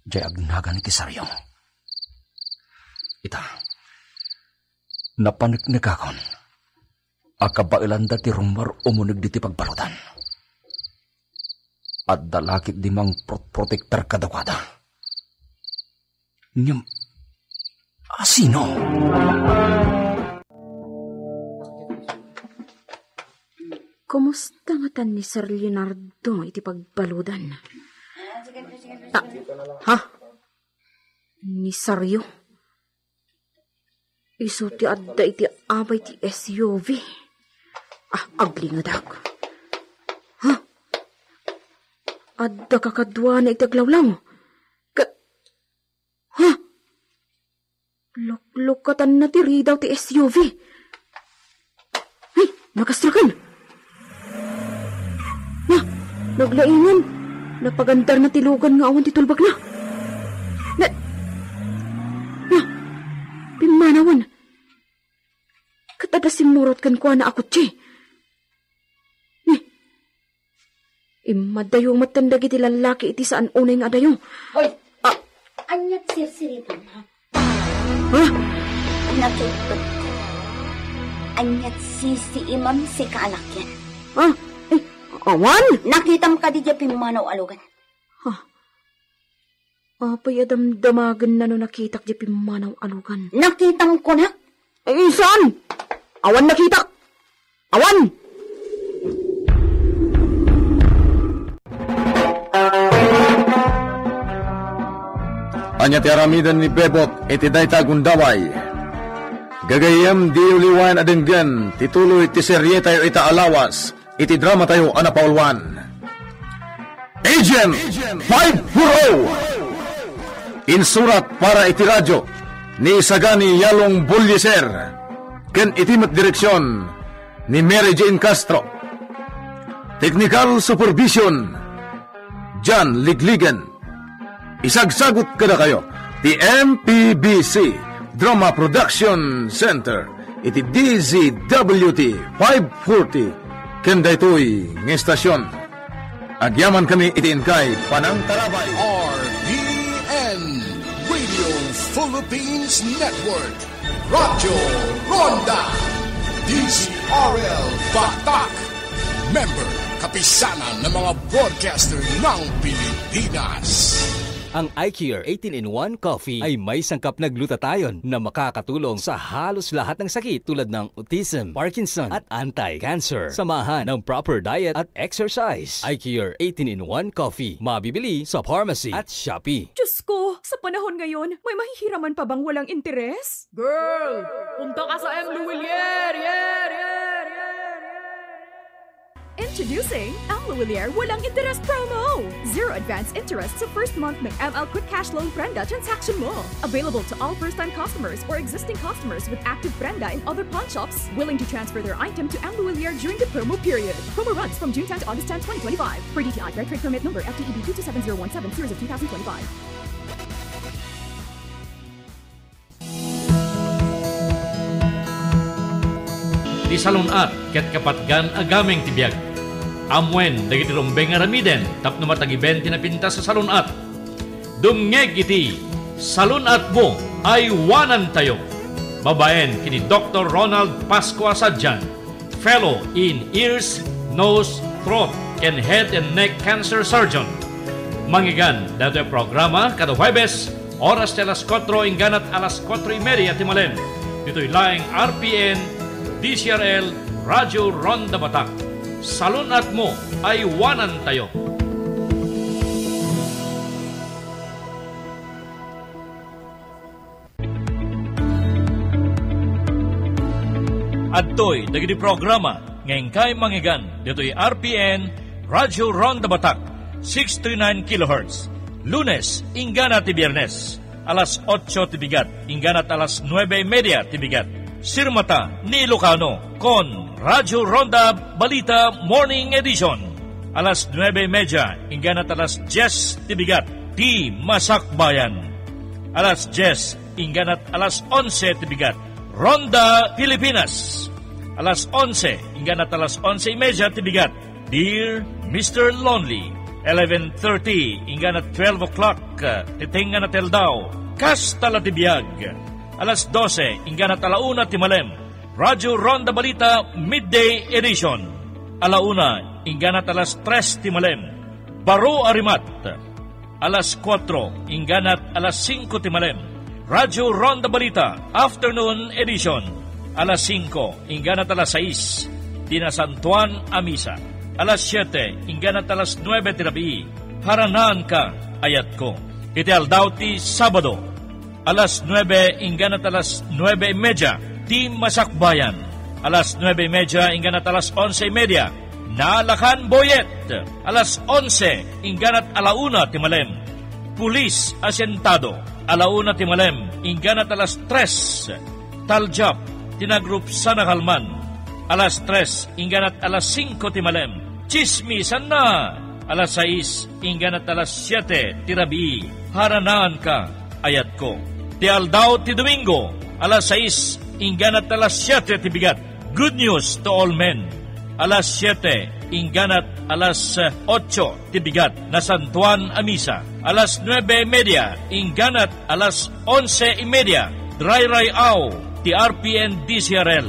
Jay agnagan iti saryo. Ita, napaniknikakon. Akabailan da ti rumor umunog di ti pagbalutan. At dalakit di mang protektar kadawada. Ngam, sino? Kumusta nga tan ni Sir Leonardo iti pagbaludan? Ha? Ni Saryo? Isu ti adda iti abay ti SUV. Aglingadak. Ha? Adda kakadwa na itaglawlaw. Ha? Luklukatan na ti ridaw ti SUV. Ay, nakastrukan. Na, naglaingan. Napagandar na tilugan nga awan ti tulbag na. Na, pimanawan. Katada simurot kan kuha na akot siya. Imadayo matandag iti lalaki iti saan unay nga adayo. Hoy! Anyat sirsiripan, ha? Ha? Nakitod ko. Anyat sisiimam si kaalakyan. Ha? Awan? Nakitam ka di dya pimanaw alugan. Ha? Apay adamdamagan na no nakitak di pimanaw alugan. Nakitam ko na? Saan? Awan nakitak! Awan! Anya ti aramidan ni Bebot iti dayta gundaway. Gagayam di uliwan adenggan tituloy ti serye tayo ita alawas iti drama tayo anapaulwan. Agent 540 insurat para iti radyo ni Sagani Yalong Bulyeser ken itimat direksyon ni Mary Jane Castro. Technical supervision John Ligligan. Isagsagot kada kayo ti MPBC Drama Production Center iti DZWT 540 kenda ito'y ng estasyon. Agyaman kami iti inkay Panang Tarabay. RPN Radio Philippines Network Radyo Ronda DZRL Batak Member kapisanan ng mga broadcaster ng Pilipinas. Ang iCure 18-in-1 Coffee ay may sangkap na glutathione na makakatulong sa halos lahat ng sakit tulad ng autism, Parkinson at anti-cancer. Samahan ng proper diet at exercise. iCure 18-in-1 Coffee. Mabibili sa pharmacy at Shopee. Diyos ko, sa panahon ngayon, may mahihiraman pa bang walang interes? Girl, punta ka sa M. Luwilier! Introducing Ang Luwilier Walang Interes Promo! Zero advance interest sa first month ng ML Quick Cash Loan Prenda transaction mo. Available to all first-time customers or existing customers with active Prenda in other pawn shops willing to transfer their item to Ang Luwilier during the promo period. Promo runs from June 10 to August 10, 2025. Per DTI Fair Trade Permit number FTEB 227017 series of 2025. Di salunat ket kapatgan agameng tibiyag. Amwen dagiti rumbeng aramiden tapno matagi 20 na pinta sa salunat. Dumngeg iti salunat mo ay wanan tayo. Babaen kini Dr. Ronald Pascua Sadjan, Fellow in Ears, Nose, Throat and Head and Neck Cancer Surgeon. Mangigan dato yung programa kada Huwebes oras de alas 4 inganat alas 4:30 timalen. Dito'y laing RPN DCRL Radyo Ronda Batak. Salunat mo ay wanan tayo. Adtoy dagiti programa ngayong kay manggigan dito'y RPN Radyo Ronda Batak 639 kHz. Lunes ingana ti Biyernes alas 8 tibigat inganat alas 9:30 tibigat. Sirmata ni Ilocano con Radyo Ronda Balita Morning Edition. Alas 9:30 inganat alas 10 tibigat di Masakbayan. Alas 10 inganat alas 11 tibigat Ronda Pilipinas. Alas 11 inganat alas 11:30 tibigat Dear Mr. Lonely. 11:30 ingana 12 o'clock titinga na teldaw kasta la tibiyag. Alas 12 ingana alauna timalem Radyo Ronda Balita Midday Edition. Alauna ingana alas 3 timalem Baro Arimat. Alas 4 ingana alas 5 timalem Radyo Ronda Balita Afternoon Edition. Alas 5 ingana alas 6 Tina San Juan Amisa. Alas 7 ingana alas 9 tirabi haranan ka ayat ko. Iti aldaw ti Sabado. Alas 9 ingana alas 9:30 ti Masakbayan. Alas 9:30 ingana alas 11:30 Nalakan Boyet. Alas 11 ingana alauna ti malem Pulis Asentado. Alauna ti malem ingana alas 3 Taljap tinagrup sa Nakalman. Alas 3 ingana alas 5 ti malem Chismisan na. Alas 6 ingana alas 7 tirabi haranan ka ayat ko. Ti aldaw ti Domingo. Alas 6 ingana alas 7 ti bigat. Good news to all men. Alas 7 ingana alas 8 ti bigat na San Juan Amisa. Alas 9:30 ingana alas 11:30 Dry Rayaw ti RPN DCRL.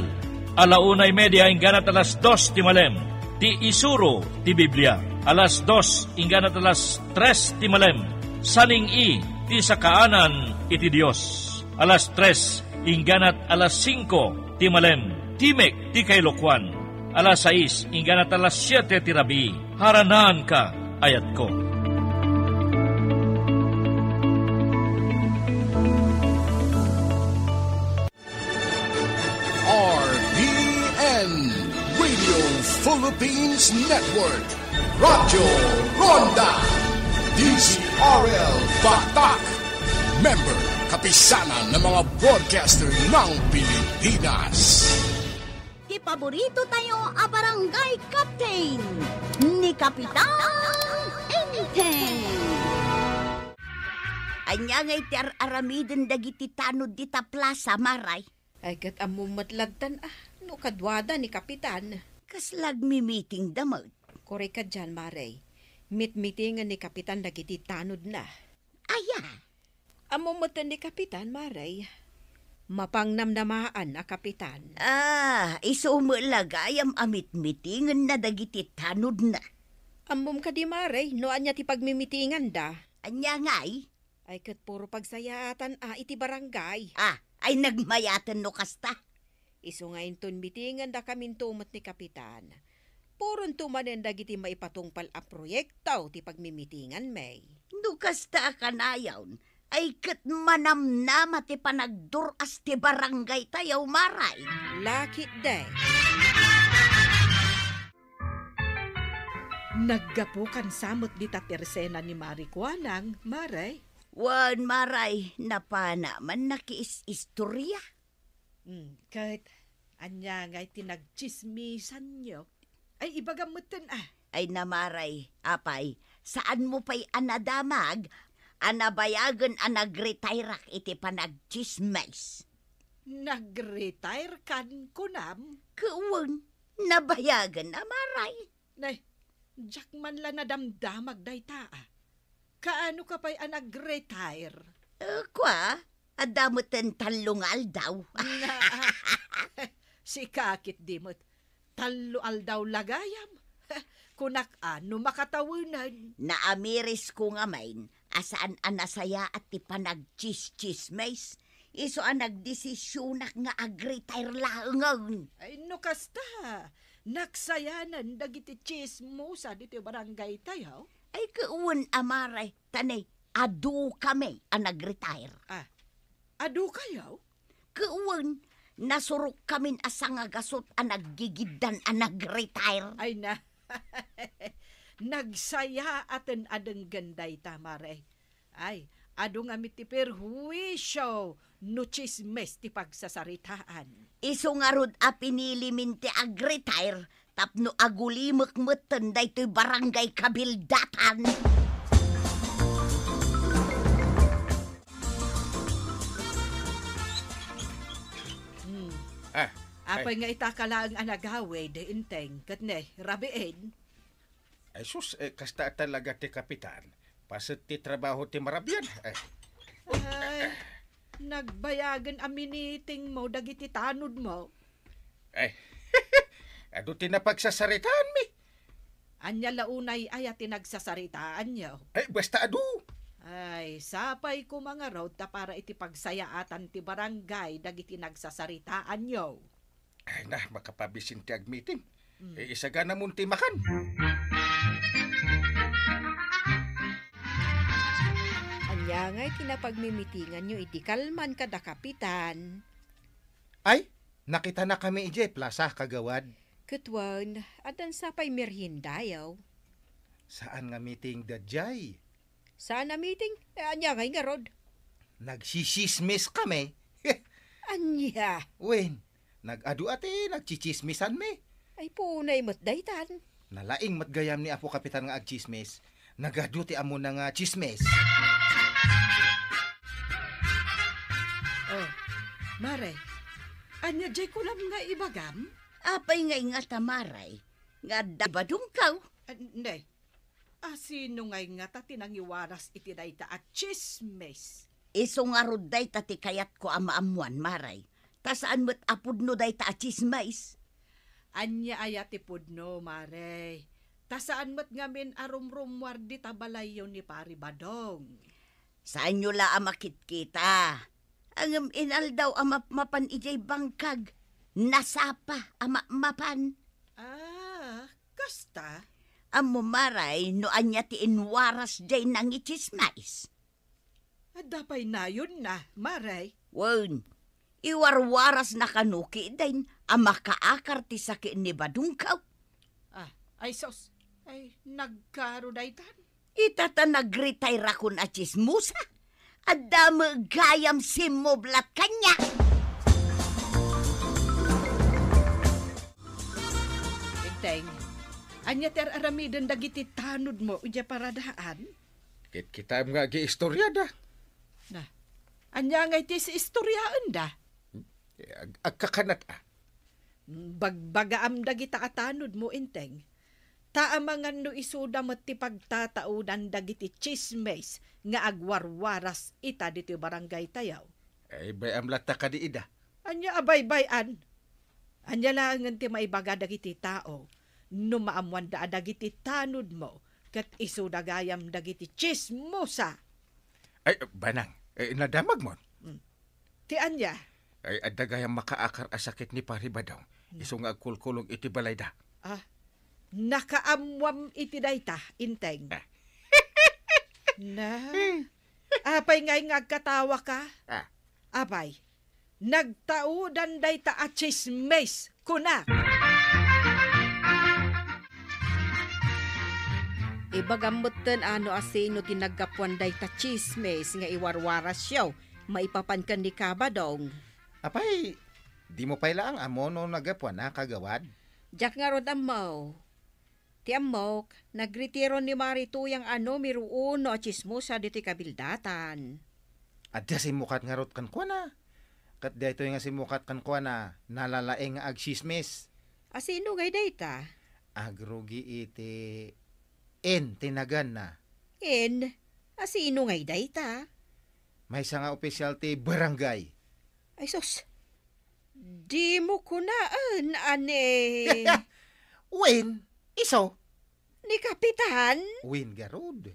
Alaunay media ingana alas 2 ti malem ti Isuro ti Biblia. Alas 2 ingana alas 3 ti malem Saning-i ti sakaanan iti Dios. Alas 3 ingana alas 5 ti malem Timek ti Kailokwan. Alas 6 ingana alas 7 ti rabi haranan ka ayat ko. RPN Radio Philippines Network. Radyo Ronda. DCRL Batak. Member kapisanan ng mga broadcaster ng Pilipinas. Paborito tayo a barangay captain ni Kapitan Enteng. Anya ngay ti aramiden dagiti tanod dita plaza maray. Ay kat among matlagtan no kadwada ni Kapitan. Kaslag mi meeting damag. Kore ka dyan, Maray. Meetingan ni Kapitan dagiti tanod na. Aya. Among matan ni Kapitan, Maray. Mapangnamnamaan a Kapitan. Isumulagay am amit meetingan na dagiti tanod na. Amom ka di, Maray, no anya ti pagmimitingan da. Anya ngay? Ay kat puro pagsayatan iti barangay. Ay nagmayatan no kasta. Iso ngayon ton mitingan da kamin tumot ni Kapitan. Puron tumanen dagiti maipatungpal a proyektaw ti pagmimitingan may. No kasta kanayawn. Ay kat manamnama ti panagduras ti barangay tayaw maray. Lakit day. Naggapukan samot dita persena ni Marikwanang, Maray. Wan maray, napana man nakiis-istorya. Kahit anya ngay tinagchismisan nyo, ay ibagamutan Ay namaray, apay, saan mo pa'y anadamag, anabayagan anagretire iti panagchismis. Nagretire kan kunam? Kuwang, nabayagan na maray. Nay, jak man la nadamdamag day taa. Kaano ka pa'y anag-retire? Kwa, adamutan talungal daw. Si kakit dimot, talual daw lagayam. Kunak ano makatawunan. Naamiris ko nga main, asaan anasaya at ti panag-chis-chismis. Iso ang nagdesisyonak nga ag-retire laangang. Ay no kasta, naksayanan dagiti chismosa dito barangay tayo. Ay kauwan amaray, tanay, adu kami ang nag-retire. Adu kayo? Kauwan, nasurok kami asang agasot ang naggigidan ang nag-retire. Ay na, nagsaya atin adang ganday tamare. Ay, adu nga miti perhuisyo, no chismes ti pagsasaritaan. Iso nga rod a pinili minti ag-retire, tapno agulimak meten da ito'y barangay kabildatan. Apay nga itakala ang anagawe de inteng, katne, rabiin. Ay sus, kasta talaga ti kapitan. Pasat ti trabaho ti marabyan. Ay, nagbayagan a miniting mo dagiti tanod mo. Ay, ado ti napagsasaritaan mi. Anya launay ay ati nagsasaritaan niyo. Ay, basta ado. Ay, sapay ko mga road ta para iti pagsayaatan ti barangay dagiti nagsasaritaan niyo. Ay na, makapabisin ti agmiting. Isaga na munti makan. Anya nga'y tinapagmimitingan nyo iti kalman kada kapitan. Ay, nakita na kami ije, plaza kagawad. Katwan, adan sapay meriendayaw. Saan nga meeting dadjay? Saan na meeting? Anya nga'y nga rod. Nagsisismis kami. Anya? Wen, nag-adu ate, nagchichismisan me. Ay punay mo't daytan. Nalaing matgayam ni Apo Kapitan nga agchismis. Nagadu ti amo na nga chismis. Oh, Mare, anya jay ko lang nga ibagam? Apay nga tamaray. Nga dabadungkaw. Hindi. Sino nga ta tinangiwaras iti dayta at chismes? Iso nga rod dayta ti kayat ko amaamuan, maray. Ta saan mo't apod no dayta at chismais? Anya ayati pudno, Mare. Ta saan mo't ngamin arumrumwar di tabalayo ni Pari Badong. Saan nyo la amakit-kita? Ang inaldaw mapan ijay bangkag. Nasapa mapan. Kasta? Amo maray no anya ti inwaras jay nang ichismais. Dapay na yun na, Maray. Wan, iwarwaras na kanuki din ang makaakar ti sakit ni Badungkaw. Ay sos, ay nagkaro daytan. Itata nag-retire akon at chismusa. Adama gayam simoblat kanya. Teng, anya ter aramiden dagiti tanod mo uja paradaan? Kita mga gi-istorya da. Na, anya nga iti si istoryaan da. Agkakanat Bagbagaam dagita atanod mo, Inteng. Taamangan no isuda mo ti pagtataudan dagiti chismes nga agwarwaras ita dito barangay tayaw. Ay, bayam lata ka di ida. Anya abay-bayan. Anya lang ti maibaga dagiti tao. No maamuan da dagiti tanod mo kat isuda gayam dagiti chismosa. Ay, banang. Nadamag mo. Ti anya? Ay, adagayang makaakar asakit ni Pari Badong. Iso nga kulkulong iti balay da. Nakaamwam iti dayta, Inteng. Na, apay ngay ngagkatawa ka? Apay, nagtaudan dayta at chismes kuna. Ibagamutan ano asino tinaggapuan dayta chismes nga iwarwaras yaw. Maipapan ka ni Kabadong. Apay, di mo pala ang amo no nagapuan na kagawad? Jak nga rod amaw. Ti amok, nagretiro ni Marito yung miruuno at chismosa diti kabildatan. At di simukat nga rod kan kwa na. Kat dito nga simukat kan kwa na, nalalaeng nga agsismis. Asino ngay dayta? Agrugi iti tinagan na. Asino ngay dayta? May isa nga opisyal ti barangay. Ay sus, di mo kunaan, ane. Wen, iso? Ni Kapitan? Wen garod.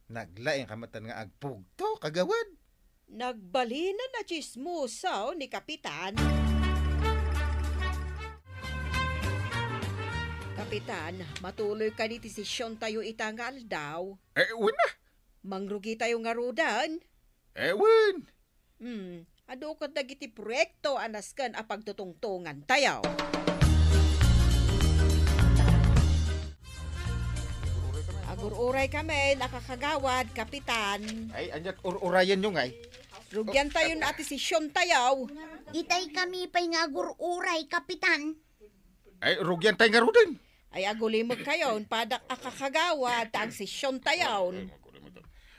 Naglaing kamatan nga agpugto, kagawad. Nagbalina na chismosa ni Kapitan. Kapitan, matuloy ka ni desisyon tayo itangal daw. Wen na. Mangrugi tayo nga rodan. Wen. Ado ko dagiti proyekto anaskan a pagtutungtungan tayaw. Agur-uray kami, nakakagawad, Kapitan. Ay, anyat urayan nyo ngay. Rugyan tayo na atisisyon tayaw. Itay kami pa'y nga agur-uray, Kapitan. Ay, rugyan tayo nga rodin. Ay, agulimog kayo, padak akakagawad, ang sisyon tayaw.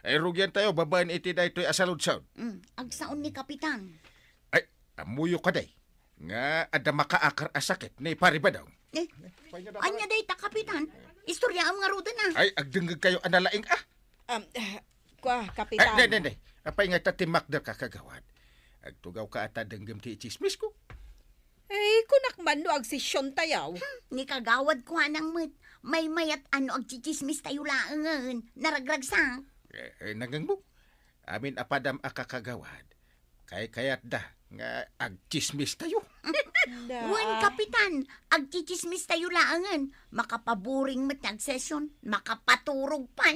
Ay, rugyan tayo, babaan iti da ito'y asalod sound. Agsaon ni Kapitan. Ay, amuyo ka day. Nga, ada makaakar asakit ni Pari Badong. Anya day ta, Kapitan? Istorya ang nga ruda na. Ay, agdengag kayo analaing Kapitan. Ay, apay nga tatimak ka kagawad. Agtugaw ka ata denggam ti chismis ko. Ay, kunak man no agsisyon tayaw. Ni kagawad ko anang may mayat ano ag chichismis tayo laangan. Naragragsak. Nagang mo. Amin apadam akakagawad. Kayat da nga agchismis tayo. Wen kapitan, agchichismis tayo laangan. Makapaburing matag session, makapaturog pa.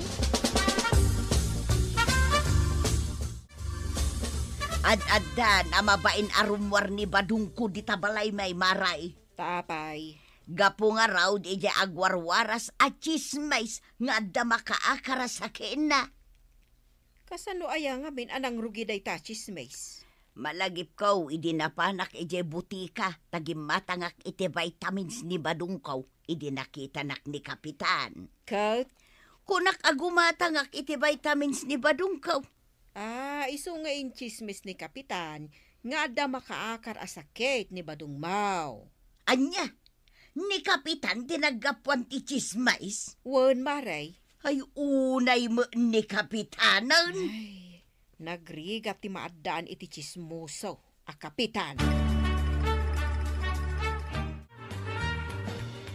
Ad-addan, amabain arumwar ni badungko di tabalay may maray. Tapay. Gapo nga raw di agwarwaras at chismis nga adda makaakara sa kena. Kasano aya nga min anang rugi day ta chismis? Malagip ko, idinapanak ije butika, tagimatangak iti vitamins ni badungkaw, idinakitan ni kapitan. Kat? Kunak agumatangak iti vitamins ni badungkaw. Iso nga in chismis ni kapitan, nga da makaakar asakit ni badungmaw. Anya, ni kapitan tinagapuan ti chismis? Wen maray. Ay unay mo ni kapitanan. Ay. Nagrigat ti maadaan iti chismoso, kapitan.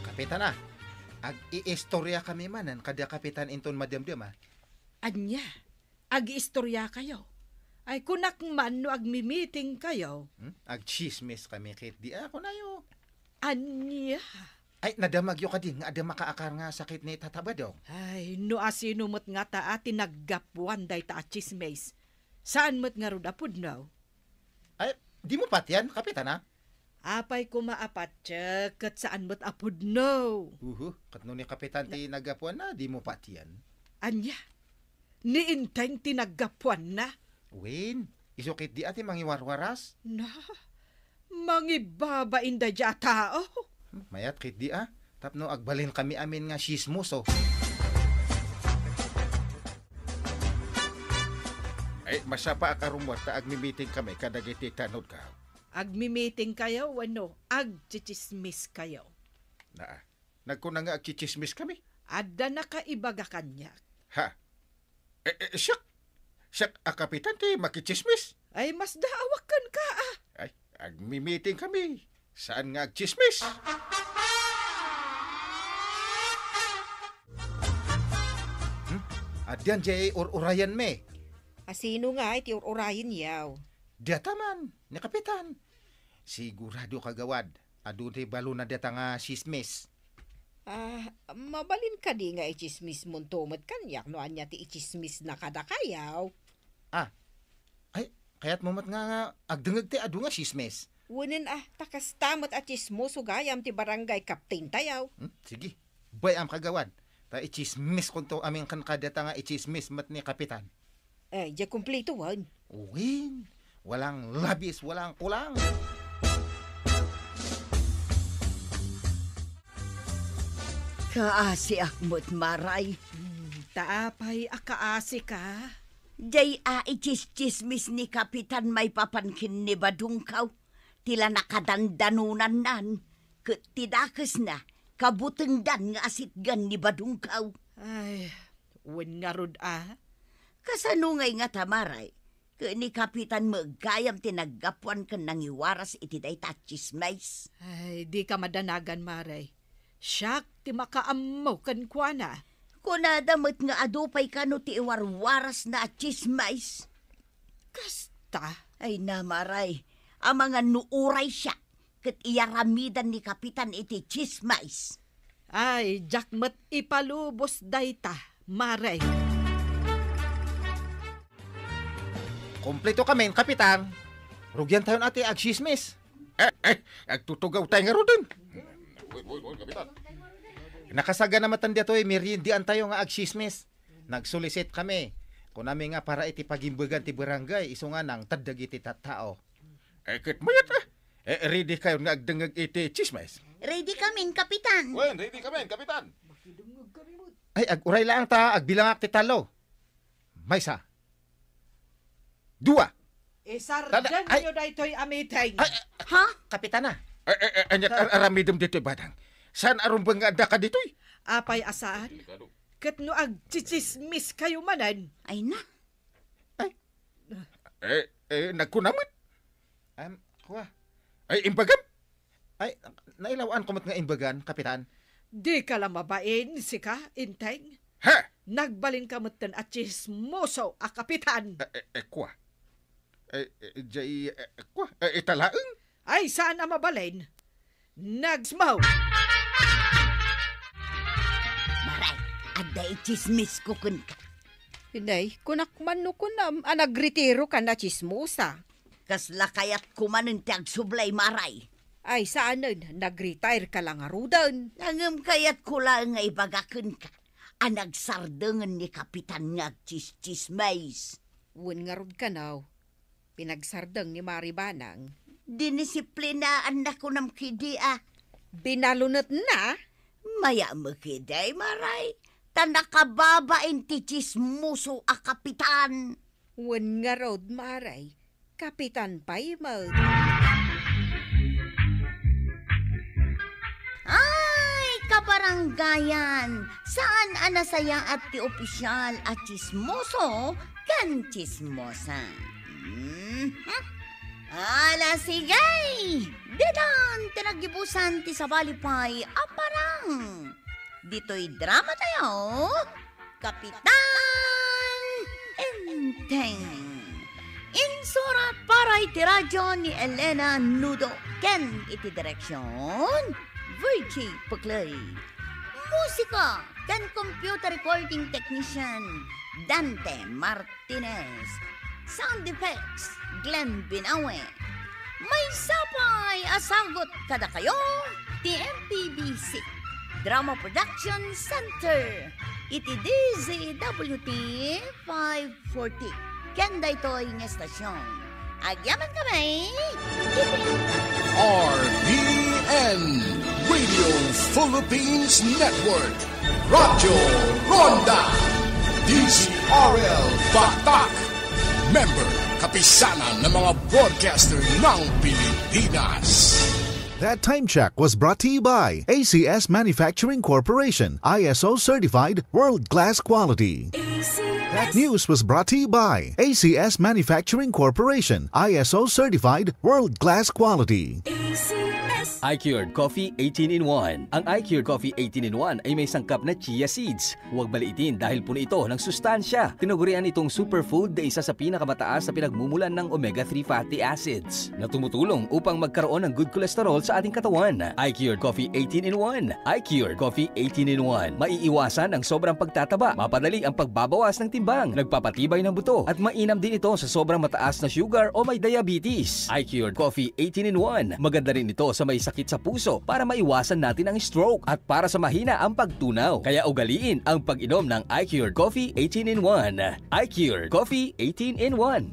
Kapitan ag-iistorya kami manan kada kapitan inton madamdam Anya, ag-istorya kayo. Ay kunak man no agmi-meeting kayo. Ag-chismis kami kit di ako na yo. Anya. Ay, nadamag yo ka din nga ada makaakar nga sakit ni tatabado. Ay, no asinumot nga ta tinaggapuan day ta chismis. Saan mo't nga rudapod now? Ay, di mo patian, kapitan Apay ko maapat kat saan mo't apod now? Katno ni kapitan ti nagapuan na, di mo patian. Anya, niinteng tinaggapuan na? Wen, isukit di ati mangiwarwaras? Na, mangibabain da dya tao? Mayat kit di tapno agbalin kami amin nga sismoso. Ay, masapa akarumwat ta agmi-meeting kami kadagiti tanod ka. Agmi-meeting kayo, ano? Agchichismis kayo. Nagkuna nga agchichismis kami. Ada nakaibaga kanya. Ha? Siyak, kapitan ti makichismis. Ay, mas daawakan ka Ay, agmi-meeting kami. Saan nga agchismis? Adyan jay urayan me. Asino nga iti urayan yaw? Dataman, ni kapitan. Sigurado kagawad. Adun ti balo na data nga sismis. Mabalin ka di nga ichismis mong tumad kanyak no anya ti ichismis na kadakayaw. Ay, kaya't mamat nga agdengag ti adu nga sismis. Wunin takas tamat at chismoso gayam ti barangay kaptain tayaw. Sige, bayam kagawad. Ta ichismis kung to aming kan kadata nga ichismis mat ni kapitan. Ay, di kumplito wan. Uwin, walang labis, walang kulang. Kaasi akmot maray. Taapay akaasi ka. Day ichismis ni kapitan may papankin ni badungkaw. Tila nakadandanunan nan. Tidakas na, kabutengdan nga asitgan ni badungkaw. Ay, wen nga rod Kasanungay nga tamaray, ni kapitan magayam tinaggapuan ka nang iwaras iti day tachismays. Ay, di ka madanagan, Maray. Siyak, ti makaammo kan kwa na. Kunadamot nga adupay ka no ti iwarwaras na chismays. Kasta? Ay namaray, ang mga nuuray siya, kat iyaramidan ni kapitan iti chismays. Ay, jakmat ipalubos dayta, Maray. Kompleto kami, kapitan. Rugyan tayo ati agsismis. Agtutugaw tayo nga rodin. Kapitan. Nakasaga na matanda to merindian tayo nga agsismis. Nagsolicit kami. Kung namin nga para iti pagimbagan ti barangay, iso nga nang tadag iti tattao. Kit mayat ready kayo nga agdengag iti chismis? Ready kami, kapitan. Well, ready kami, kapitan. Ay, aguray lang ta, agbilangak ti talo. Maysa. Dua. Sardan nyo da ito'y amitay. Ha? Kapitana. Anyat aramidom dito'y badang. Saan arumbang nga da ka dito'y? Apay asaan? Kat no agchichismis kayo manan. Ay na. Nagkunamit. Kuha. Ay, imbagan. Ay, nailawaan ko nga imbagan, Kapitan. Di ka lang mabain, sika, inteng. Ha? Nagbalin ka mutan at chismoso, Kapitan. Kuha. Kuha. Italaang. Ay, saan ang mabalin? Nagsmoke. Maray, aday chismis ko kun ka. Inay, kunakman no kunam, nagretiro ka na chismosa. Kasla kayat kumanin ti agsublay maray. Ay, saan nun? Nag-retire ka lang arudan. Langam kayat kula nga ibagakun ka. Anagsardangan ni Kapitan nga agchis-chismais. Wan nga rod ka now. Pinagsardang ni Maribanang. Dinisiplinaan na ko ng kidi Binalunot na? Maya mo kiday maray. Tanakababain ti chismoso Kapitan. Wan nga rod, Maray. Kapitan Paimod. Ay, kabaranggayan! Saan anasaya at ti opisyal at chismoso kan chismosa? Ala sigay! Dedan, tinagibusan ti sabalipay aparang. Dito'y drama tayo, Kapitan Enteng. Insurat para iti radyo ni Elena Nudo. Ken iti direksyon, Virgie Puclay. Musika, ken computer recording technician, Dante Martinez. Sound effects, Glenn Binawe. May sapay asagot kada kayo, TMPBC. Drama Production Center. Iti DZWT 540. Kenda ito'y ng estasyon. Agyaman kami. RPN Radio Philippines Network. Radyo Ronda. DZRL Batak. Member, kapisanan ng mga broadcaster ng Pilipinas. That time check was brought to you by ACS Manufacturing Corporation, ISO certified world-class quality. That news was brought to you by ACS Manufacturing Corporation, ISO certified world-class quality. iCured Coffee 18-in-1. Ang iCured Coffee 18-in-1 ay may sangkap na chia seeds. Huwag baliitin dahil puno ito ng sustansya. Tinugurian itong superfood na isa sa pinakamataas na pinagmumulan ng omega-3 fatty acids na tumutulong upang magkaroon ng good cholesterol sa ating katawan. iCured Coffee 18-in-1. iCured Coffee 18-in-1. Maiiwasan ang sobrang pagtataba, mapadali ang pagbabawas ng timbang, nagpapatibay ng buto, at mainam din ito sa sobrang mataas na sugar o may diabetes. iCured Coffee 18-in-1. Maganda rin ito sa may sakit sa puso para maiwasan natin ang stroke at para sa mahina ang pagtunaw. Kaya ugaliin ang pag-inom ng iCured Coffee 18-in-1. iCured Coffee 18-in-1.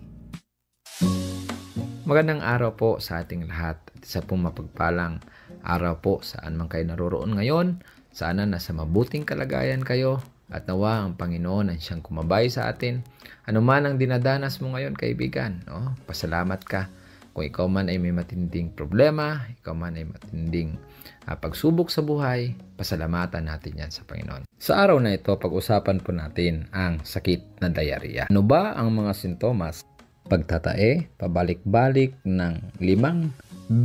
Magandang araw po sa ating lahat. Isa pong mapagpalang araw po saan man kayo naroroon ngayon. Sana nasa mabuting kalagayan kayo at nawa ang Panginoon ang siyang kumabay sa atin. Ano man ang dinadanas mo ngayon, kaibigan, no? Pasalamat ka. Kung ikaw man ay may matinding problema, ikaw man ay matinding pagsubok sa buhay, pasalamatan natin yan sa Panginoon. Sa araw na ito, pag-usapan po natin ang sakit na diarrhea. Ano ba ang mga sintomas? Pagtatae, pabalik-balik ng 5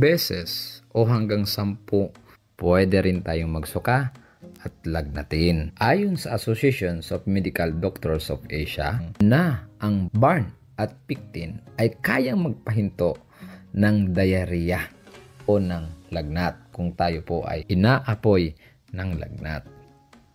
beses o hanggang 10. Pwede rin tayong magsuka at lagnatin. Ayon sa Associations of Medical Doctors of Asia, na ang burn at pectin ay kayang magpahinto ng diarrhea o ng lagnat kung tayo po ay inaapoy ng lagnat.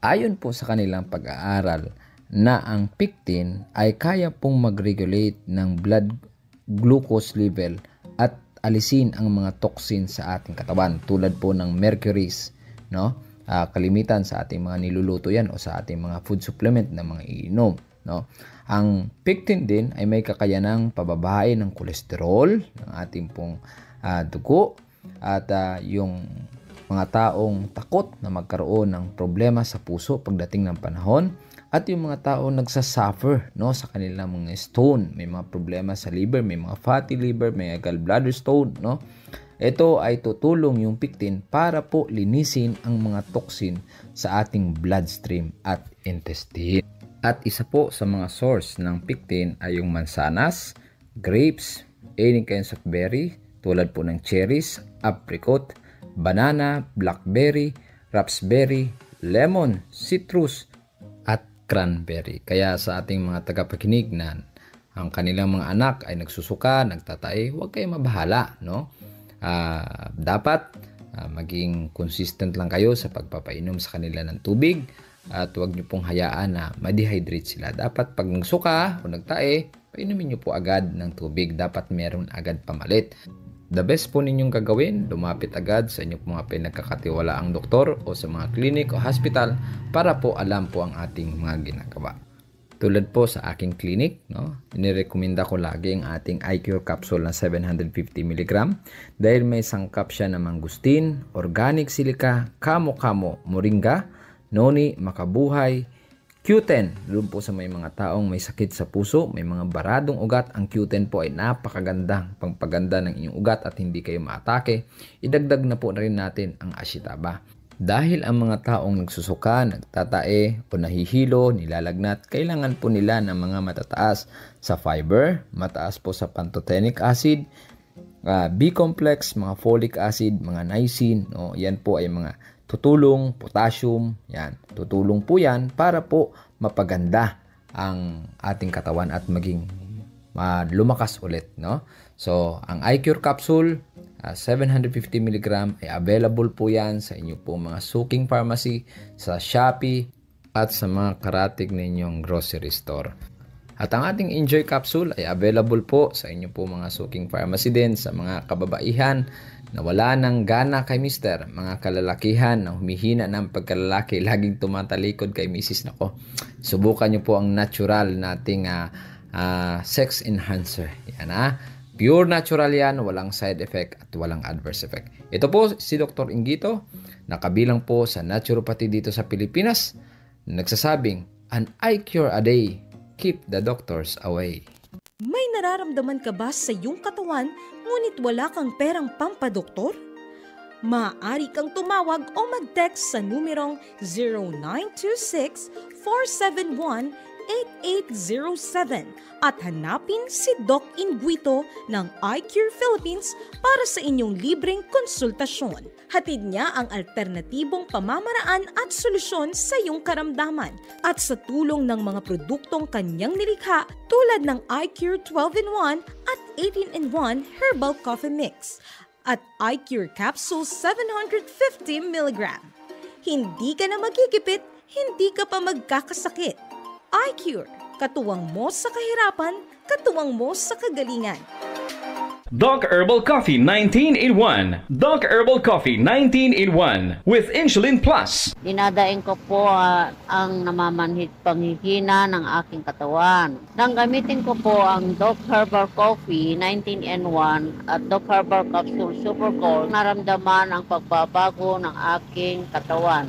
Ayon po sa kanilang pag-aaral na ang pectin ay kaya pong mag-regulate ng blood glucose level at alisin ang mga toxin sa ating katawan tulad po ng mercuries, no? Kalimitan sa ating mga niluluto yan o sa ating mga food supplement na mga iinom, no? Ang pectin din ay may kakayanang pababain ng kolesterol ng ating pong dugo at yung mga taong takot na magkaroon ng problema sa puso pagdating ng panahon at yung mga taong nagsasuffer, no, sa kanilang mga stone, may mga problema sa liver, may mga fatty liver, may gallbladder stone, no? Ito ay tutulong yung pectin para po linisin ang mga toxin sa ating bloodstream at intestine. At isa po sa mga source ng pectin ay yung mansanas, grapes, any kinds of berry tulad po ng cherries, apricot, banana, blackberry, raspberry, lemon, citrus, at cranberry. Kaya sa ating mga tagapakinig na ang kanilang mga anak ay nagsusuka, nagtatae, huwag kayong mabahala, no? Dapat maging consistent lang kayo sa pagpapainom sa kanila ng tubig at huwag nyo pong hayaan na ma-dehydrate sila. Dapat pag nagsuka o nagtae, painumin nyo po agad ng tubig. Dapat meron agad pamalit. The best po ninyong gagawin, lumapit agad sa inyong mga pinagkakatiwalaang doktor o sa mga clinic o hospital para po alam po ang ating mga ginagawa. Tulad po sa aking clinic, no, inirekomenda ko lagi ang ating iCure capsule na 750 mg dahil may sangkap siya ng mangustin, organic silica, kamo-kamo, moringa, noni, makabuhay, Q10. Doon po sa may mga taong may sakit sa puso, may mga baradong ugat, ang Q10 po ay napakagandang pangpaganda ng inyong ugat at hindi kayo maatake. Idagdag na po na rin natin ang ashitaba. Dahil ang mga taong nagsusuka, nagtatae o nahihilo, nilalagnat, kailangan po nila ng mga matataas sa fiber, mataas po sa pantothenic acid, B-complex, mga folic acid, mga niacin, no? Yan po ay mga tutulong, potassium, yan. Tutulong po yan para po mapaganda ang ating katawan at maging lumakas ulit, no? So, ang iCure capsule, 750 mg ay available po yan sa inyo po mga suking pharmacy, sa Shopee at sa mga karatig ninyong grocery store. At ang ating Enjoy capsule ay available po sa inyo po mga suking pharmacy din sa mga kababaihan na wala ng gana kay mister, mga kalalakihan na humihina ng pagkalalaki, laging tumatalikod kay misis. Nako, subukan nyo po ang natural nating sex enhancer. Yan pure natural yan, walang side effect at walang adverse effect. Ito po si Dr. Ingito, nakabilang po sa naturopathy dito sa Pilipinas, nagsasabing, an iCure a day, keep the doctors away. May nararamdaman ka ba sa iyong katawan ngunit wala kang perang pampadoktor? Maaari kang tumawag o mag-text sa numerong 0926-471-8807 at hanapin si Doc Inguito ng iCure Philippines para sa inyong libreng konsultasyon. Hatid niya ang alternatibong pamamaraan at solusyon sa iyong karamdaman at sa tulong ng mga produktong kanyang nilikha tulad ng iCure 12-in-1 at 18-in-1 Herbal Coffee Mix at iCure Capsule 750 mg. Hindi ka na magkikipit, hindi ka pa magkakasakit. iCure, katuwang mo sa kahirapan, katuwang mo sa kagalingan. Doc Herbal Coffee 19-in-1. Doc Herbal Coffee 19-in-1 with Insulin Plus. Dinadaing ko po ang namamanhid panghihina ng aking katawan. Nang gamitin ko po ang Doc Herbal Coffee 19-in-1 at Doc Herbal Capsule Super Gold, naramdaman ang pagbabago ng aking katawan.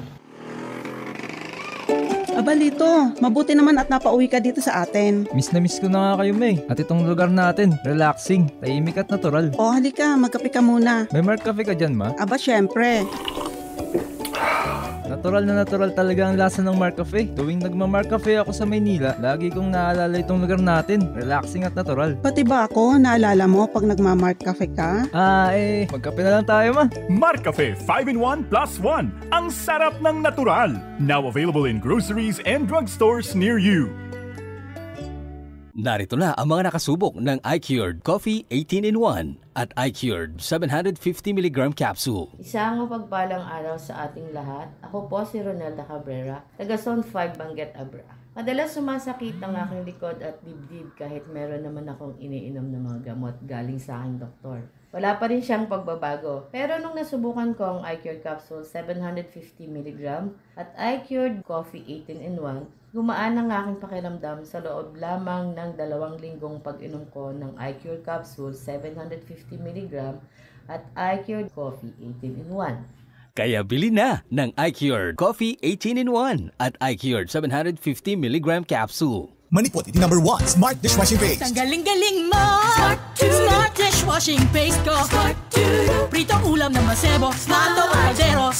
Abalito, mabuti naman at napauwi ka dito sa atin. Miss na miss ko na nga kayo, May. At itong lugar natin, relaxing, tahimik at natural. O, halika, magkape ka muna. May Mark Cafe ka dyan, ma? Aba, syempre. Natural talaga ang lasa ng Mark Cafe. Tuwing nagma-Mark Cafe ako sa Maynila, lagi kong naalala itong lugar natin. Relaxing at natural. Pati ba ako, naalala mo pag nagma-Mark Cafe ka? Magkape na lang tayo, ma. Mark Cafe 5-in-1 plus 1. Ang sarap ng natural. Now available in groceries and drugstores near you. Narito na ang mga nakasubok ng iCured Coffee 18-in-1 at iCured 750 mg capsule. Isang mapagpalang araw sa ating lahat. Ako po si Ronelda Cabrera, taga Zone 5, Banguet, Abra. Madalas sumasakit ang aking likod at dibdib kahit meron naman akong iniinom ng mga gamot galing sa aking doktor. Wala pa rin siyang pagbabago. Pero nung nasubukan ko ang iCured Capsule 750 mg at iCured Coffee 18-in-1, gumaan ang aking pakiramdam sa loob lamang ng 2 linggong pag-inom ko ng iCure Capsule 750 mg at iCure Coffee 18-in-1. Kaya bili na ng iCure Coffee 18-in-1 at iCure 750 mg capsule. Manipot iti number 1 Smart Dishwashing Paste. Ang galing-galing mo! Smart Dishwashing Paste ko! Pritong ulam na masebo, smart o kaldero.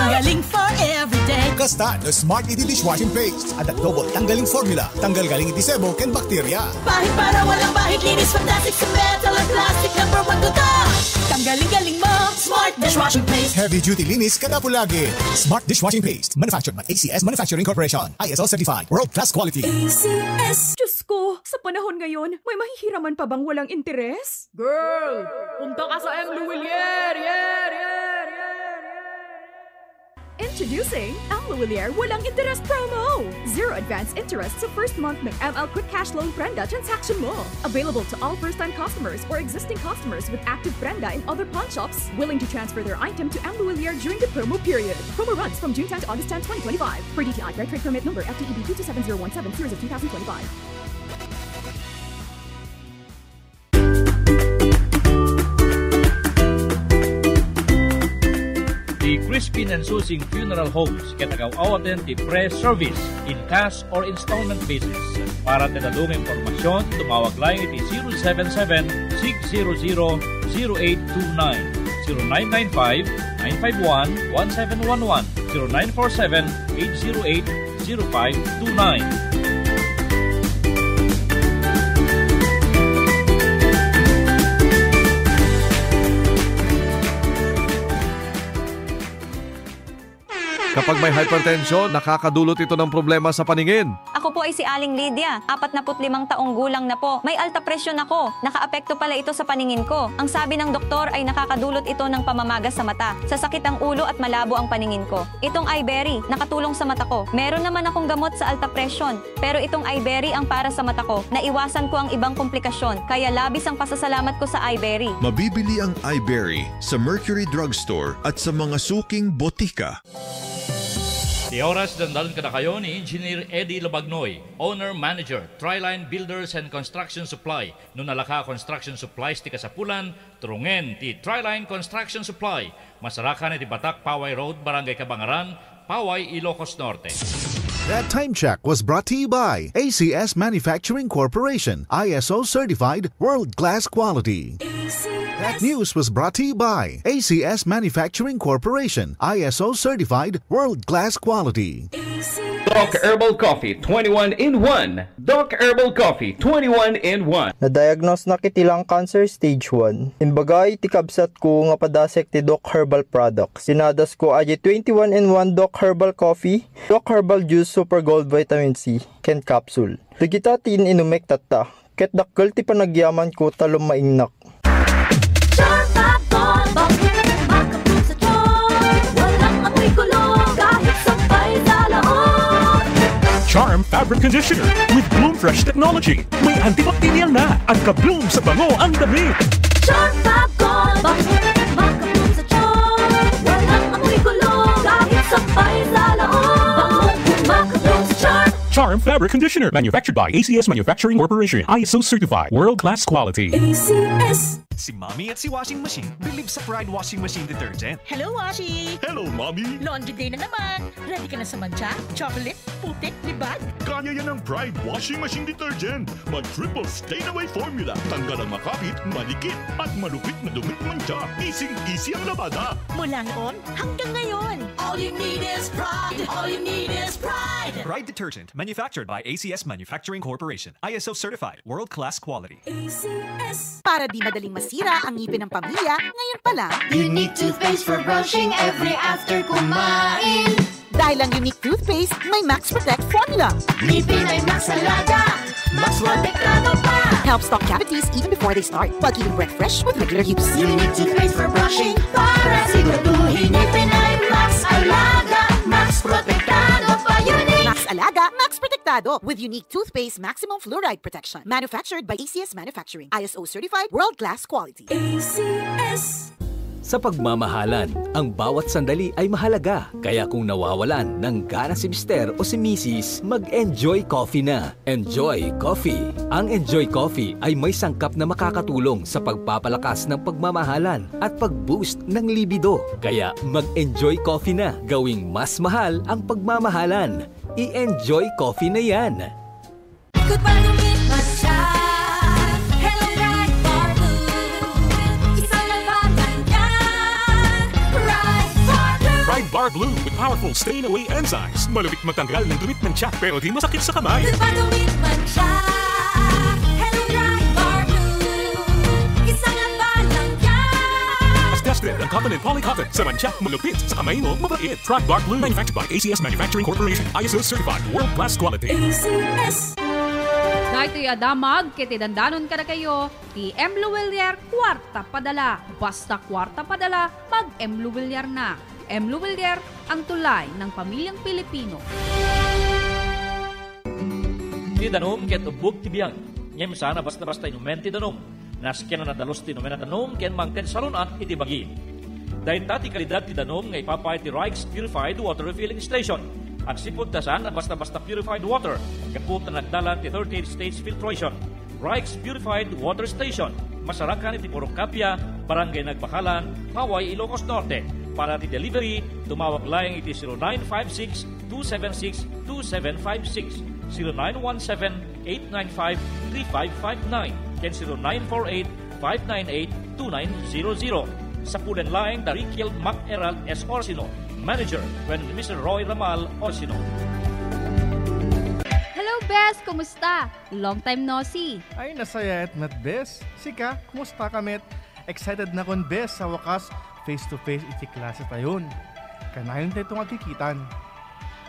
Ang galing for everyday. Kasta the Smart iti Dishwashing Paste. At double tanggaling formula. Tanggal galing iti sebo ken bakterya. Bahid para walang bahid, linis fantastic sa metal at plastic, number 1 to top. Ang galing-galing mo! Smart Dishwashing Paste. Heavy duty linis kada pulagi. Smart Dishwashing Paste. Manufactured by ACS Manufacturing Corporation. ISO certified. World class quality. ACS. Diyos ko, sa panahon ngayon, may mahihiraman pa bang walang interes? Girl, punta ka sa M. Luwilier! Introducing Ang Luwilier Walang Interes Promo! 0 advance interest sa first month ng ML Quick Cash Loan Prenda transaction mo. Available to all first-time customers or existing customers with active Prenda in other pawn shops willing to transfer their item to Ang Luwilier during the promo period. Promo runs from June 10 to August 10, 2025. Per DTI, Red Trade Permit number FTEB 227017, series of 2025. The Crispin and Susing Funeral Homes katagaw-awaten ti pre-service in cash or installment basis. Para tinadong informasyon, tumawag lang iti 077-600-0829, 0995-951-1711, 0947-808-0529. Kapag may hypertension, nakakadulot ito ng problema sa paningin. Ako po ay si Aling Lydia, 45 taong gulang na po. May alta presyon ako. Nakaapekto pala ito sa paningin ko. Ang sabi ng doktor ay nakakadulot ito ng pamamaga sa mata, sasakit ang ulo at malabo ang paningin ko. Itong iBerry, nakatulong sa mata ko. Meron naman akong gamot sa alta presyon, pero itong iBerry ang para sa mata ko. Naiwasan ko ang ibang komplikasyon, kaya labis ang pasasalamat ko sa iBerry. Mabibili ang iBerry sa Mercury Drugstore at sa mga suking botika. Di oras dandalan ka na kayo ni Engineer Eddie Labagnoy, Owner-Manager, Triline Builders and Construction Supply. Nung nalaka Construction Supplies ti Kasapulan, turungen ti Triline Construction Supply. Masarakan ti Batak, Paway Road, Barangay Kabangaran, Paway, Ilocos Norte. That time check was brought to you by ACS Manufacturing Corporation, ISO certified, world-class quality. That news was brought to you by ACS Manufacturing Corporation, ISO certified, world-class quality. Doc Herbal Coffee 21 in 1. Doc Herbal Coffee 21 in 1. Na-diagnose na kitilang cancer stage 1. Imbagay, tikabsat ko nga padasek ti Doc Herbal products. Sinadas ko ay 21 in 1 Doc Herbal Coffee, Doc Herbal Juice Super Gold Vitamin C, Ken Capsule. Digita tin inumek tata. Ket dakkel ti panagyaman ko talom maingnak. Charm Fabric Conditioner with Bloom Fresh Technology. May antibacterial na at ka-bloom sa bango ang damit. Charm Fab Gold, makabloom sa charm. Walang amoy kulong kahit sabay sa laon. Makabloom sa charm. Charm Fabric Conditioner, manufactured by ACS Manufacturing Corporation, ISO certified, world-class quality. ACS. Si Mommy at si Washing Machine believe sa Pride Washing Machine Detergent. Hello, Washi! Hello, Mommy! Laundry day na naman. Ready ka na sa mancha, chocolate, putik, libag? Kaya yan ang Pride Washing Machine Detergent. Mag-triple stain-away formula. Tanggal ang makapit, malikit, at malupit na dumit mancha. Easy ang labada. Mula noon hanggang ngayon. All you need is pride. All you need is pride. Pride Detergent, manufactured by ACS Manufacturing Corporation. ISO certified, world-class quality. ACS. Para di madaling masira ang ngipin ng pamilya, ngayon pa lang, Unique toothpaste for brushing every after kumain. Dahil ang Unique toothpaste may Max Protect formula. Ngipin ay Max Alaga, Max Protektado pa. Helps stop cavities even before they start, while keeping breath fresh with regular use. Unique toothpaste for brushing, para siguraduhin ngipin ay Max Alaga, Max Protektado pa. Unique Max Alaga, Max Protektado with Unique toothpaste maximum fluoride protection. Manufactured by ACS Manufacturing, ISO certified, world-class quality. ACS. Sa pagmamahalan, ang bawat sandali ay mahalaga. Kaya kung nawawalan ng gana si Mr. o si Mrs., mag-Enjoy Coffee na. Enjoy Coffee. Ang Enjoy Coffee ay may sangkap na makakatulong sa pagpapalakas ng pagmamahalan at pag-boost ng libido. Kaya mag-Enjoy Coffee na. Gawing mas mahal ang pagmamahalan. I-Enjoy Coffee na yan. Good pa naman siya. Hello Bright Bar Blue. Isang labanan yan. Bright Bar Blue. Bright Bar Blue with powerful stain-away enzymes. Malupit matanggal ng dumit ng tiyak pero di masakit sa kamay. Good pa naman siya. Hello Bright Bar Blue. Isang labanan yan. As tested ang cotton and polycotton sa mancha, malupit sa kamay mo, mabait. Bright Bar Blue manufactured by ACS Manufacturing Corporation. ISO certified world-class quality. ACS. Dahil adamag, kiti dandanon ka na kayo, ti M. Luwilier, kwarta padala. Basta kwarta padala, mag M. Luwilier na. M. Luwilier, ang tulay ng pamilyang Pilipino. Ti danom ket ubog ti biyang. Ngem sana basta-basta inumen ti danom. Naskyan na nadalos ti inumen na danom ken mangken salunat iti bagi. Dahil tati kalidad ti danom nga ipapay ti Reich's Purified Water Refilling Station. At sipod tasan at basta-basta purified water. Kaput na nagdala ti 38 States Filtration. Reich's Purified Water Station. Masarakan iti Purokapia, Barangay Nagbakalan, Maway, Ilocos Norte. Para ti delivery, tumawag lang iti 0956-276-2756, 0917-895-3559, ken 0948-598-2900. Sa pulen laing Darikil Mac Herald S. Orsino, Manager, when Mr. Roy Ramal Orsino. Hello, Bes! Kumusta? Long time no see. Ay, nasaya at not, Bes. Sika, kumusta ka, met? Excited na kon, Bes, sa wakas, face-to-face iti klase tayon. Kanayon tayo itong agkikitan.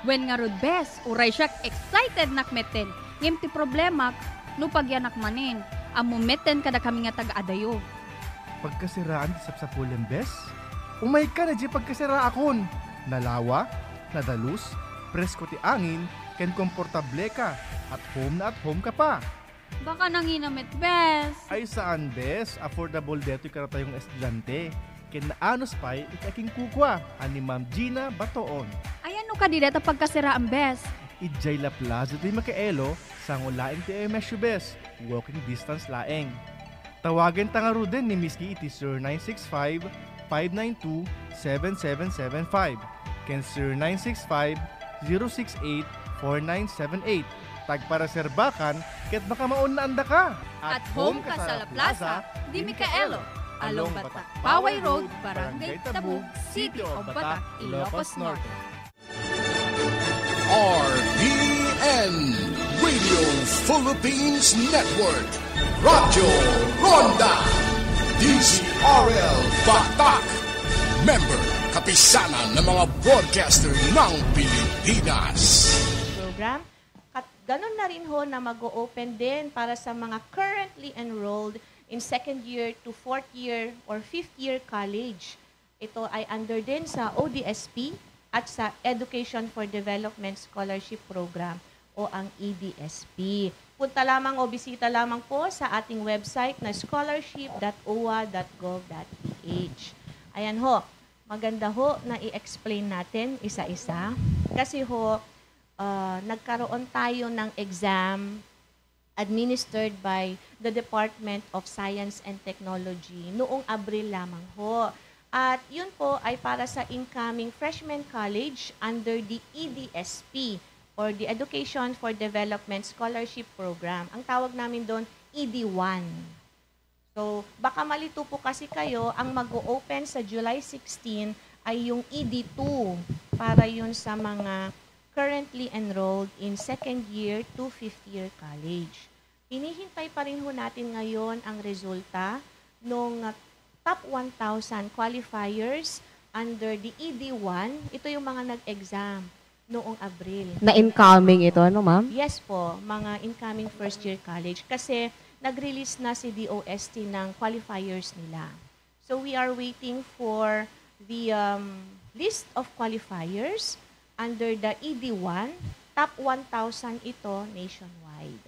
When nga rod, Bes, uray siya excited nakmeten. Ngem ti problema, no pagyanak manin. Amumeten kada kami nga taga-adayo. Pagkasiraan ti sapsapulen, Bes? Umay ka na di pagkasira akon. Nalawa, nadalus, presko ti angin, ken komportable ka. At home ka pa. Baka nanginamit, Bes. Ay saan, Bes? Affordable deto ka na tayong estudyante. Ken naanos pa'y ikaking kukwa, ani Ma'am Gina Batoon. Ay ano ka dideta pagkasiraan, Bes? Ijay La Plaza di Makaelo, sangulaing ti MSU, Bes. Walking distance laeng. Tawagan tangaru din ni Miski iti 0965-592-7775 ken 0965-068-4978. Tagparaserbakan ket baka maon na anda ka. At home ka sa La Plaza, di Mikaelo, Along Batak, Paway Road, Barangay Tabug, City of Batak, Ilocos Norte. RPN Radio Philippines Network, Radyo Ronda, DZRL Batak, member kapisanan ng mga broadcaster ng Pilipinas. Program, ganun na rin ho na mag-o-open din para sa mga currently enrolled in second year to fourth year or fifth year college. Ito ay under din sa ODSP at sa Education for Development Scholarship Program o ang EDSP. Punta lamang o bisita lamang po sa ating website na scholarship.owa.gov.ph. Ayan ho, maganda ho na i-explain natin isa-isa. Kasi ho, nagkaroon tayo ng exam administered by the Department of Science and Technology noong Abril lamang ho. At yun po ay para sa incoming freshman college under the EDSP or the Education for Development Scholarship Program. Ang tawag namin doon, ED1. So, baka malito po kasi kayo, ang mag-o-open sa July 16 ay yung ED2 para yun sa mga currently enrolled in second year to fifth year college. Hinihintay pa rin ho natin ngayon ang resulta ng top 1,000 qualifiers under the ED1. Ito yung mga nag-exam noong Abril. Na incoming ito, ano ma'am? Yes po, mga incoming first year college. Kasi nag-release na si DOST ng qualifiers nila. So we are waiting for the list of qualifiers under the ED1. Top 1,000 ito nationwide.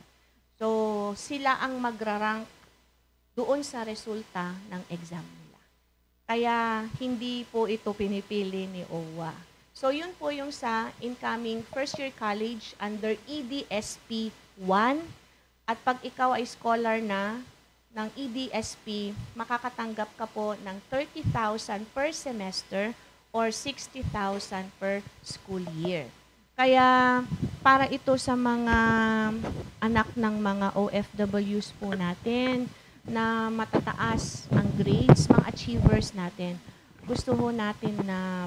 So sila ang magrarank doon sa resulta ng exam nila. Kaya hindi po ito pinipili ni OWA. So yun po yung sa incoming first year college under EDSP 1. At pag ikaw ay scholar na ng EDSP, makakatanggap ka po ng 30,000 per semester or 60,000 per school year. Kaya para ito sa mga anak ng mga OFWs po natin na matataas ang grades, mga achievers natin. Gusto ho natin na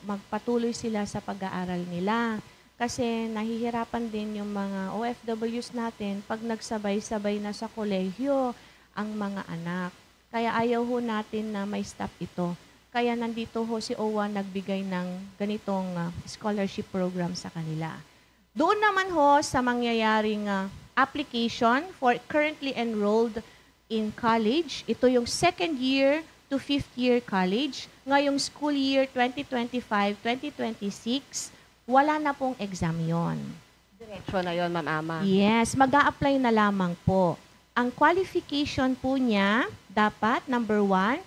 magpatuloy sila sa pag-aaral nila. Kasi nahihirapan din yung mga OFWs natin pag nagsabay-sabay na sa kolehiyo ang mga anak. Kaya ayaw ho natin na may stop ito. Kaya nandito ho si OWA nagbigay ng ganitong scholarship program sa kanila. Doon naman ho sa mangyayaring application for currently enrolled in college. Ito yung second year to fifth year college. Ngayong school year 2025-2026, wala na pong exam yon. Diretso na yon, Ma'am Ama. Yes, mag-a-apply na lamang po. Ang qualification po niya, dapat, number 1,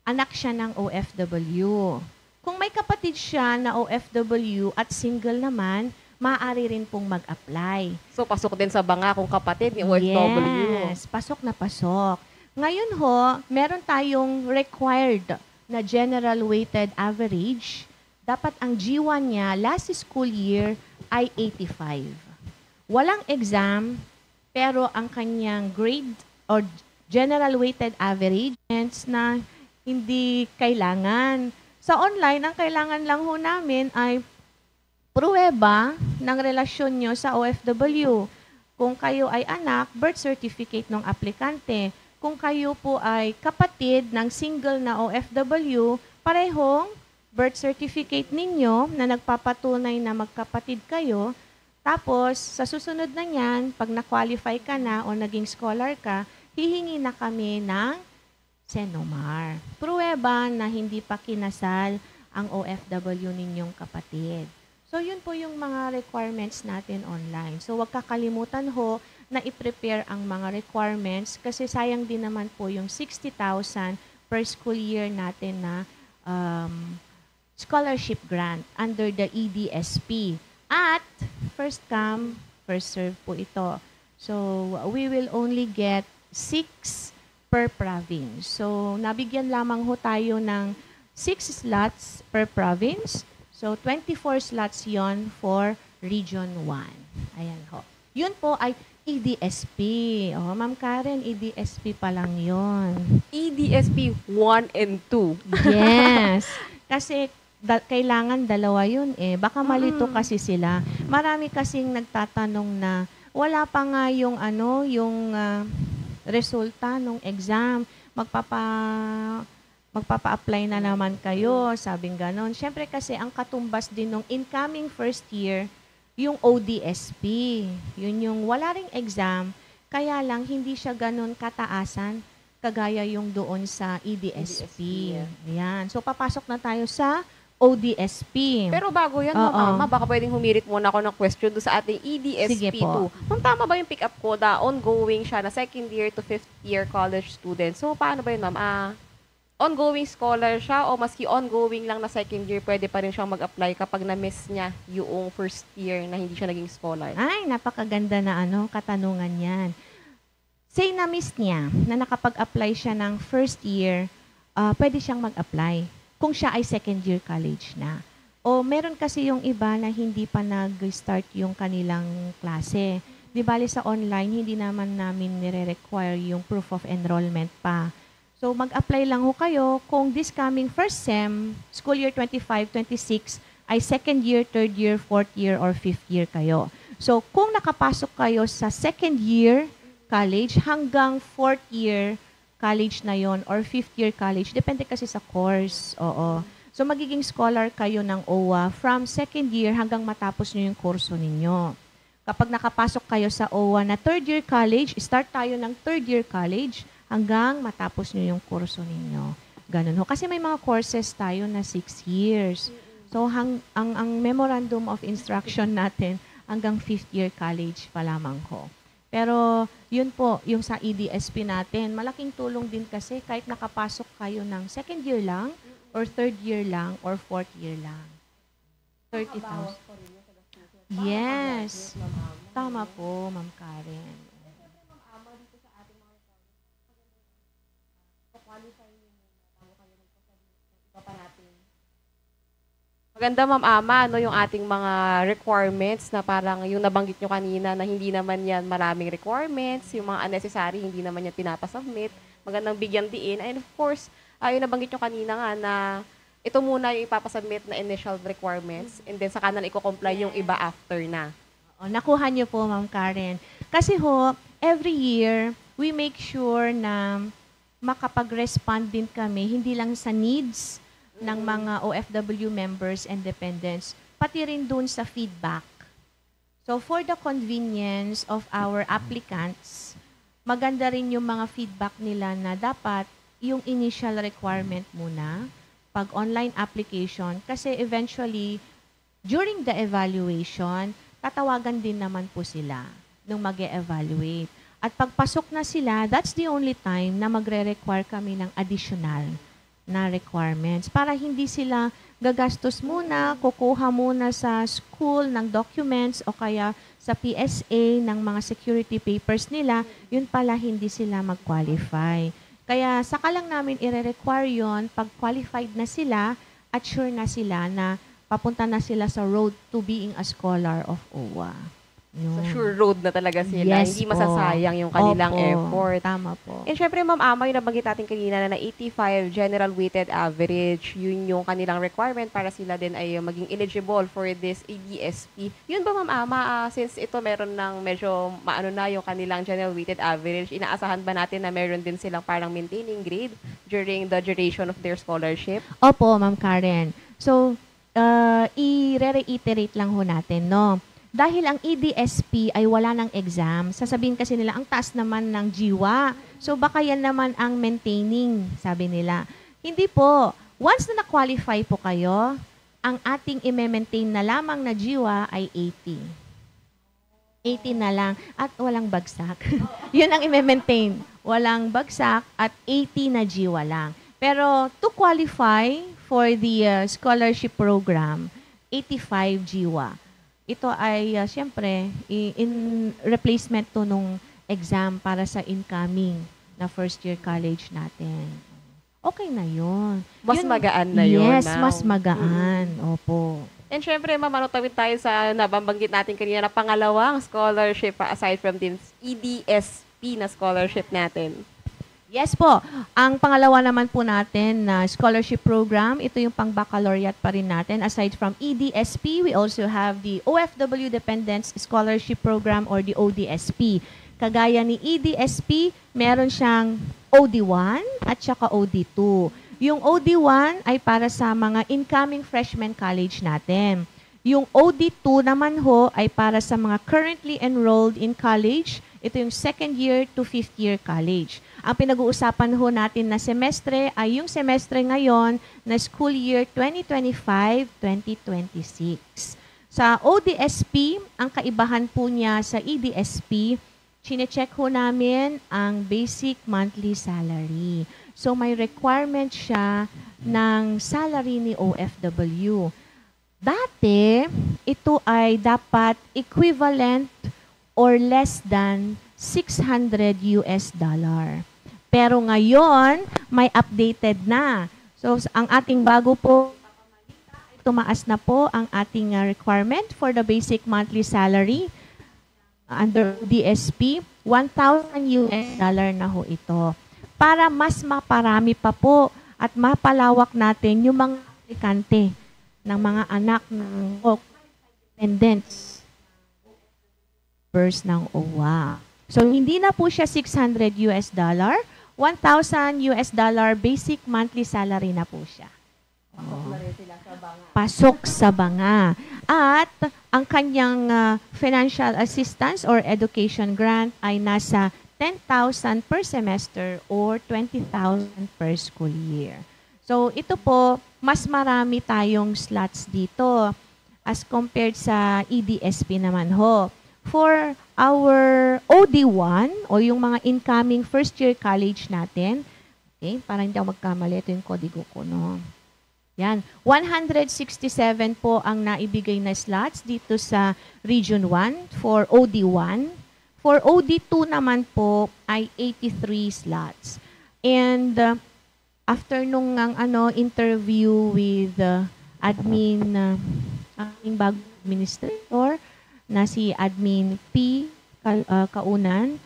anak siya ng OFW. Kung may kapatid siya na OFW at single naman, maaari rin pong mag-apply. So, pasok din sa banga kung kapatid ni OFW. Yes, pasok na pasok. Ngayon ho, meron tayong required na general weighted average. Dapat ang G1 niya last school year ay 85. Walang exam, pero ang kanyang grade or general weighted average na hindi kailangan. Sa online, ang kailangan lang ho namin ay pruweba ng relasyon nyo sa OFW. Kung kayo ay anak, birth certificate ng aplikante. Kung kayo po ay kapatid ng single na OFW, parehong birth certificate ninyo na nagpapatunay na magkapatid kayo. Tapos, sa susunod na yan, pag na-qualify ka na o naging scholar ka, hihingi na kami ng Senomar. Pruweba na hindi pa kinasal ang OFW ninyong kapatid. So, yun po yung mga requirements natin online. So, wag kakalimutan ho na i-prepare ang mga requirements kasi sayang din naman po yung 60,000 per school year natin na scholarship grant under the EDSP. At first come, first serve po ito. So, we will only get 6 per province. So, nabigyan lamang ho tayo ng 6 slots per province. So, 24 slots yon for Region 1. Ayan ho. Yun po ay EDSP. Oh, Ma'am Karen, EDSP pa lang yon. EDSP 1 and 2. Yes. Kasi kailangan dalawa yun eh. Baka malito kasi sila. Marami kasing nagtatanong na wala pa nga yung resulta ng exam. Magpapa-apply na naman kayo, sabing ganon. Siyempre kasi ang katumbas din ng incoming first year, yung ODSP. Yun yung wala ring exam, kaya lang hindi siya ganon kataasan kagaya yung doon sa EDSP. Ayan. So, papasok na tayo sa ODSP. Pero bago yan, Ma'am Ama, baka pwedeng humirit muna ako ng question doon sa ating EDSP 2. Ma'am, tama ba yung pick-up ko na ongoing siya na second year to fifth year college student? So, paano ba yun, Ma'am? Ongoing scholar siya o maski ongoing lang na second year, pwede pa rin siyang mag-apply kapag na-miss niya yung first year na hindi siya naging scholar? Ay, napakaganda na katanungan yan. Say na-miss niya na nakapag-apply siya ng first year, pwede siyang mag-apply kung siya ay second year college na. O meron kasi yung iba na hindi pa nag-start yung kanilang klase. Di bali sa online, hindi naman namin nire-require yung proof of enrollment pa. So, mag-apply lang ho kayo kung this coming first SEM, school year 25-26, ay second year, third year, fourth year, or fifth year kayo. So, kung nakapasok kayo sa second year college hanggang fourth year college na yon or fifth year college, depende kasi sa course. Oo. So, magiging scholar kayo ng OWA from second year hanggang matapos nyo yung kurso ninyo. Kapag nakapasok kayo sa OWA na third year college, start tayo ng third year college, hanggang matapos nyo yung kurso ninyo. Ganun ho. Kasi may mga courses tayo na 6 years. So, ang memorandum of instruction natin hanggang 5th year college pa lamang ho. Pero, yun po, yung sa EDSP natin, malaking tulong din kasi kahit nakapasok kayo ng second year lang, or third year lang, or fourth year lang. 30,000. Yes. Tama po, Ma'am Karen. Maganda, Ma'am Ama, no, yung ating mga requirements na parang yung nabanggit nyo kanina na hindi naman yan maraming requirements, yung mga unnecessary, hindi naman yan pinapasubmit. Magandang bigyan diin. And of course, yung nabanggit nyo kanina nga na ito muna yung ipapasubmit na initial requirements and then saka na i-comply yung iba after na. Nakuha niyo po, Ma'am Karen. Kasi every year, we make sure na makapag-respond din kami, hindi lang sa needs ng mga OFW members and dependents, pati rin dun sa feedback. So for the convenience of our applicants, maganda rin yung mga feedback nila na dapat yung initial requirement muna pag online application kasi eventually, during the evaluation, tatawagan din naman po sila nung mag-e-evaluate. At pagpasok na sila, that's the only time na magre-require kami ng additional na requirements para hindi sila gagastos muna, kukuha muna sa school ng documents o kaya sa PSA ng mga security papers nila, yun pala hindi sila mag-qualify. Kaya saka lang namin i-require yun pag qualified na sila at sure na sila na papunta na sila sa road to being a scholar of OWA. So sure road na talaga sila. Yes, hindi masasayang yung kanilang effort. Tama po. And syempre, Ma'am Ama, yung nabanggit natin kanina na 85 general weighted average, yun yung kanilang requirement para sila din ay maging eligible for this ADSP. Yun ba, Ma'am Ama, since ito meron ng medyo maano na yung kanilang general weighted average, inaasahan ba natin na meron din silang parang maintaining grade during the duration of their scholarship? Opo, Ma'am Karen. So, i-reiterate lang ho natin, no? Dahil ang EDSP ay wala ng exam, sasabihin kasi nila, ang taas naman ng GWA. So baka yan naman ang maintaining, sabi nila. Hindi po. Once na na-qualify po kayo, ang ating i-maintain na lamang na GWA ay 80. 80 na lang at walang bagsak. Yun ang i-maintain. Walang bagsak at 80 na GWA lang. Pero to qualify for the scholarship program, 85 GWA. Ito ay, siyempre, in replacement to nung exam para sa incoming na first year college natin. Okay na yun. Mas magaan na yun. Yes, mas magaan. Opo. And syempre, Ma'am, tawid tayo sa nababanggit natin kanina na pangalawang scholarship aside from this EDSP na scholarship natin. Yes po. Ang pangalawa naman po natin na scholarship program, ito yung pang-baccalaureate pa rin natin. Aside from EDSP, we also have the OFW Dependents Scholarship Program or the ODSP. Kagaya ni EDSP, meron siyang OD1 at saka OD2. Yung OD1 ay para sa mga incoming freshman college natin. Yung OD2 naman ho ay para sa mga currently enrolled in college. Ito yung second year to fifth year college. Ang pinag-uusapan ho natin na semestre ay yung semestre ngayon na school year 2025-2026. Sa ODSP, ang kaibahan po niya sa EDSP, chine-check ho namin ang basic monthly salary. So may requirement siya ng salary ni OFW. Dati, ito ay dapat equivalent or less than $600. Pero ngayon, may updated na. So, ang ating bago po, tumaas na po ang ating requirement for the basic monthly salary under DSP, $1,000 na ho ito. Para mas maparami pa po at mapalawak natin yung mga aplikante ng mga anak ng dependents ng OWA. So, hindi na po siya $600, $1,000 basic monthly salary na po siya. Pasok sa banga. At ang kanyang financial assistance or education grant ay nasa 10,000 per semester or 20,000 per school year. So, ito po, mas marami tayong slots dito as compared sa EDSP naman ho. For our OD1 o yung mga incoming first year college natin, okay, para hindi ako magkamali, ito yung kodigo ko, no? Yan, 167 po ang naibigay na slots dito sa Region 1 for OD1. For OD2 naman po ay 83 slots. And after nung interview with aming bagong administrator na si Admin P. Kaunan.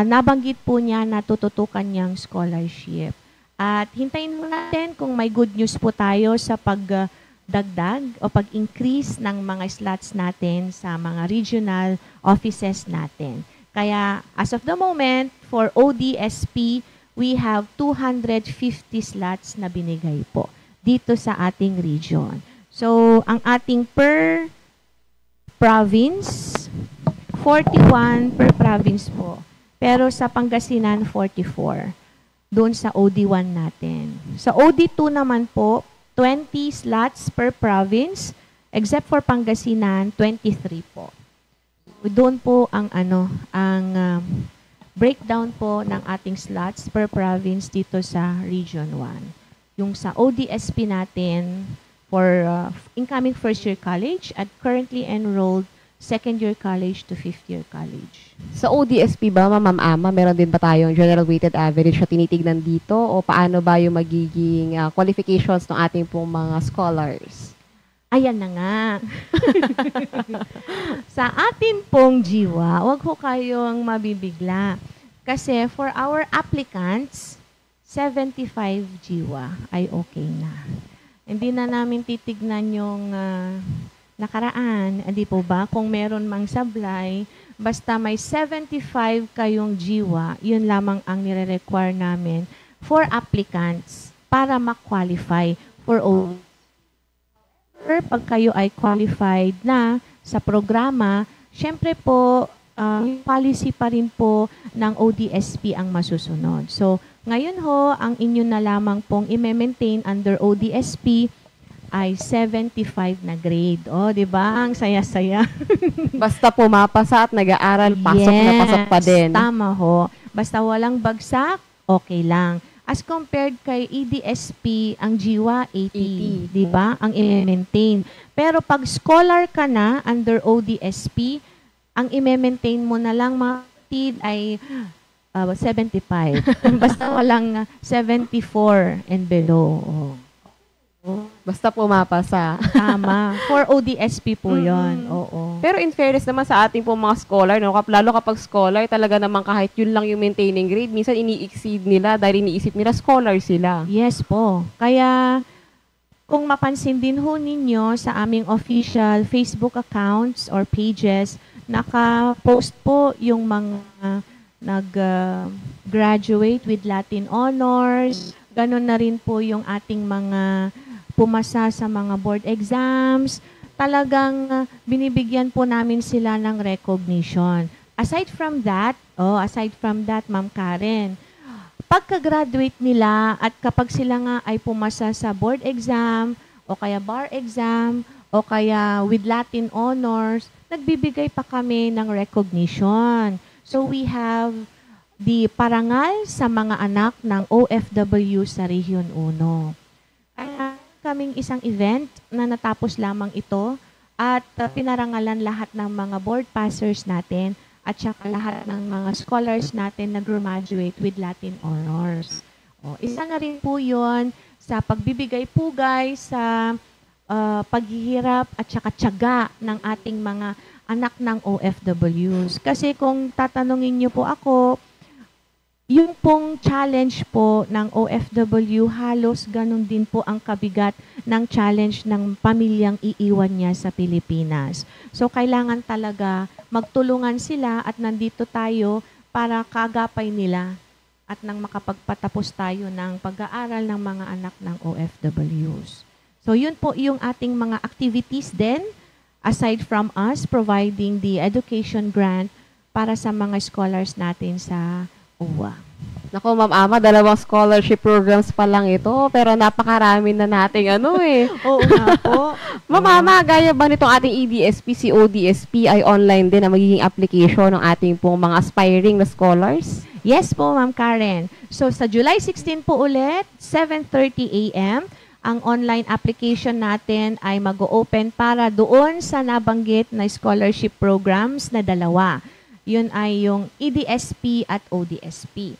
Nabanggit po niya na tututukan niyang scholarship. At hintayin mo natin kung may good news po tayo sa pagdagdag o pag-increase ng mga slots natin sa mga regional offices natin. Kaya as of the moment, for ODSP, we have 250 slots na binigay po dito sa ating region. So, ang ating per province, 41 per province po. Pero sa Pangasinan, 44. Doon sa OD1 natin. Sa OD2 naman po, 20 slots per province, except for Pangasinan, 23 po. Doon po ang breakdown po ng ating slots per province dito sa Region 1. Yung sa ODSP natin for incoming first year college at currently enrolled second year college to fifth year college. Sa ODSP ba, Ma'am Ama, meron din ba tayong general weighted average na tinitignan dito? O paano ba yung magiging qualifications ng ating pong mga scholars? Ayan na nga. Sa atin pong jiwa, wag ho kayong mabibigla. Kasi for our applicants, 75 jiwa ay okay na. Hindi na namin titignan yung nakaraan. Hindi po ba? Kung meron mang sablay, basta may 75 kayong jiwa, yun lamang ang nire-require namin for applicants para ma-qualify for all. Pag kayo ay qualified na sa programa, syempre po, policy pa rin po ng ODSP ang masusunod. So, ngayon ho, ang inyo na lamang pong i-maintain under ODSP ay 75 na grade. O, di ba? Ang saya-saya. Basta pumapasa at nag-aaral, pasok na pasok pa din. Tama ho. Basta walang bagsak, okay lang. As compared kay EDSP, ang jiwa 80, di ba? Ang i-maintain. Pero pag scholar ka na under ODSP, ang i-maintain mo na lang mga ay 75. Basta walang 74 and below. Basta pumapasa. Tama. For ODSP po yun. Oo. Pero in fairness naman sa ating pong mga scholar, no, lalo kapag scholar, talaga naman kahit yun lang yung maintaining grade, minsan ini-exceed nila dahil iniisip nila scholar sila. Yes po. Kaya kung mapansin din ho ninyo sa aming official Facebook accounts or pages, naka-post po yung mga nag-graduate with Latin honors. Ganon na rin po yung ating mga pumasa sa mga board exams. Talagang binibigyan po namin sila ng recognition. Aside from that, Ma'am Karen, pagka-graduate nila at kapag sila nga ay pumasa sa board exam o kaya bar exam o kaya with Latin honors, nagbibigay pa kami ng recognition. So we have the parangal sa mga anak ng OFW sa Region 1. Kaya kaming isang event na natapos lamang ito at pinarangalan lahat ng mga board passers natin at saka lahat ng mga scholars natin na graduate with Latin honors. Isa na rin po yun sa pagbibigay pugay sa paghihirap at saka tiyaga ng ating mga anak ng OFWs. Kasi kung tatanungin niyo po ako, yung pong challenge po ng OFW, halos ganun din po ang kabigat ng challenge ng pamilyang iiwan niya sa Pilipinas. So, kailangan talaga magtulungan sila at nandito tayo para kaagapay nila at nang makapagpatapos tayo ng pag-aaral ng mga anak ng OFWs. So, yun po yung ating mga activities din, aside from us providing the education grant para sa mga scholars natin sa OWA. Naku, Ma'am Ama, 2 scholarship programs pa lang ito, pero napakarami na nating Oo nga po. Ma'am Ama, gaya ba nitong ating EDSP, si ODSP ay online din ang magiging application ng ating pong mga aspiring na scholars? Yes po, Ma'am Karen. So, sa July 16 po ulit, 7:30 a.m., ang online application natin ay mag-open para doon sa nabanggit na scholarship programs na 2. Yun ay yung EDSP at ODSP.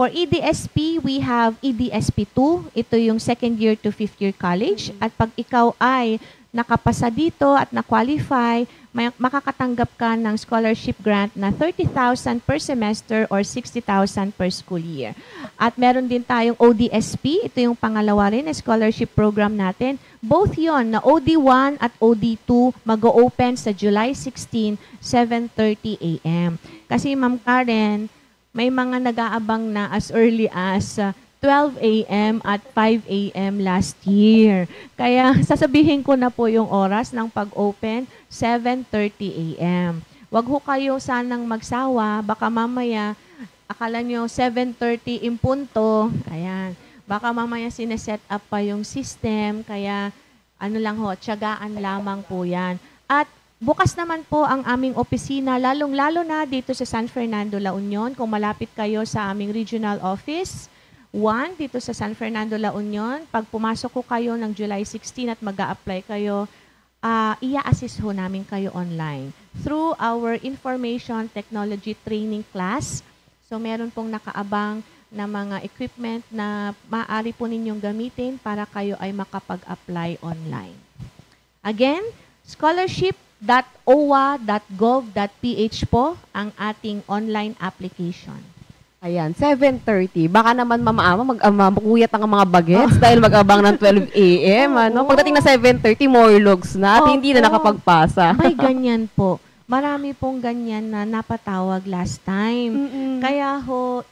For EDSP, we have EDSP2. Ito yung second year to fifth year college. At pag ikaw ay nakapasa dito at na-qualify, makakatanggap ka ng scholarship grant na 30,000 per semester or 60,000 per school year. At meron din tayong ODSP. Ito yung pangalawa rin na scholarship program natin. Both yon na OD1 at OD2 mag-o-open sa July 16, 7:30 a.m. Kasi Ma'am Karen, may mga nag-aabang na as early as 12 a.m. at 5 a.m. last year. Kaya sasabihin ko na po yung oras ng pag-open, 7:30 a.m. Wag ho kayo sanang magsawa, baka mamaya akala nyo 7:30 in punto. Ayan. Baka mamaya sineset up pa yung system, kaya ano lang ho, tiyagaan lamang po yan. At bukas naman po ang aming opisina, lalong-lalo na dito sa San Fernando, La Union. Kung malapit kayo sa aming regional office, 1 dito sa San Fernando, La Union. Pag pumasok ko kayo ng July 16 at mag-a-apply kayo, ia-assist ho namin kayo online through our information technology training class. So meron pong nakaabang na mga equipment na maaari po ninyong gamitin para kayo ay makapag-apply online. Again, scholarship.owa.gov.ph po ang ating online application. Ayan, 7:30. Baka naman magkuyat ang mga bagets dahil mag-abang ng 12 a.m. Ano? Pagdating na 7:30, more logs na at hindi na nakapagpasa. May ganyan po. Marami pong ganyan na napatawag last time. Kaya ho,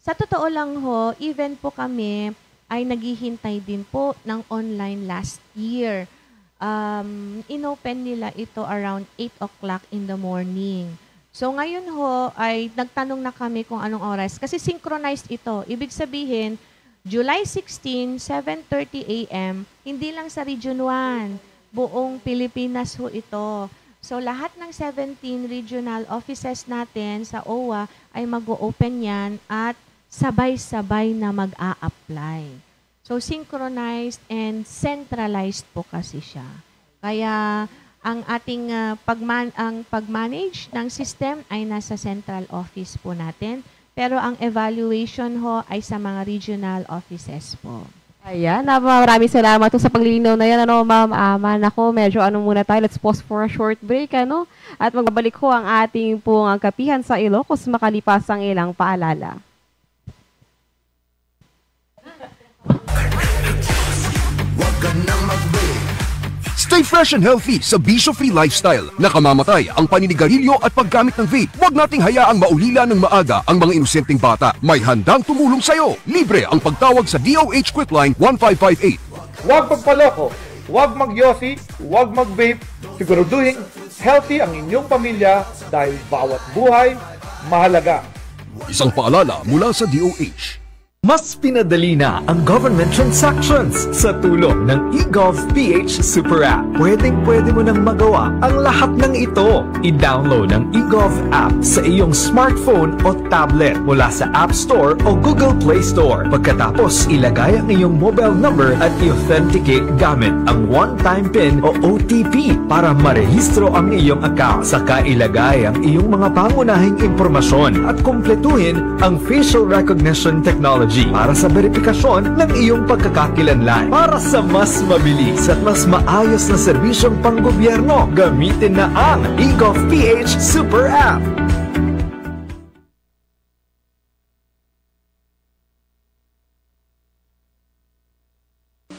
sa totoo lang ho, even po kami ay naghihintay din po ng online last year. Inopen nila ito around 8 o'clock in the morning. So ngayon ho, ay nagtanong na kami kung anong oras. Kasi synchronized ito. Ibig sabihin, July 16, 7:30 a.m., hindi lang sa Region 1. Buong Pilipinas ho ito. So lahat ng 17 regional offices natin sa OWA ay mag-o-open yan at sabay-sabay na mag-a-apply. So synchronized and centralized po kasi siya. Kaya ang ating pag-manage ng system ay nasa central office po natin. Pero ang evaluation ho ay sa mga regional offices po. Ayan, maraming salamat sa paglilinaw na yan, Ma'am Aman. Ako, medyo muna tayo. Let's pause for a short break, At magbabalik ko ang ating pong kapihan sa Ilocos makalipas ang ilang paalala. Huwag ka nang stay fresh and healthy sa bisyo-free lifestyle. Nakamamatay ang paninigarilyo at paggamit ng vape. Huwag nating hayaang maulila ng maaga ang mga inosenteng bata. May handang tumulong sa'yo. Libre ang pagtawag sa DOH Quitline 1558. Huwag magpaloko, huwag magyosi, huwag mag-vape. Siguraduhin healthy ang inyong pamilya dahil bawat buhay mahalaga. Isang paalala mula sa DOH. Mas pinadali na ang government transactions sa tulong ng eGov.ph Super App. Pwedeng-pwede mo nang magawa ang lahat ng ito. I-download ang eGov app sa iyong smartphone o tablet mula sa App Store o Google Play Store. Pagkatapos, ilagay ang iyong mobile number at i-authenticate gamit ang one-time PIN o OTP para marehistro ang iyong account. Saka ilagay ang iyong mga pangunahing impormasyon at kumpletuhin ang facial recognition technology para sa verifikasyon ng iyong pagkakakilanlan. Para sa mas mabilis at mas maayos na serbisyong panggobyerno, gamitin na ang eGov.ph Super App.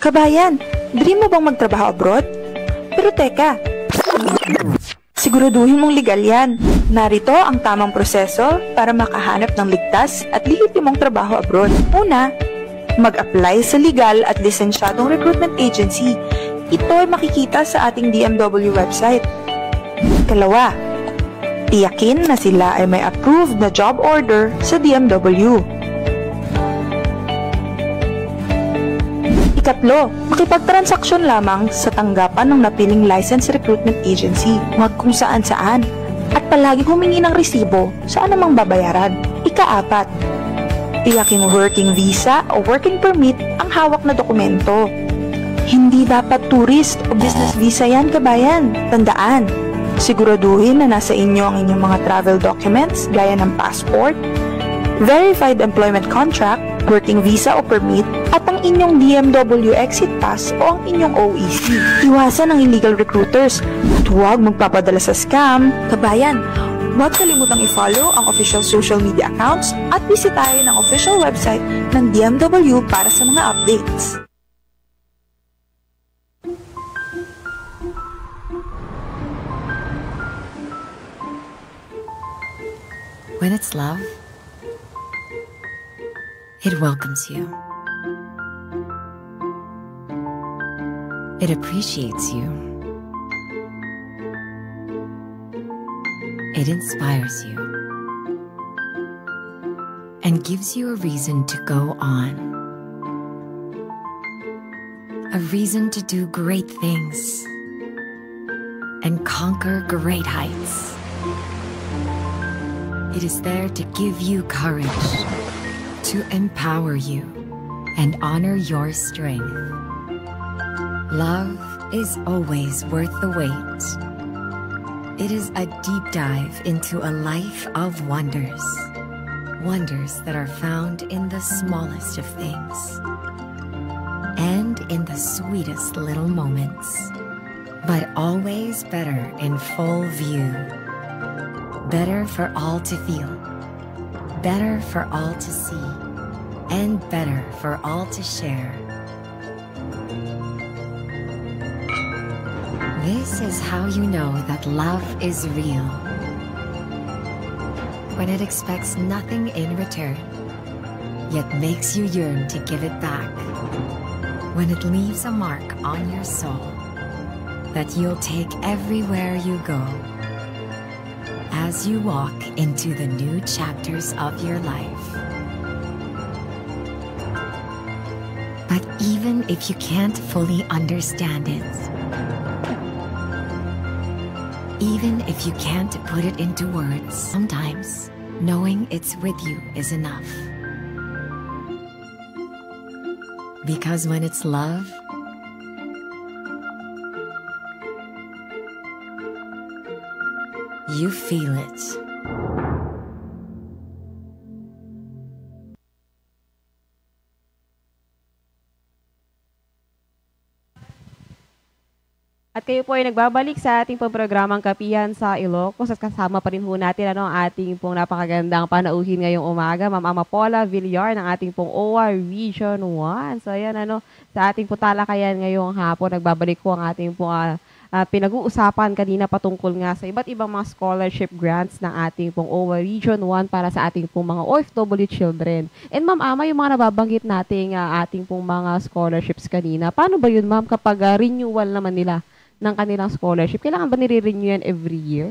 Kabayan, dream mo bang magtrabaho abroad? Pero teka, siguraduhin mong legal yan. Narito ang tamang proseso para makahanap ng ligtas at lehitimong trabaho abroad. Una, mag-apply sa legal at lisensyadong recruitment agency. Ito ay makikita sa ating DMW website. Kalawa, tiyakin na sila ay may approved na job order sa DMW. Ikatlo, makipagtransaksyon lamang sa tanggapan ng napiling license recruitment agency. Huwag kung saan-saan. At palaging humingi ng resibo sa anumang babayaran. Ika-apat, tiyaking working visa o working permit ang hawak na dokumento. Hindi dapat tourist o business visa yan, kabayan. Tandaan, siguraduhin na nasa inyo ang inyong mga travel documents gaya ng passport, verified employment contract, working visa o permit, at ang inyong DMW exit pass o ang inyong OEC. Iwasan ang illegal recruiters at huwag magpapadala sa scam. Kabayan, huwag kalimutang i-follow ang official social media accounts at bisitahin ang official website ng DMW para sa mga updates. When it's love, it welcomes you. It appreciates you. It inspires you. And gives you a reason to go on. A reason to do great things. And conquer great heights. It is there to give you courage, to empower you, and honor your strength. Love is always worth the wait. It is a deep dive into a life of wonders. Wonders that are found in the smallest of things. And in the sweetest little moments. But always better in full view. Better for all to feel, better for all to see, and better for all to share. This is how you know that love is real. When it expects nothing in return, yet makes you yearn to give it back. When it leaves a mark on your soul that you'll take everywhere you go. As you walk into the new chapters of your life. But even if you can't fully understand it, even if you can't put it into words, sometimes knowing it's with you is enough. Because when it's love, you feel it. At kayo po ay nagbabalik sa ating programang Kapihan sa Ilocos at kasama pa rin po natin ang ating pong napakagandang panauhin ngayong umaga, Ma'am Amapola Villar ng ating pong OWA Region 1. So ayan sa ating po talakayan ngayong hapon, nagbabalik po ang ating pong pinag-uusapan kanina patungkol nga sa iba't ibang mga scholarship grants ng ating pong OWA Region 1 para sa ating pong mga OFW children. And Ma'am Ama, yung mga nababanggit nating ating pong mga scholarships kanina, paano ba yun Ma'am kapag renewal naman nila ng kanilang scholarship? Kailangan ba nire-renew yan every year?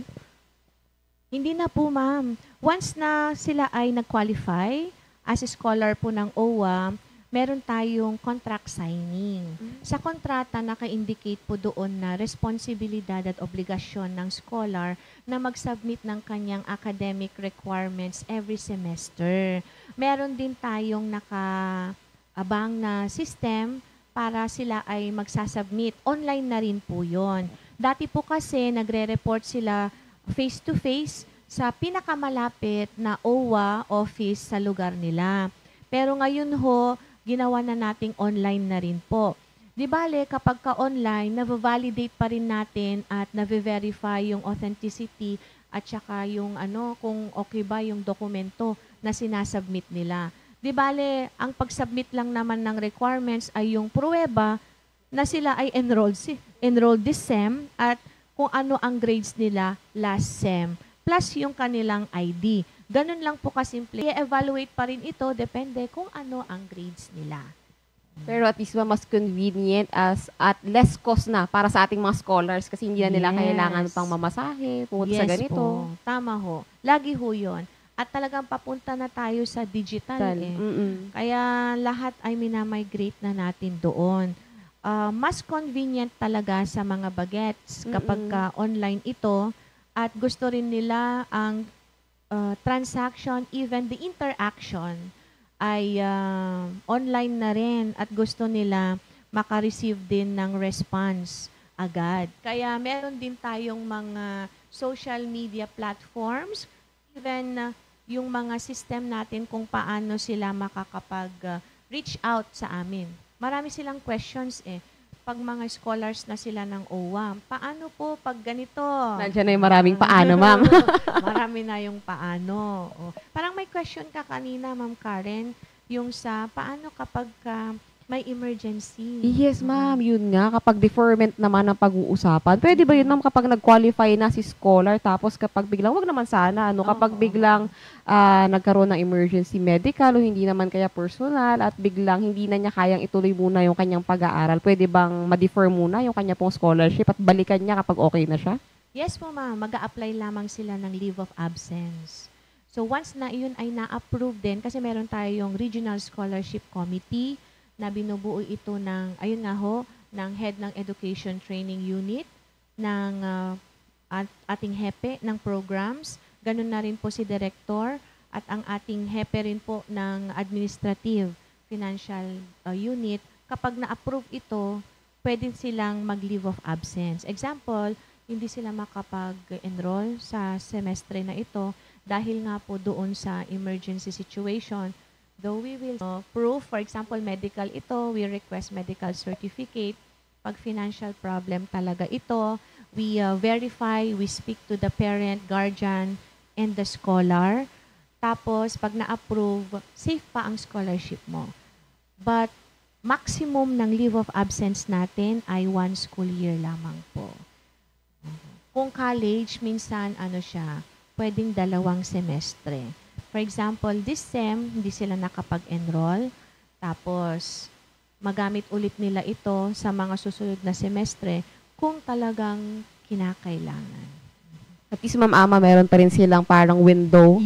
Hindi na po, ma'am. Once na sila ay nag-qualify as a scholar po ng OWA, meron tayong contract signing. Sa kontrata, naka-indicate po doon na responsibilidad at obligasyon ng scholar na mag-submit ng kanyang academic requirements every semester. Meron din tayong naka-abang na system para sila ay magsasubmit. Online na rin po yon. Dati po kasi nagre-report sila face-to-face sa pinakamalapit na OWA office sa lugar nila. Pero ngayon ho, ginawa na nating online na rin po. Di bale, kapag ka-online, na-validate pa rin natin at na-verify yung authenticity at saka yung kung okay ba yung dokumento na sinasubmit nila. Di bale, ang pag-submit lang naman ng requirements ay yung pruweba na sila ay enrolled this SEM at kung ano ang grades nila last SEM plus yung kanilang ID. Ganun lang po kasimple. I-evaluate pa rin ito, depende kung ano ang grades nila. Pero at least mas convenient at less cost na para sa ating mga scholars kasi hindi na nila kailangan pang mamasahe, pumunta sa ganito. Po. Tama ho. Lagi ho yun. At talagang papunta na tayo sa digital. Kaya lahat ay minamigrate na natin doon. Mas convenient talaga sa mga bagets kapag online ito at gusto rin nila ang transaction, even the interaction ay online na rin at gusto nila makareceive din ng response agad. Kaya meron din tayong mga social media platforms, even yung mga system natin kung paano sila makakapag-reach out sa amin. Marami silang questions pag mga scholars na sila ng OWA, paano po pag ganito? Nandiyan na yung maraming paano, ma'am. Marami na yung paano. Parang may question ka kanina, Ma'am Karen, yung sa paano kapag may emergency. Yes, ma'am. Yun nga. Kapag deferment naman ang pag-uusapan, pwede ba yun, ma'am, kapag nag-qualify na si scholar, tapos kapag biglang, wag naman sana, kapag biglang nagkaroon ng emergency medical o hindi naman kaya personal at biglang hindi na niya kayang ituloy muna yung kanyang pag-aaral, pwede bang ma-defer muna yung kanya pong scholarship at balikan niya kapag okay na siya? Yes po, ma'am. Mag-a-apply lamang sila ng leave of absence. So once na yun ay na-approve din, kasi meron tayong Regional Scholarship Committee na binubuo ito ng, ayun nga ho, ng Head ng Education Training Unit, ng ating hepe ng programs, ganun na rin po si Director, at ang ating hepe rin po ng Administrative Financial Unit. Kapag na-approve ito, pwede silang mag-leave of absence. Example, hindi sila makapag-enroll sa semestre na ito dahil nga po doon sa emergency situation. Though we will prove, for example, medical ito, we request medical certificate. Pag financial problem talaga ito, we verify, we speak to the parent, guardian, and the scholar. Tapos, pag na-approve, safe pa ang scholarship mo. But, maximum ng leave of absence natin ay 1 school year lamang po. Kung college, minsan, pwedeng 2 semestre. For example, this SEM, hindi sila nakapag-enroll. Tapos, magamit ulit nila ito sa mga susunod na semestre kung talagang kinakailangan. At least, Ma'am Ama, meron pa rin silang parang window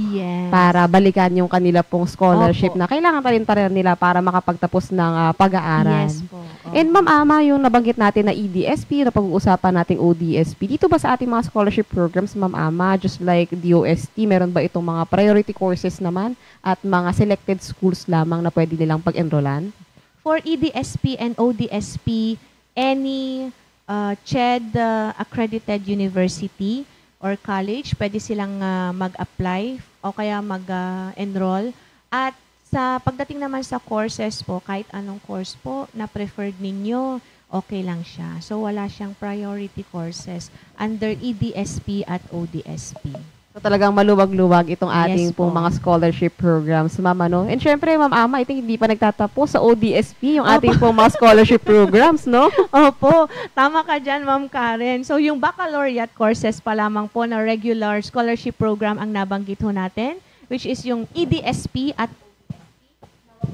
para balikan yung kanila pong scholarship na kailangan pa rin nila para makapagtapos ng pag-aaral. Yes po. And Ma'am Ama, yung nabanggit natin na EDSP, na pag-uusapan nating ODSP, dito ba sa ating mga scholarship programs, Ma'am Ama, just like DOST, meron ba itong mga priority courses naman at mga selected schools lamang na pwede nilang pag-enrollan? For EDSP and ODSP, any CHED accredited university or college, pwede silang mag-apply o kaya mag-enroll. At sa pagdating naman sa courses po, kahit anong course po na preferred ninyo, okay lang siya. So wala siyang priority courses under EDSP at ODSP. So talagang maluwag-luwag itong ating pong mga scholarship programs, Ma'am, no? And syempre, Ma'am Ama, I think hindi pa nagtatapos sa ODSP yung ating pong mga scholarship programs, no? Opo, tama ka dyan, Ma'am Karen. So yung baccalaureate courses pa lamang po na regular scholarship program ang nabanggit ho natin, which is yung EDSP at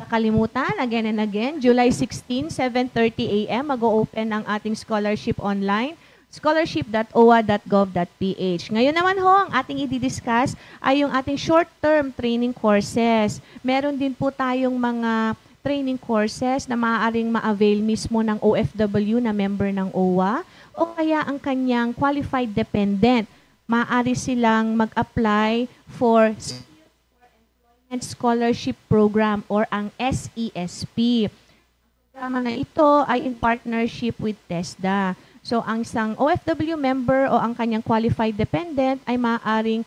nakalimutan, again and again, July 16, 7:30 a.m. mag-o-open ang ating scholarship online. scholarship.owa.gov.ph. Ngayon naman ho, ang ating i-discuss ay yung ating short-term training courses. Meron din po tayong mga training courses na maaaring ma-avail mismo ng OFW na member ng OWA o kaya ang kanyang qualified dependent. Maaari silang mag-apply for Employment Scholarship Program or ang SESP. Ang programa na ito ay in partnership with TESDA. So, ang isang OFW member o ang kanyang qualified dependent ay maaaring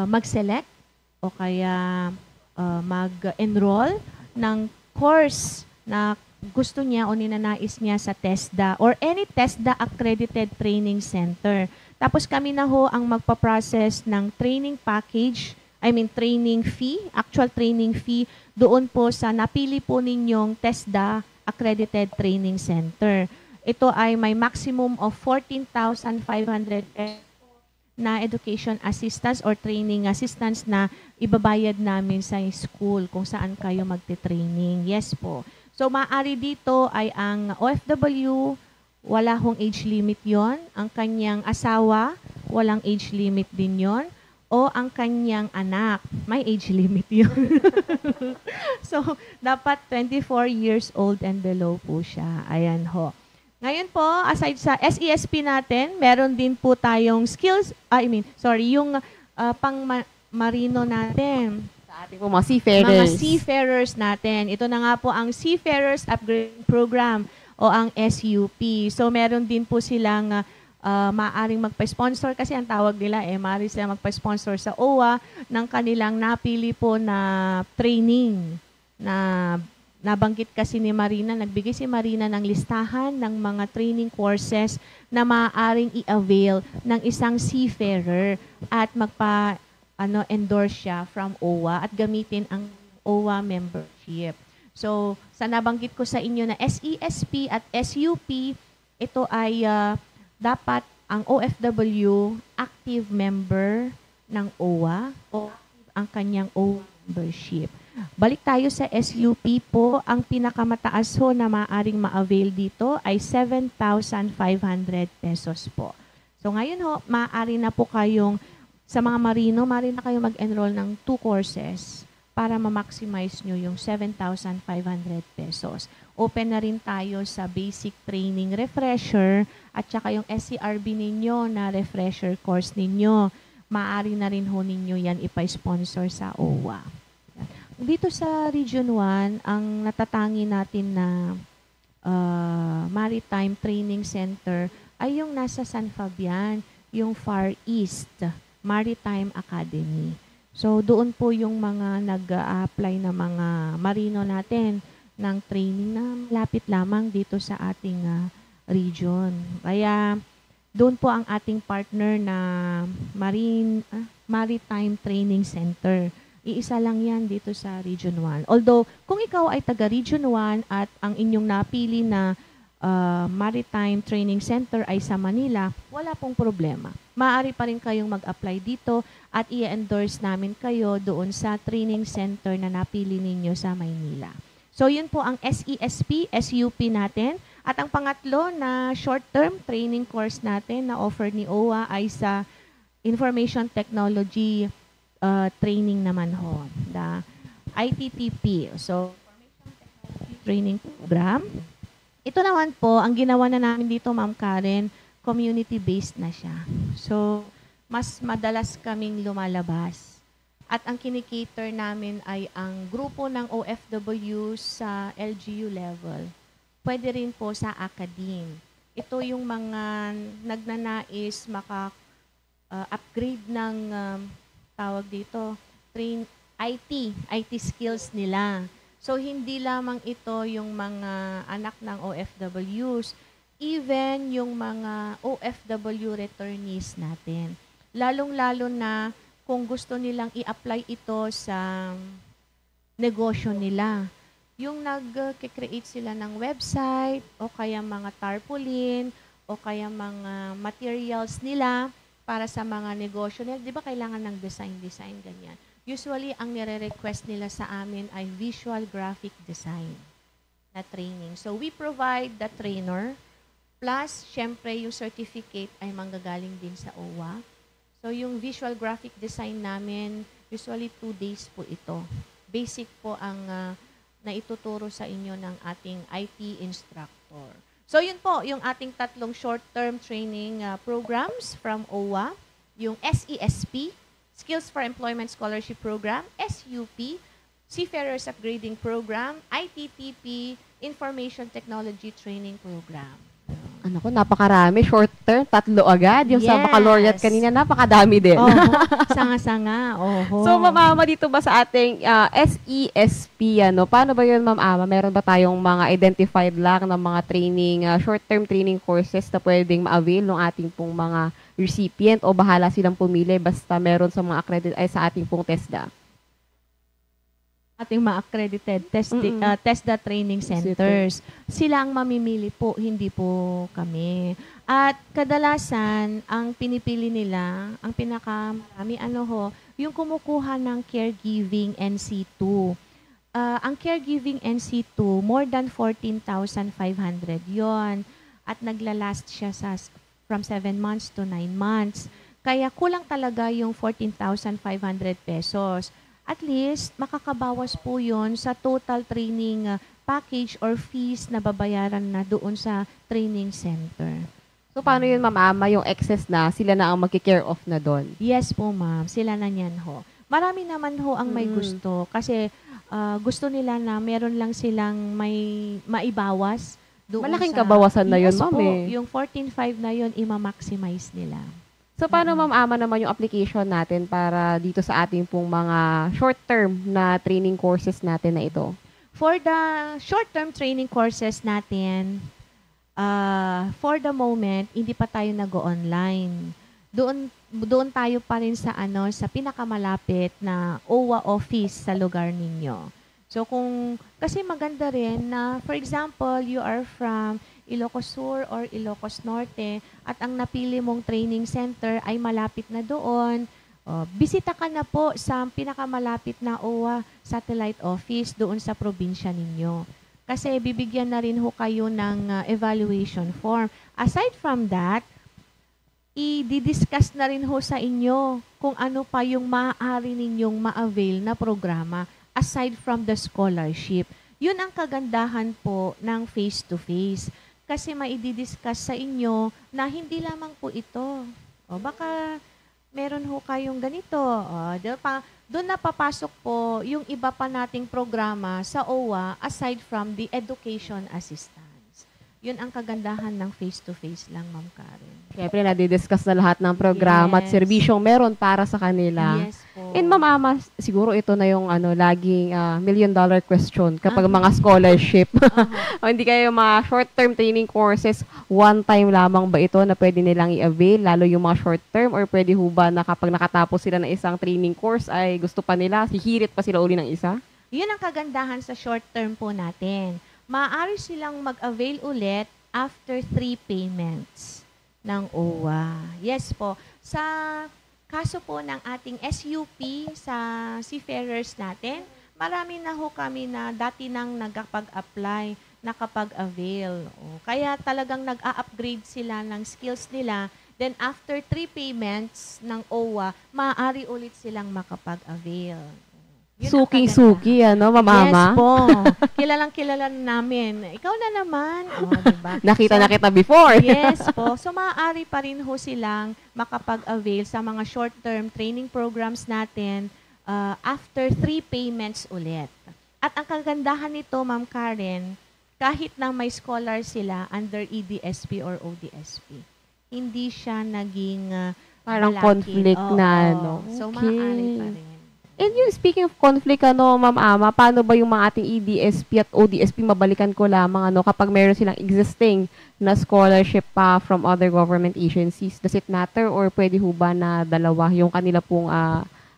mag-select o kaya mag-enroll ng course na gusto niya o ninanais niya sa TESDA or any TESDA accredited training center. Tapos kami na ho ang magpa-process ng training package, training fee, actual training fee doon po sa napili po ninyong TESDA accredited training center. Ito ay may maximum of 14,500 na education assistance or training assistance na ibabayad namin sa school kung saan kayo magte-training. Yes po. So, maaari dito ay ang OFW, wala hong age limit yon. Ang kanyang asawa, walang age limit din yon. O ang kanyang anak, may age limit yun. So, dapat 24 years old and below po siya. Ayan ho. Ngayon po, aside sa SESP natin, meron din po tayong yung pang-marino natin. Sa ating po mga seafarers. Mga seafarers natin. Ito na nga po ang Seafarers Upgrading Program o ang SUP. So, meron din po silang maaaring magpa-sponsor kasi ang tawag nila maaari sila magpa-sponsor sa OWA ng kanilang napili po na training na nabanggit kasi ni Marina, nagbigay si Marina ng listahan ng mga training courses na maaaring i-avail ng isang seafarer at endorse siya from OWA at gamitin ang OWA membership. So, sa nabanggit ko sa inyo na SESP at SUP, ito ay dapat ang OFW active member ng OWA o ang kanyang OWA membership. Balik tayo sa SUP po, ang pinakamataas ho na maaaring ma-avail dito ay 7,500 pesos po. So ngayon ho, maaari na po kayong, sa mga marino, maaari na kayong mag-enroll ng 2 courses para ma-maximize nyo yung 7,500 pesos. Open na rin tayo sa basic training refresher at saka yung SCRB ninyo na refresher course ninyo. Maaari na rin ho ninyo yan ipa-sponsor sa OWA. Dito sa Region 1, ang natatangi natin na Maritime Training Center ay yung nasa San Fabian, yung Far East Maritime Academy. So doon po yung mga nag-a-apply na mga marino natin ng training na lapit lamang dito sa ating region. Kaya doon po ang ating partner na Maritime Training Center. Iisa lang yan dito sa Region 1. Although, kung ikaw ay taga Region 1 at ang inyong napili na Maritime Training Center ay sa Manila, wala pong problema. Maaari pa rin kayong mag-apply dito at i-endorse namin kayo doon sa training center na napili ninyo sa Maynila. So, yun po ang SESP, SUP natin. At ang pangatlo na short-term training course natin na offer ni OWA ay sa Information Technology training naman ho, the ITTP. So, training program. Ito naman po, ang ginawa na namin dito, Ma'am Karen, community-based na siya. So, mas madalas kaming lumalabas. At ang kinikater namin ay ang grupo ng OFW sa LGU level. Pwede rin po sa academe. Ito yung mga nagnanais upgrade ng tawag dito, IT skills nila. So, hindi lamang ito yung mga anak ng OFWs, even yung mga OFW returnees natin. Lalong-lalo na kung gusto nilang i-apply ito sa negosyo nila. Yung nag-create sila ng website, o kaya mga tarpaulin, o kaya mga materials nila, para sa mga negosyo nila, di ba kailangan ng design, ganyan. Usually, ang nire-request nila sa amin ay visual graphic design na training. So, we provide the trainer, plus, syempre, yung certificate ay manggagaling din sa OWA. So, yung visual graphic design namin, usually 2 days po ito. Basic po ang naituturo sa inyo ng ating IT instructor. So, yun po, yung ating tatlong short-term training programs from OWA, yung SESP, Skills for Employment Scholarship Program, SUP, Seafarers Upgrading Program, ITTP, Information Technology Training Program. Ano ko, napakarami. Short term, 3 agad. Yung sa baccalaureate kanina, napakadami din. Sanga-sanga. So, Ma'am Ama, dito ba sa ating SESP, paano ba yun, Ma'am Ama? Meron ba tayong mga identified lang ng mga training, short-term training courses na pwedeng ma-avail ng ating pong mga recipient o bahala silang pumili basta meron sa mga sa ating pong TESDA? Ating mga accredited TESDA training centers. Sila ang mamimili po, hindi po kami. At kadalasan, ang pinipili nila, ang pinakamarami, yung kumukuha ng caregiving NC2. Ang caregiving NC2, more than 14,500 yon at naglalast siya from 7 months to 9 months. Kaya kulang talaga yung 14,500 pesos. At least, makakabawas po yon sa total training package or fees na babayaran na doon sa training center. So, paano yun, Ma'am Ama, yung excess na, sila na ang mag-care off na doon? Yes po, Ma'am. Sila na yan ho. Marami naman ho ang may gusto kasi gusto nila na meron lang silang may maibawas Malaking kabawasan na yun, Yes ma'am, po, eh. yung 14.5 na yun, ima-maximize nila. So, paano, Ma'am Ama, naman yung application natin para dito sa ating pong mga short-term na training courses natin na ito? For the short-term training courses natin, for the moment, hindi pa tayo nag-online. Doon tayo pa rin sa sa pinakamalapit na OWA office sa lugar ninyo. So kasi maganda rin na, for example, you are from Ilocos Sur or Ilocos Norte at ang napili mong training center ay malapit na doon, bisita ka na po sa pinakamalapit na OWA satellite office doon sa probinsya ninyo. Kasi bibigyan na rin ho kayo ng evaluation form. Aside from that, i-discuss na rin ho sa inyo kung ano pa yung maaari ninyong ma-avail na programa aside from the scholarship. Yun ang kagandahan po ng face-to-face. Kasi maidi-discuss sa inyo na hindi lamang po ito. Baka meron ho kayong ganito. Doon na papasok po yung iba pa nating programa sa OWA aside from the education assistance. Yun ang kagandahan ng face-to-face lang, Ma'am Karen. Siyempre, nadidiscuss na lahat ng programa at serbisyong meron para sa kanila. Yes po. And Ma'am Ama, siguro ito na yung laging million-dollar question kapag mga scholarship. O hindi kayo mga short-term training courses, one time lamang ba ito na pwede nilang i-avail, lalo yung mga short-term, or pwede ho ba na kapag nakatapos sila ng isang training course ay gusto pa nila, hihirit pa sila uli ng isa? Yun ang kagandahan sa short-term po natin. Maaari silang mag-avail ulit after 3 payments ng OWA. Yes po. Sa kaso po ng ating SUP sa seafarers natin, marami na ho kami na dati nang nagkapag-apply, nakapag-avail. Kaya talagang nag-a-upgrade sila ng skills nila. Then after 3 payments ng OWA, maaari ulit silang makapag-avail. Suking-suki, Ma'am Ama? Yes po. Kilalang-kilala namin. Ikaw na naman. Diba? Nakita na kita before. Yes po. So, maaari pa rin ho silang makapag-avail sa mga short-term training programs natin after 3 payments ulit. At ang kagandahan nito, Ma'am Karen, kahit na may scholar sila under EDSP or ODSP, hindi siya naging parang malaki. conflict na, So, Okay. maaari pa rin. And yung speaking of conflict, Ma'am Ama, paano ba yung mga ating EDSP at ODSP, mabalikan ko lamang, kapag meron silang existing na scholarship pa from other government agencies, does it matter or pwede ho ba na dalawa yung kanila pong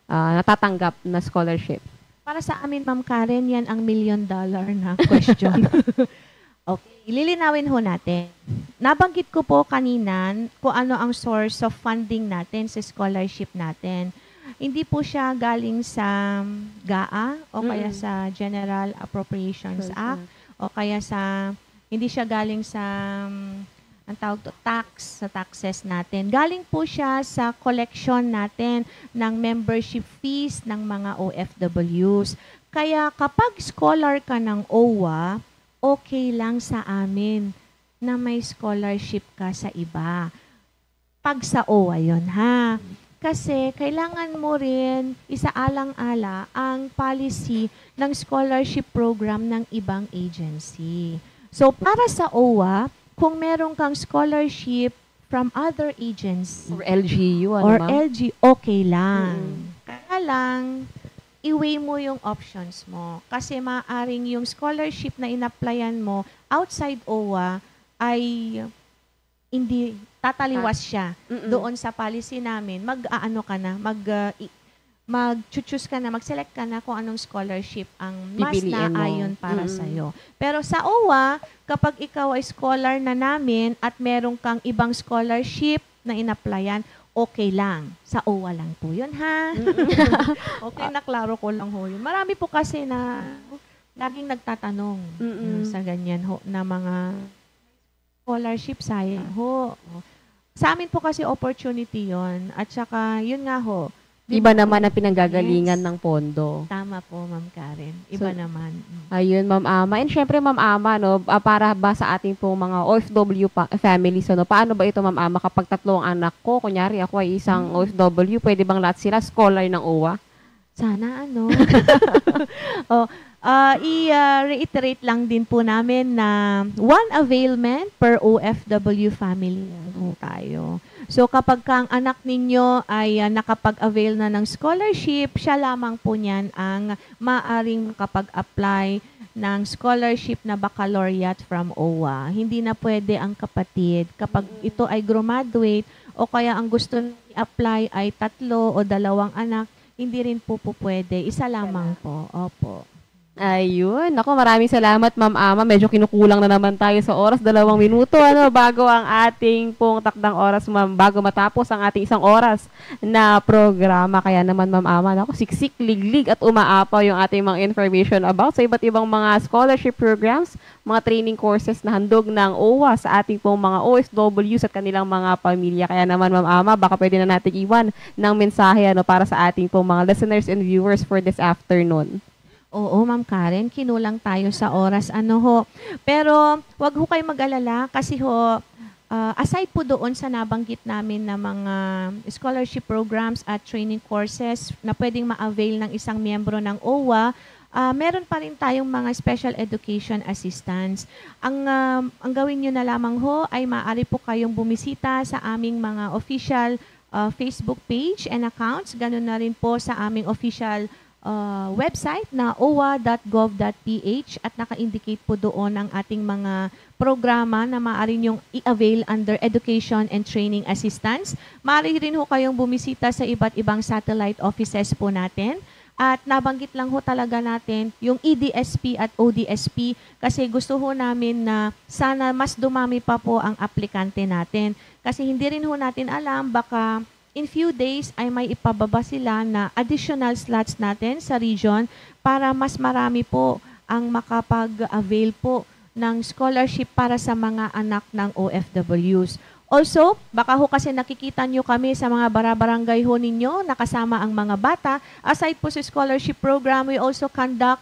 natatanggap na scholarship? Para sa amin, Ma'am Karen, yan ang million-dollar na question. Okay, lilinawin ho natin. Nabanggit ko po kanina kung ano ang source of funding natin sa scholarship natin. Hindi po siya galing sa GAA o kaya sa General Appropriations Act o kaya hindi siya galing sa ang tawag to, sa taxes natin. Galing po siya sa collection natin ng membership fees ng mga OFWs. Kaya kapag scholar ka ng OWA, okay lang sa amin na may scholarship ka sa iba. Pag sa OWA yon ha. Kasi kailangan mo rin isaalang-ala ang policy ng scholarship program ng ibang agency. So, para sa OWA, kung meron kang scholarship from other agency or LGU, LG, okay lang. Kaya lang, i-weigh mo yung options mo. Kasi maaaring yung scholarship na in-applyan mo outside OWA ay hindi tataliwas siya doon sa policy namin. Mag-aano ka na, mag-choose ka na, mag-select ka na kung anong scholarship ang mas pipiliin naayon mo. para sa'yo. Pero sa OWA, kapag ikaw ay scholar na namin at meron kang ibang scholarship na in-applyan, okay lang. Sa OWA lang po yun, ha? Okay, naklaro ko lang ho yun. Marami po kasi na laging nagtatanong sa ganyan ho, na mga scholarship sayang ho. Sa amin po kasi opportunity yon. At saka, yun nga ho. Iba naman ang pinanggagalingan ng pondo. Tama po, Ma'am Karen. Iba naman. Ayun, Ma'am Ama. And syempre, Ma'am Ama, para ba sa ating pong mga OFW families, paano ba ito, Ma'am Ama, kapag 3 ang anak ko, kunyari ako ay isang OFW, pwede bang lahat sila scholar ng OWA? Sana, I-reiterate lang din po namin na one availment per OFW family po tayo. So kapag ang anak ninyo ay nakapag-avail na ng scholarship, siya lamang po niyan ang maaring makapag-apply ng scholarship na baccalaureate from OWA. Hindi na pwede ang kapatid. Kapag ito ay graduate o kaya ang gusto i-apply ay 3 o 2 anak, hindi rin po pwede. Isa lamang po. Opo. Ayun. Ako, maraming salamat, Ma'am Ama. Medyo kinukulang na naman tayo sa oras. 2 minuto, bago ang ating pong takdang oras, Ma'am, bago matapos ang ating 1 oras na programa. Kaya naman, Ma'am Ama, siksik, liglig at umaapaw yung ating mga information about sa iba't ibang mga scholarship programs, mga training courses na handog ng OWA sa ating pong mga OFWs at kanilang mga pamilya. Kaya naman, Ma'am Ama, baka pwede na natin iwan ng mensahe para sa ating pong mga listeners and viewers for this afternoon. Oo, Ma'am Karen, kinulang tayo sa oras. Pero wag ho kayo mag-alala kasi aside po doon sa nabanggit namin na mga scholarship programs at training courses na pwedeng ma-avail ng isang miyembro ng OWA, meron pa rin tayong mga special education assistance. Ang gawin nyo na lamang ay maaari po kayong bumisita sa aming mga official Facebook page and accounts. Ganun na rin po sa aming official website na owa.gov.ph at naka-indicate po doon ang ating mga programa na maaari nyong i-avail under Education and Training Assistance. Maaari rin ho kayong bumisita sa iba't ibang satellite offices po natin. At nabanggit lang ho talaga natin yung EDSP at ODSP kasi gusto ho namin na sana mas dumami pa po ang aplikante natin. Kasi hindi rin ho natin alam, baka in few days ay may ipababa sila na additional slots natin sa region para mas marami po ang makapag-avail po ng scholarship para sa mga anak ng OFWs. Also, baka ho kasi nakikita nyo kami sa mga barabarangay ho ninyo, nakasama ang mga bata. Aside po sa scholarship program, we also conduct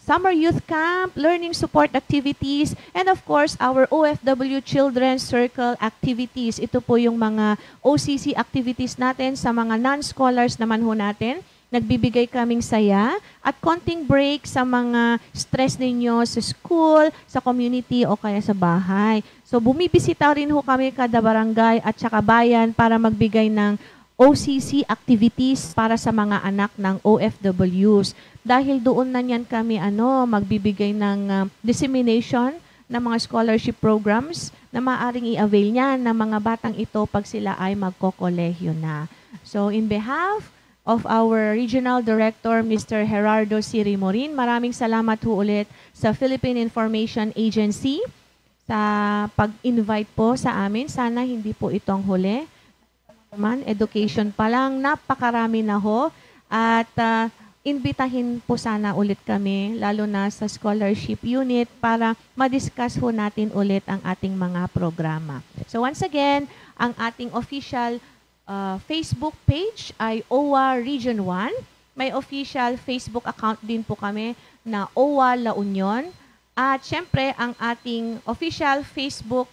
summer youth camp, learning support activities, and of course, our OFW Children's Circle activities. Ito po yung mga OCC activities natin sa mga non-scholars naman ho natin. Nagbibigay kaming saya at konting break sa mga stress ninyo sa school, sa community o kaya sa bahay. So bumibisita rin ho kami kada barangay at saka bayan para magbigay ng OCC activities para sa mga anak ng OFWs. Dahil doon na niyan kami magbibigay ng dissemination ng mga scholarship programs na maaaring i-avail niyan ng mga batang ito pag sila ay magkokolehyo na. So in behalf of our Regional Director, Mr. Gerardo Sirimorin, maraming salamat ho ulit sa Philippine Information Agency sa pag-invite po sa amin. Sana hindi po itong huli. Education pa lang, napakarami na ho. At imbitahin po sana ulit kami, lalo na sa scholarship unit, para madiscuss ho natin ulit ang ating mga programa. So once again, ang ating official Facebook page ay OWA Region 1. May official Facebook account din po kami na OWA La Union. At syempre, ang ating official Facebook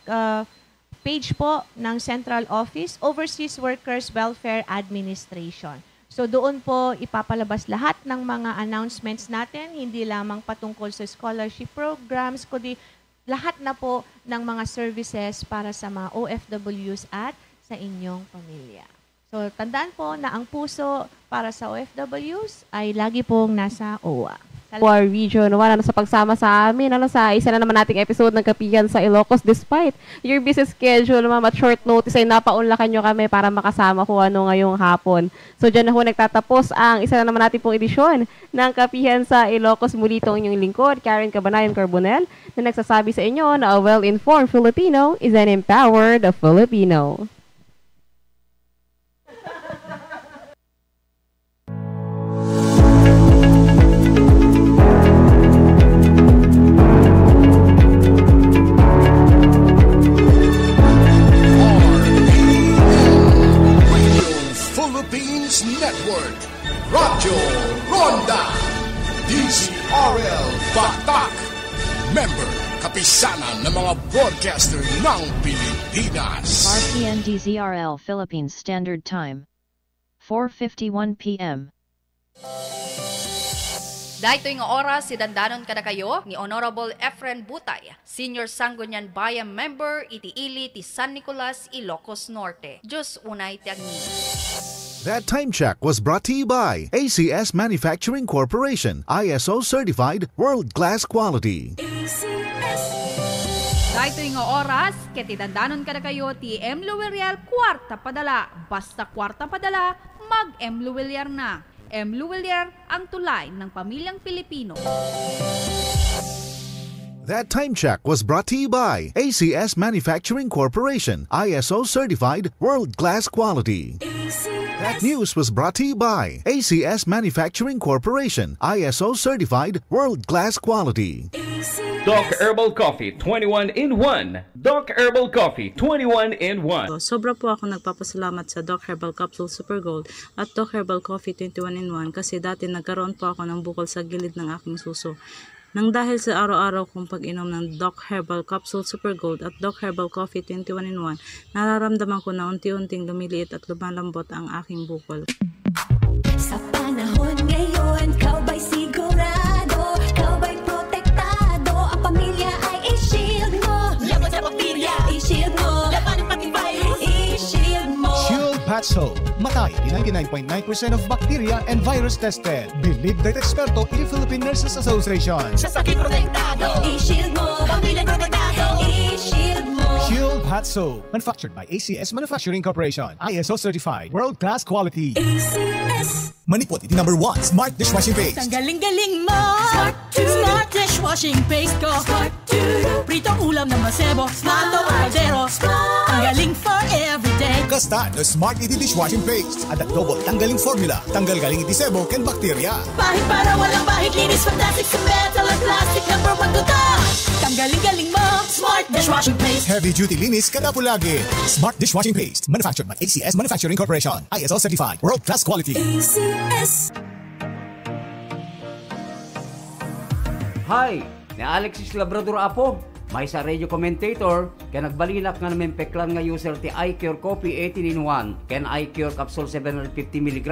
page po ng Central Office, Overseas Workers Welfare Administration. So doon po ipapalabas lahat ng mga announcements natin, hindi lamang patungkol sa scholarship programs, kundi lahat na po ng mga services para sa mga OFWs at sa inyong pamilya. So tandaan po na ang puso para sa OFWs ay lagi pong nasa OWA. OWA Region 1, sa pagsama sa amin, sa isa na naman nating episode ng Kapihan sa Ilocos. Despite your busy schedule, ma'am, at short notice ay napaunlakan nyo kami para makasama ko ngayong hapon. So dyan na ho nagtatapos ang isa na naman natin pong edisyon ng Kapihan sa Ilocos. Muli itong inyong lingkod, Karen Cabanayan Carbonel, na nagsasabi sa inyo na a well-informed Filipino is an empowered Filipino. Network, Radyo Ronda, DZRL Batak, member, kapisanan ng mga broadcaster ng Pilipinas. RPN DZRL Philippines Standard Time, 4:51 p.m. Dahito nga oras, sidandanon kada kayo ni Honorable Efren Butay, Senior Sangguniang Bayan Member, iti ili ti San Nicolas, Ilocos Norte. Diyos unay ti agni. That time check was brought to you by ACS Manufacturing Corporation, ISO certified world-class quality. Dahito nga oras, ketidandanon kada kayo ti M. Luwilier kwarta padala. Basta kwarta padala, mag-M. Luwilier na. M. Luwilier, ang tulay ng pamilyang Pilipino. That time check was brought to you by ACS Manufacturing Corporation, ISO certified world-class quality. That news was brought to you by ACS Manufacturing Corporation, ISO certified world-class quality. Doc Herbal Coffee 21 in 1. Doc Herbal Coffee 21 in 1. Sobra po ako nagpapasalamat sa Doc Herbal Capsule Super Gold at Doc Herbal Coffee 21 in 1 kasi dati nagkaroon po ako ng bukol sa gilid ng aking suso. Nang dahil sa araw-araw kong pag-inom ng Doc Herbal Capsule Super Gold at Doc Herbal Coffee 21 in 1, nararamdaman ko na unti-unting lumiliit at lumalambot ang aking bukol. Sa panahon ngayon, ikaw ba'y sigurado? Ikaw ba'y protektado? Ang pamilya ay i-shield mo. Laban sa bakterya, i-shield mo. Laban ng pati virus, i-shield mo. Shield Patso. Matay di 99.9% of bacteria and virus tested. Believed by eksperto in the Philippine Nurses Association. Sa sakit protektado, i-shield mo. Pamilya protektado, i-shield mo. Shield Patso. Manufactured by ACS Manufacturing Corporation. ISO certified. World-class quality. ACS. Manipot iti number 1 Smart Dishwashing Paste. Ang galing-galing mo! Smart dishwashing paste ko! Pritong ulam ng masebo, plato o kaldero. Ang galing for everyday. Kasta the Smart iti Dishwashing Paste. At the double tanggaling formula. Tanggal galing iti sebo ken bakterya. Bahid para walang bahid, linis fantastic sa metal at plastic. Number 1 to top! Ang galing-galing mo! Smart dishwashing paste. Heavy duty linis kada pulagi. Smart Dishwashing Paste. Manufactured by ACS Manufacturing Corporation. ISO certified. World-class quality. ACS. Hi! Ni Alexis Labrador Apo. May sa radio commentator kaya nagbalinak nga namin peklan nga user ti iCure Coffee 18 in 1 ken iCure Capsule 750mg.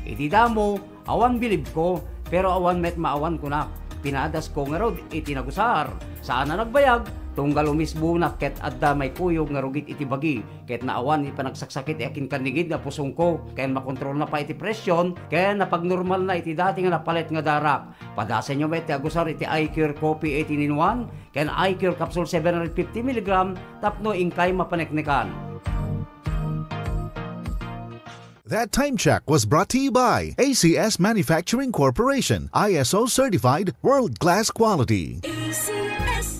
Iti damo, awan bilib ko pero awan met maawan ko na. Pinadas ko nga rod iti nagusar. Saan na nagbayag? Tunggal umisbo na ket adda may kuyog nga rugit iti bagi. Ket naawan ipanagsaksakit akin kanigid na pusong ko. Kaya makontrol na pa iti presyon. Kaya napagnormal na iti dati nga napalit nga darak. Padasan nyo ba iti agusar iti iCure Coffee 18 in 1? Kaya iCure Capsule 750mg tapno ingkay mapaneknekan. That time check was brought to you by ACS Manufacturing Corporation, ISO certified world-class quality.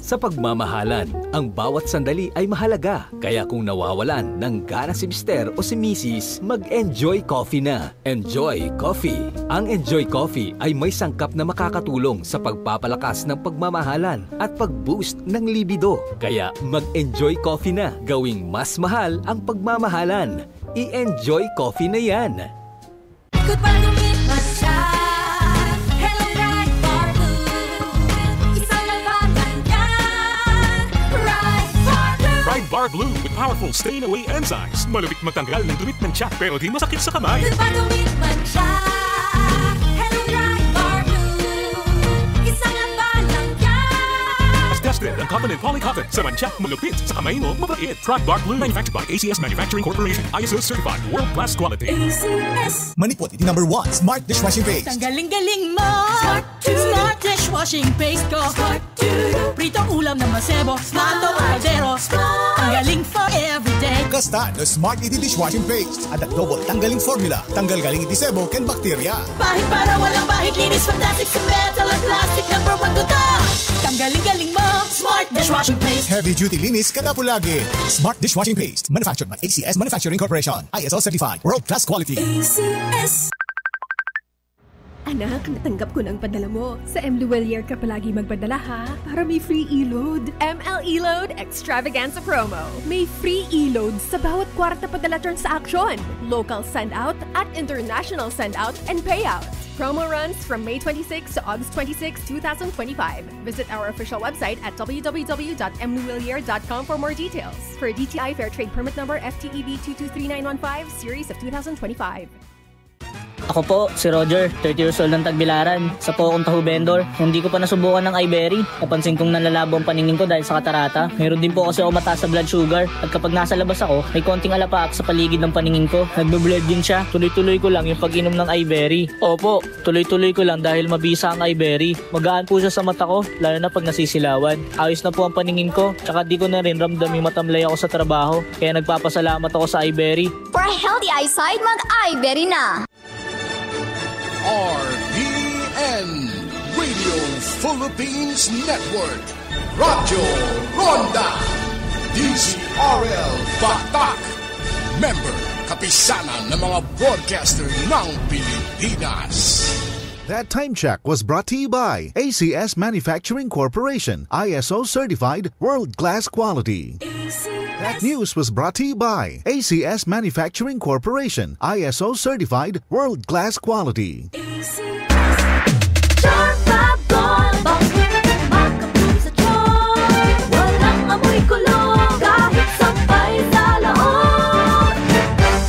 Sa pagmamahalan, ang bawat sandali ay mahalaga. Kaya kung nawawalan ng gana si Mister o si Mrs., mag-Enjoy Coffee na. Enjoy Coffee. Ang Enjoy Coffee ay may sangkap na makakatulong sa pagpapalakas ng pagmamahalan at pag-boost ng libido. Kaya mag-Enjoy Coffee na. Gawing mas mahal ang pagmamahalan. I-Enjoy Coffee na yan. Ikot pa lang yung matcha. Hello Right Bar Blue. Isang labanan yan. Right Bar Blue. Right Bar Blue with powerful stain-away enzymes. Malupit matanggal ng dumit ng tiyak pero di masakit sa kamay. Ikot pa lumit matcha. Hello Right Bar Blue. Isang labanan yan. As tested ang Covenant Polycotton sa mantiyak, malupit sa kamay mo, mabait. Right Bar Blue manufactured by ACS Manufacturing Corporation. ISO certified world-class quality. ACS. Manipot iti number 1 Smart Dishwashing Paste. Ang galing-galing mo! Smart dishwashing paste ko! Pritong ulam ng masebo, plato o kaldero. Ang galing for everyday. Kasta the Smart iti Dishwashing Paste. At the double tanggaling formula. Tanggal galing iti sebo ken bakterya. Bahid para walang bahid, linis fantastic sa metal at plastic. Number 1 to top! Ang galing-galing mo! Smart dishwashing paste. Heavy duty linis kada pulagi. Smart Dishwashing Paste. Manufactured by ACS Manufacturing Corporation. ISO certified. World-class quality. ACS. Anak, natanggap ko ng padala mo. Sa M. Luwilier ka palagi magpadala ha, para may free e-load. ML E-Load Extravaganza Promo. May free e-load sa bawat kwarta padala transaction. Local send-out at international send-out and payout. Promo runs from May 26 to August 26, 2025. Visit our official website at www.mluwilier.com for more details. For DTI Fair Trade Permit Number FTEB 223915, Series of 2025. Ako po, si Roger, 30 years old ng Tagbilaran. Sa po akong taho vendor. Hindi ko pa nasubukan ng iBerry. Napansin kong nalalabo ang paningin ko dahil sa katarata. Mayroon din po kasi ako mataas sa blood sugar. At kapag nasa labas ako, may konting alapaak sa paligid ng paningin ko. Nagbe-bled din siya. Tuloy-tuloy ko lang yung pag-inom ng iBerry. Opo, tuloy-tuloy ko lang dahil mabisa ang iBerry. Magaan po siya sa mata ko, lalo na pag nasisilawan. Ayos na po ang paningin ko, tsaka di ko na rin ramdam yung matamlay ako sa trabaho. Kaya nagpapasalamat ako sa iBerry. For a healthy eyesight, mag-iBerry na! RPN Radio Philippines Network, Radyo Ronda, DZRL Batak, member kapisanan ng mga broadcaster ng Pilipinas. That time check was brought to you by ACS Manufacturing Corporation, ISO certified world-class quality. That news was brought to you by ACS Manufacturing Corporation, ISO certified world-class quality.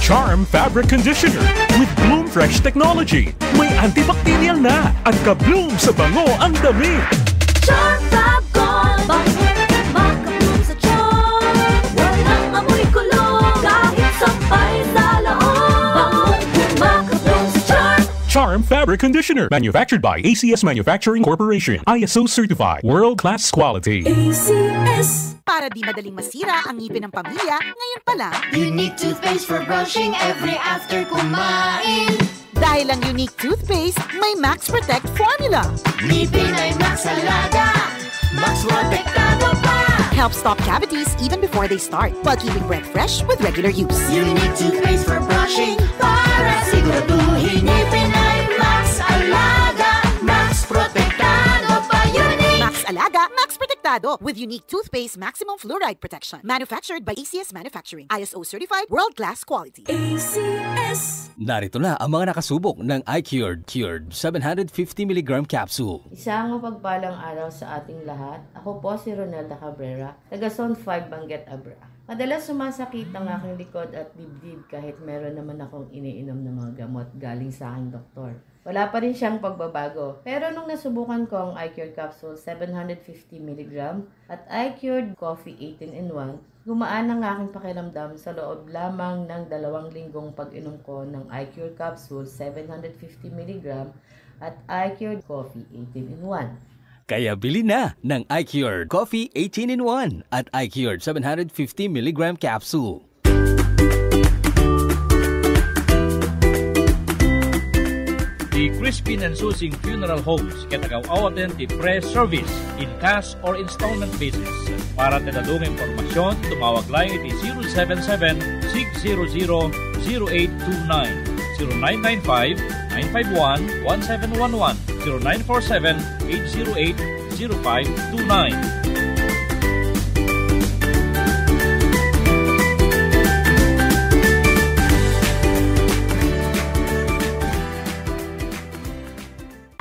Charm Fabric Conditioner with Bloom Fresh Technology. May antibacterial na at ka-bloom sa bango ang damit. Charm Fab Gold, maka-bloom sa charm. Walang amoy kulong, kahit sampay sa loob. Maka-bloom sa charm. Charm Fabric Conditioner, manufactured by ACS Manufacturing Corporation, ISO certified, world-class quality. ACS. Para di madaling masira ang ngipin ng pamilya, ngayon pa lang, Unique toothpaste for brushing every after kumain. Dahil ang Unique toothpaste, may Max Protect formula. Ngipin ay Max Alaga, Max Protektado pa. Helps stop cavities even before they start, while keeping breath fresh with regular use. Unique toothpaste for brushing, para siguraduhin ngipin ay Max Alaga, Max Protektado pa. Unique Max Alaga, Max Protektado with Unique toothpaste maximum fluoride protection. Manufactured by ACS Manufacturing, ISO certified, world-class quality. ACS. Narito na ang mga nakasubok ng iCured 750mg capsule. Isang mapagpalang araw sa ating lahat. Ako po si Ronelda Cabrera, taga Zone 5, Banguet, Abra. Madalas sumasakit ang aking likod at dibdib kahit meron naman akong iniinom ng mga gamot galing sa aking doktor. Wala pa rin siyang pagbabago. Pero nung nasubukan ko ang iCured Capsule 750mg at iCured Coffee 18-in-1, gumaan ang aking pakiramdam sa loob lamang ng 2 linggong pag-inom ko ng iCured Capsule 750mg at iCured Coffee 18-in-1. Kaya bili na ng iCured Coffee 18-in-1 at iCured 750mg capsule. The Crispin and Susing Funeral Homes katagaw-awaten ti pre-service in cash or installment basis. Para tinadong informasyon, tumawag lang iti 077-600-0829, 0995-951-1711, 0947-808-0529.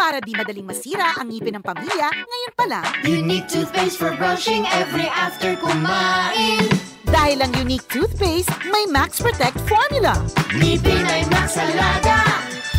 Para di madaling masira ang ngipin ng pamilya, ngayon pa lang, Unique toothpaste for brushing every after kumain. Dahil ang Unique toothpaste, may Max Protect formula. Ngipin ay Max Alaga,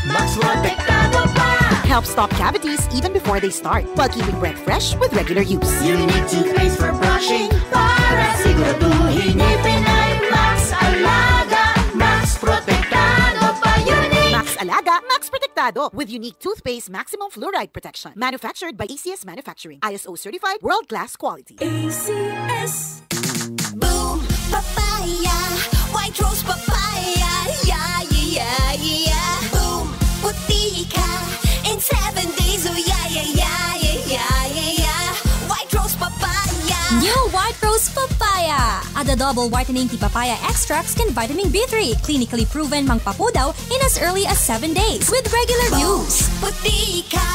Max Protektado pa. Helps stop cavities even before they start, while keeping breath fresh with regular use. Unique toothpaste for brushing, para siguraduhin ngipin ay Max Alaga, Max Protektado pa. Unique Max Alaga, Max Protektado with Unique toothpaste maximum fluoride protection. Manufactured by ACS Manufacturing, ISO certified, world-class quality. ACS. Boom, papaya, white rose papaya, yeah, yeah, yeah. Boom, puti ka in 7 days, oh yeah, yeah, yeah, yeah, yeah, yeah. White rose papaya. New White Rose Papaya. Ada double whitening ti papaya extracts can vitamin B3, clinically proven mangpapudaw in as early as 7 days with regular use. Puti ka,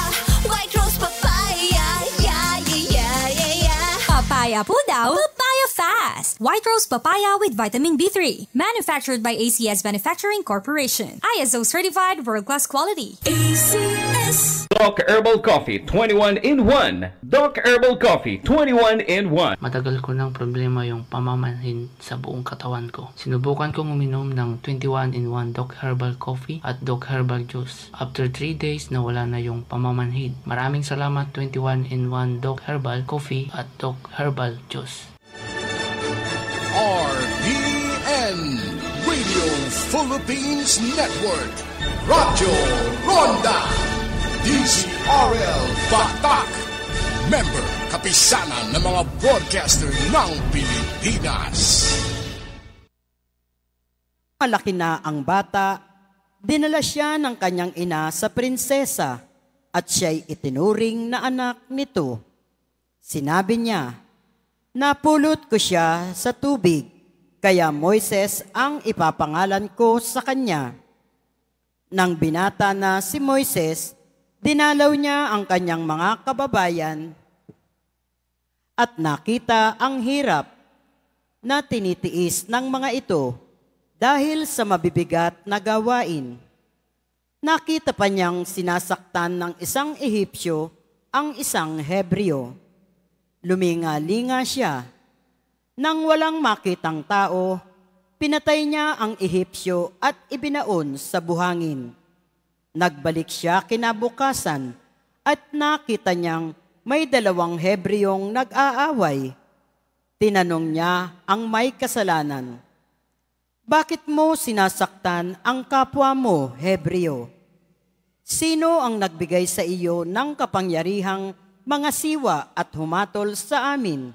white rose papaya, yeah, yeah, yeah, yeah, yeah. Papaya pudaw, papaya fast. White Rose Papaya with vitamin B3. Manufactured by ACS Manufacturing Corporation. ISO certified world-class quality. ACS. Doc Herbal Coffee 21 in 1. Doc Herbal Coffee 21 in 1. Matagal ko ng problema yung pamamanhin sa buong katawan ko. Sinubukan kong uminom ng 21 in 1 Doc Herbal Coffee at Doc Herbal Juice. After 3 days, nawala na yung pamamanhid. Maraming salamat 21 in 1 Doc Herbal Coffee at Doc Herbal Juice. RPN Radio Philippines Network, Radyo Ronda, DZRL Batak, member kapisanan ng mga broadcaster ng Pilipinas. Malaki na ang bata, dinala siya ng kanyang ina sa prinsesa at siya'y itinuring na anak nito. Sinabi niya, napulot ko siya sa tubig, kaya Moises ang ipapangalan ko sa kanya. Nang binata na si Moises, dinalaw niya ang kanyang mga kababayan at nakita ang hirap na tinitiis ng mga ito dahil sa mabibigat na gawain. Nakita pa niyang sinasaktan ng isang Ehipsyo ang isang Hebreo. Luminga-linga siya. Nang walang makitang tao, pinatay niya ang Ehipsyo at ibinaon sa buhangin. Nagbalik siya kinabukasan at nakita niyang may 2 Hebreong nag-aaway. Tinanong niya ang may kasalanan, bakit mo sinasaktan ang kapwa mo, Hebreo? Sino ang nagbigay sa iyo ng kapangyarihang mga siwa at humatol sa amin?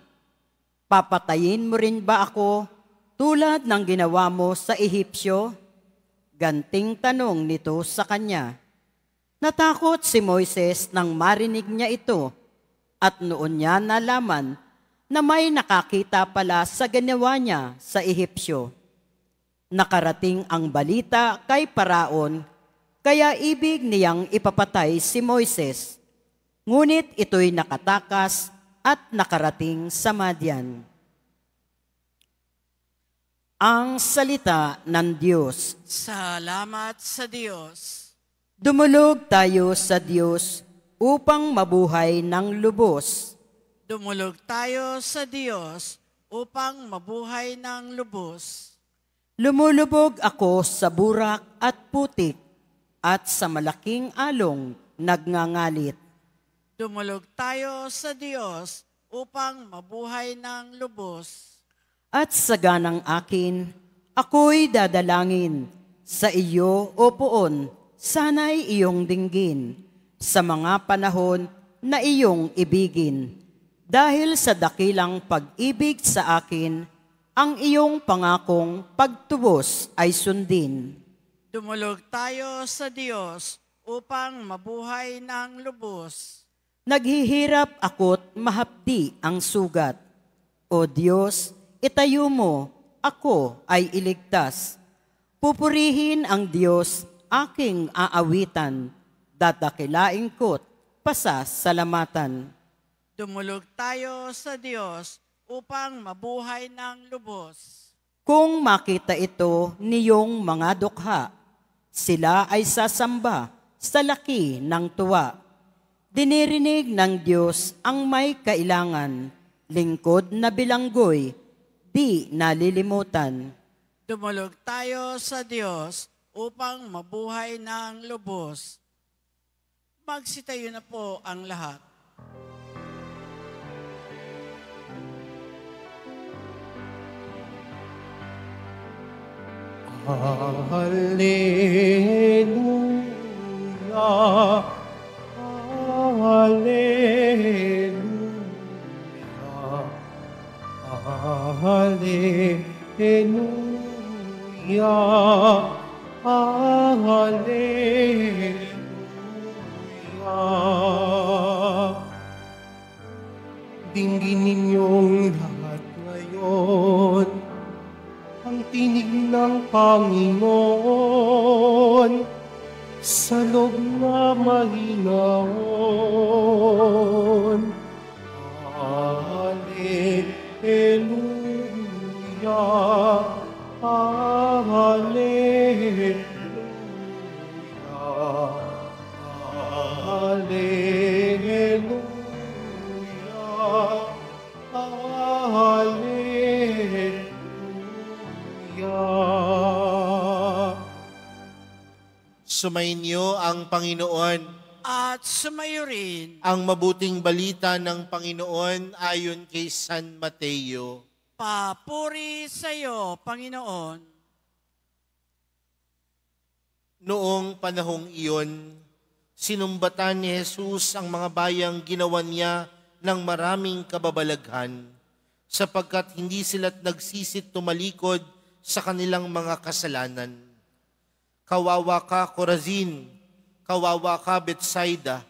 Papatayin mo rin ba ako tulad ng ginawa mo sa Ehipsyo? Ganting tanong nito sa kanya. Natakot si Moises nang marinig niya ito at noon niya nalaman na may nakakita pala sa ginawa niya sa Ehipsyo. Nakarating ang balita kay Paraon, kaya ibig niyang ipapatay si Moises. Ngunit ito'y nakatakas at nakarating sa Madian. Ang salita ng Diyos. Salamat sa Diyos. Dumulog tayo sa Diyos upang mabuhay ng lubos. Dumulog tayo sa Diyos upang mabuhay ng lubos. Lumulubog ako sa burak at putik at sa malaking along nagngangalit. Dumulog tayo sa Diyos upang mabuhay ng lubos. At sa ganang akin, ako'y dadalangin sa iyo, O Poon, sana'y iyong dinggin sa mga panahon na iyong ibigin. Dahil sa dakilang pag-ibig sa akin, ang iyong pangakong pagtubos ay sundin. Dumulog tayo sa Diyos upang mabuhay ng lubos. Naghihirap ako't mahapdi ang sugat. O Diyos, itayo mo, ako ay iligtas. Pupurihin ang Diyos, aking aawitan. Dadakilain ko't pasasalamatan. Dumulog tayo sa Diyos upang mabuhay ng lubos. Kung makita ito niyong mga dukha, sila ay sasamba sa laki ng tuwa. Dinirinig ng Diyos ang may kailangan, lingkod na bilanggoy, di nalilimutan. Dumulog tayo sa Diyos upang mabuhay ng lubos. Magsitayo na po ang lahat. Hallelujah, hallelujah, hallelujah, hallelujah. Dinggin ninyong lahat ngayon ang tinig ng Panginoon sa loob na mahinaon. Hallelujah. Sumainyo ang Panginoon. At sumayo rin Ang mabuting balita ng Panginoon ayon kay San Mateo. papuri sa iyo, Panginoon. Noong panahong iyon, sinumbatan ni Jesus ang mga bayang ginawa niya ng maraming kababalaghan, sapagkat hindi sila't nagsisit tumalikod sa kanilang mga kasalanan. Kawawa ka, Corazin! Kawawa ka, Betsaida!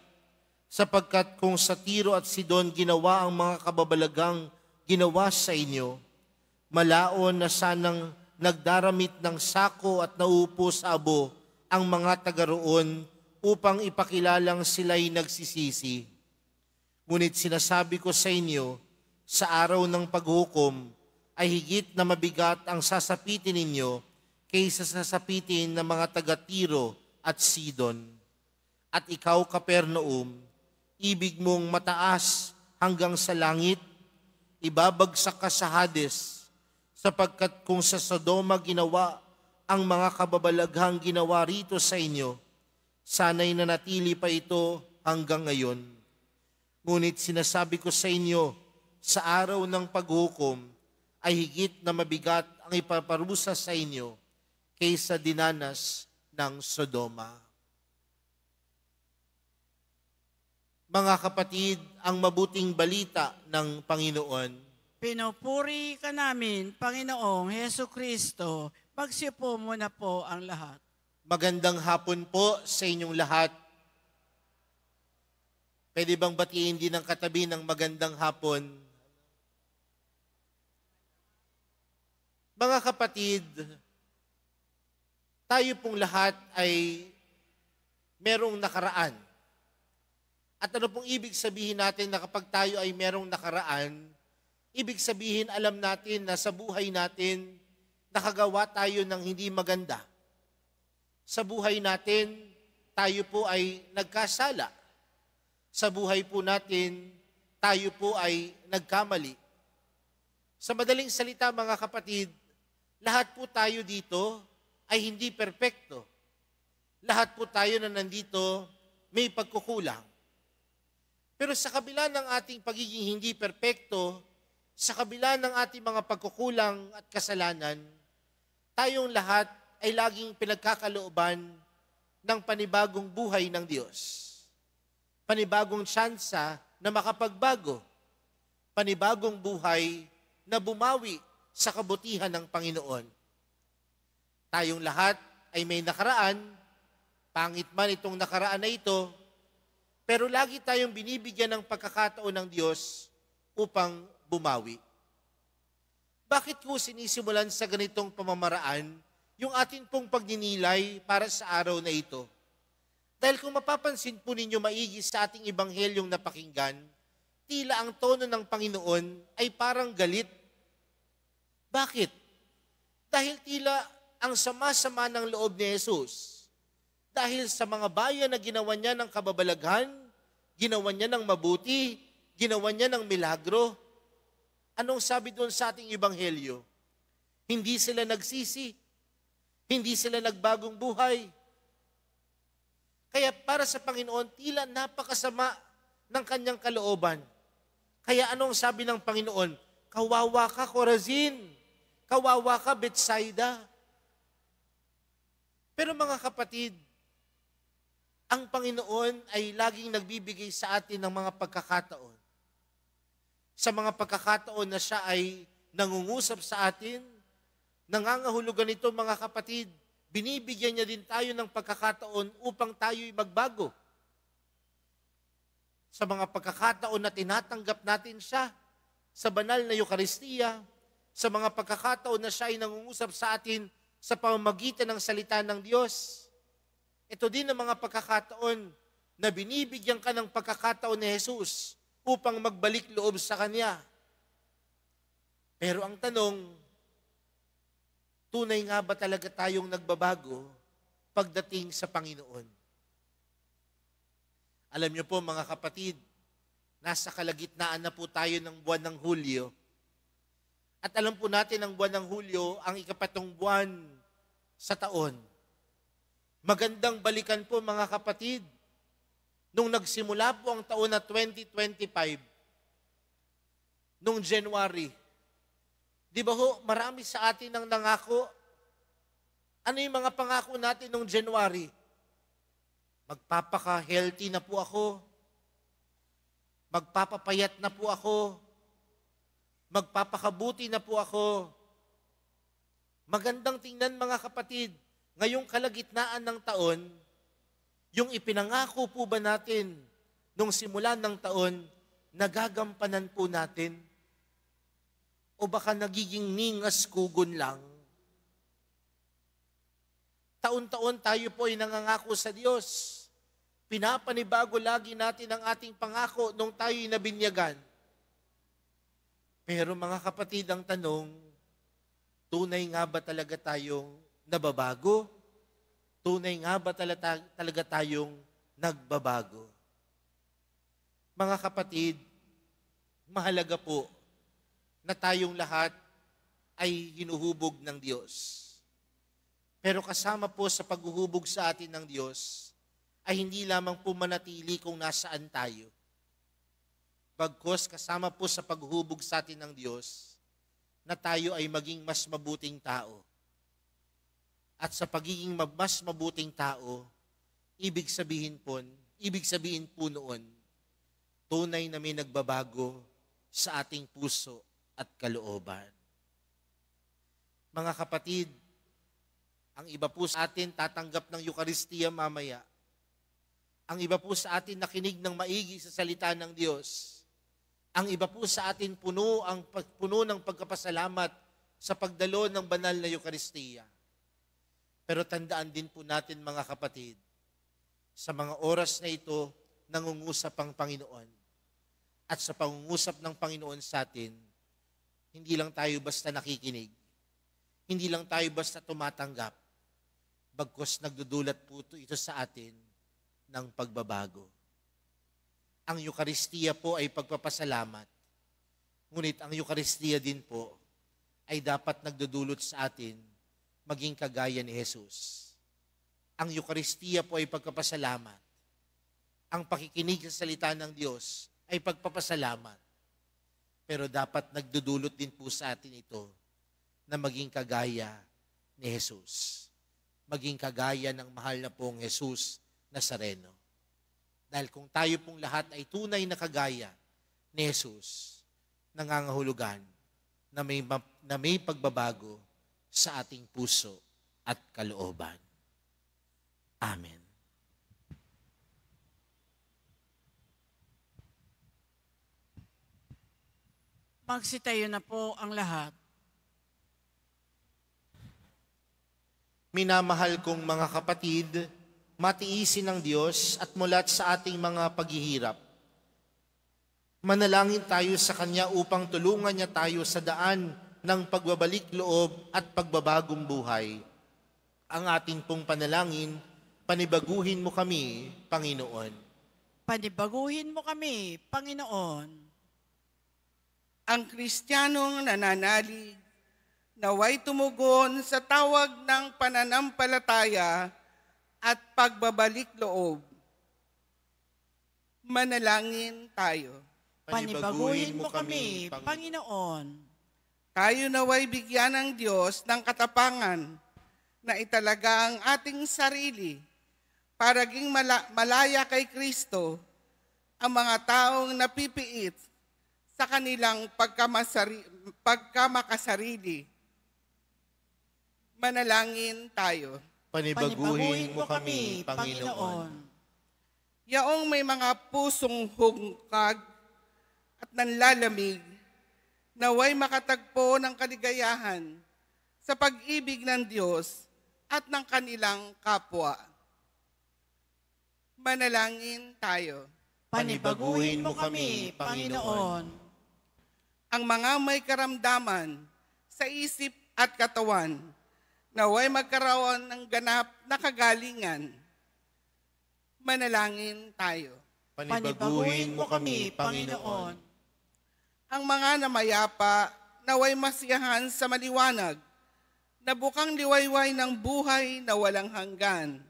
Sapagkat kung sa Tiro at Sidon ginawa ang mga kababalagang ginawa sa inyo, malaon na sanang nagdaramit ng sako at naupo sa abo ang mga taga-roon upang ipakilalang sila'y nagsisisi. Ngunit sinasabi ko sa inyo, sa araw ng paghukom ay higit na mabigat ang sasapitin ninyo kaysa sasapitin ng mga taga-Tiro at Sidon. At ikaw, Capernaum, ibig mong mataas hanggang sa langit, ibabagsak ka sa Hades, sapagkat kung sa Sodoma ginawa ang mga kababalaghang ginawa rito sa inyo, sana'y nanatili pa ito hanggang ngayon. Ngunit sinasabi ko sa inyo, sa araw ng paghukom ay higit na mabigat ang ipaparusa sa inyo kaysa dinanas ng Sodoma. Mga kapatid, ang mabuting balita ng Panginoon. Pinupuri ka namin, Panginoong Heso Kristo. Magsipo muna po ang lahat. Magandang hapon po sa inyong lahat. Pwede bang batiin din ang katabi ng magandang hapon? Mga kapatid, tayo pong lahat ay merong nakaraan. At ano pong ibig sabihin natin na kapag tayo ay merong nakaraan, ibig sabihin alam natin na sa buhay natin, nakagawa tayo ng hindi maganda. Sa buhay natin, tayo po ay nagkasala. Sa buhay po natin, tayo po ay nagkamali. Sa madaling salita, mga kapatid, lahat po tayo dito ay hindi perpekto. Lahat po tayo na nandito may pagkukulang. Pero sa kabila ng ating pagiging hindi perpekto, sa kabila ng ating mga pagkukulang at kasalanan, tayong lahat ay laging pinagkakalooban ng panibagong buhay ng Diyos. Panibagong tsansa na makapagbago. Panibagong buhay na bumawi sa kabutihan ng Panginoon. Tayong lahat ay may nakaraan, pangit man itong nakaraan na ito, pero lagi tayong binibigyan ng pagkakataon ng Diyos upang bumawi. Bakit ko sinisimulan sa ganitong pamamaraan yung atin pong pagninilay para sa araw na ito? Dahil kung mapapansin po ninyo maigi sa ating ebanghelyong napakinggan, tila ang tono ng Panginoon ay parang galit. Bakit? Dahil tila ang sama-sama ng loob ni Jesus. Dahil sa mga bayan na ginawa niya ng kababalaghan, ginawa niya ng mabuti, ginawa niya ng milagro. Anong sabi doon sa ating ebanghelyo? Hindi sila nagsisi. Hindi sila nagbagong buhay. Kaya para sa Panginoon, tila napakasama ng kanyang kalooban. Kaya anong sabi ng Panginoon? Kawawa ka, Corazin. Kawawa ka, Betsaida. Pero mga kapatid, ang Panginoon ay laging nagbibigay sa atin ng mga pagkakataon. Sa mga pagkakataon na siya ay nangungusap sa atin, nangangahulugan ito mga kapatid, binibigyan niya din tayo ng pagkakataon upang tayo'y magbago. Sa mga pagkakataon na tinatanggap natin siya, sa banal na Eucharistia, sa mga pagkakataon na siya ay nangungusap sa atin sa pamamagitan ng salita ng Diyos. Ito din ang mga pagkakataon na binibigyan ka ng pagkakataon ni Jesus upang magbalik loob sa Kanya. Pero ang tanong, tunay nga ba talaga tayong nagbabago pagdating sa Panginoon? Alam niyo po mga kapatid, nasa kalagitnaan na po tayo ng buwan ng Hulyo. At alam po natin ang buwan ng Hulyo ang ikapatong buwan sa taon. Magandang balikan po mga kapatid. Nung nagsimula po ang taon na 2025, nung January, di ba ho, marami sa atin ang nangako. Ano yung mga pangako natin nung January? Magpapaka-healthy na po ako. Magpapapayat na po ako. Magpapakabuti na po ako. Magandang tingnan mga kapatid, ngayong kalagitnaan ng taon, yung ipinangako po ba natin nung simulan ng taon, nagagampanan po natin? O baka nagiging ningas kugon lang? Taon-taon tayo po ay nangangako sa Diyos. Pinapanibago lagi natin ang ating pangako nung tayo'y nabinyagan. Pero mga kapatid, ang tanong, tunay nga ba talaga tayong nababago? Tunay nga ba talaga tayong nagbabago? Mga kapatid, mahalaga po na tayong lahat ay hinuhubog ng Diyos. Pero kasama po sa paghuhubog sa atin ng Diyos ay hindi lamang po manatili kung nasaan tayo. Bagkus kasama po sa paghuhubog sa atin ng Diyos na tayo ay maging mas mabuting tao. At sa pagiging mas mabuting tao, ibig sabihin po noon, tunay na may nagbabago sa ating puso at kalooban. Mga kapatid, ang iba po sa atin tatanggap ng Eucharistia mamaya. Ang iba po sa atin nakinig ng maigi sa salita ng Diyos. Ang iba po sa atin puno ng pagkapasalamat sa pagdalo ng banal na Eucharistia. Pero tandaan din po natin mga kapatid, sa mga oras na ito, nangungusap ang Panginoon. At sa pangungusap ng Panginoon sa atin, hindi lang tayo basta nakikinig. Hindi lang tayo basta tumatanggap. Bagkus nagdudulot po ito sa atin ng pagbabago. Ang Eucharistia po ay pagpapasalamat. Ngunit ang Eucharistia din po ay dapat nagdudulot sa atin maging kagaya ni Jesus. Ang Eucharistia po ay pagpapasalamat. Ang pakikinig sa salita ng Diyos ay pagpapasalamat. Pero dapat nagdudulot din po sa atin ito na maging kagaya ni Jesus. Maging kagaya ng mahal na pong Jesus Nazareno. Dahil kung tayo pong lahat ay tunay na kagaya ni Jesus, nangangahulugan na may pagbabago sa ating puso at kalooban. Amen. Magsitayo na po ang lahat. Minamahal kong mga kapatid, matiisin ng Diyos at mulat sa ating mga paghihirap. Manalangin tayo sa Kanya upang tulungan niya tayo sa daan ng pagbabalik loob at pagbabagong buhay. Ang ating pong panalangin, panibaguhin mo kami, Panginoon. Panibaguhin mo kami, Panginoon. Ang Kristiyanong nananalig, naway tumugon sa tawag ng pananampalataya at pagbabalik loob. Manalangin tayo. Panibaguhin mo kami, Panginoon. Tayo naway bigyan ng Diyos ng katapangan na italaga ang ating sarili para maging malaya kay Kristo ang mga taong napipiit sa kanilang pagkamakasarili. Manalangin tayo. Panibaguhin mo kami, Panginoon. Yaong may mga pusong hungkag at nanlalamig, naway makatagpo ng kaligayahan sa pag-ibig ng Diyos at ng kanilang kapwa. Manalangin tayo. Panibaguhin mo kami, Panginoon. Ang mga may karamdaman sa isip at katawan, naway magkaroon ng ganap na kagalingan. Manalangin tayo. Panibaguhin mo kami, Panginoon. Ang mga namayapa, naway masiyahan sa maliwanag, na bukang liwayway ng buhay na walang hanggan.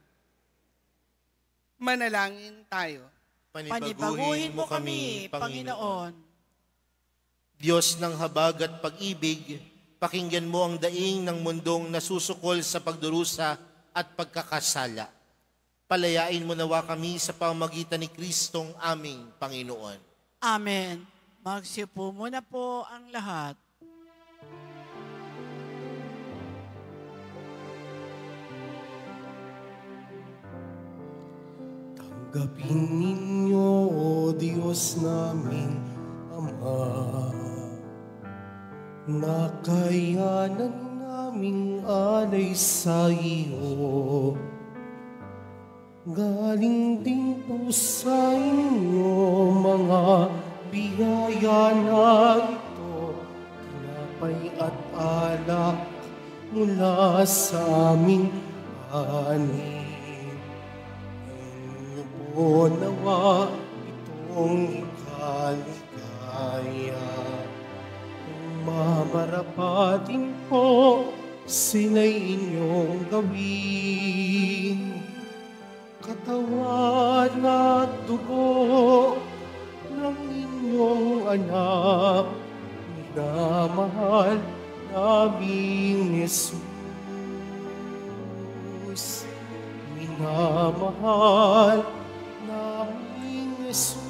Manalangin tayo. Panibaguhin mo kami, Panginoon. Diyos ng habag at pag-ibig, pakinggan mo ang daing ng mundong nasusukol sa pagdurusa at pagkakasala. Palayain mo nawa kami sa pamamagitan ni Kristong aming Panginoon. Amen. Magsiupo muna po ang lahat. Tanggapin ninyo, O Diyos naming Ama, na kayanan naming alay sa iyo. Galing din po sa inyo mga biyaya na ito, tinapay at alak mula sa aming ani. Inyo po nawa itong ikaligaya. Mamarapatin po sila'y inyong gawin. Katawan at dugo ng inyong anak, minamahal naming Jesus. Minamahal naming Jesus.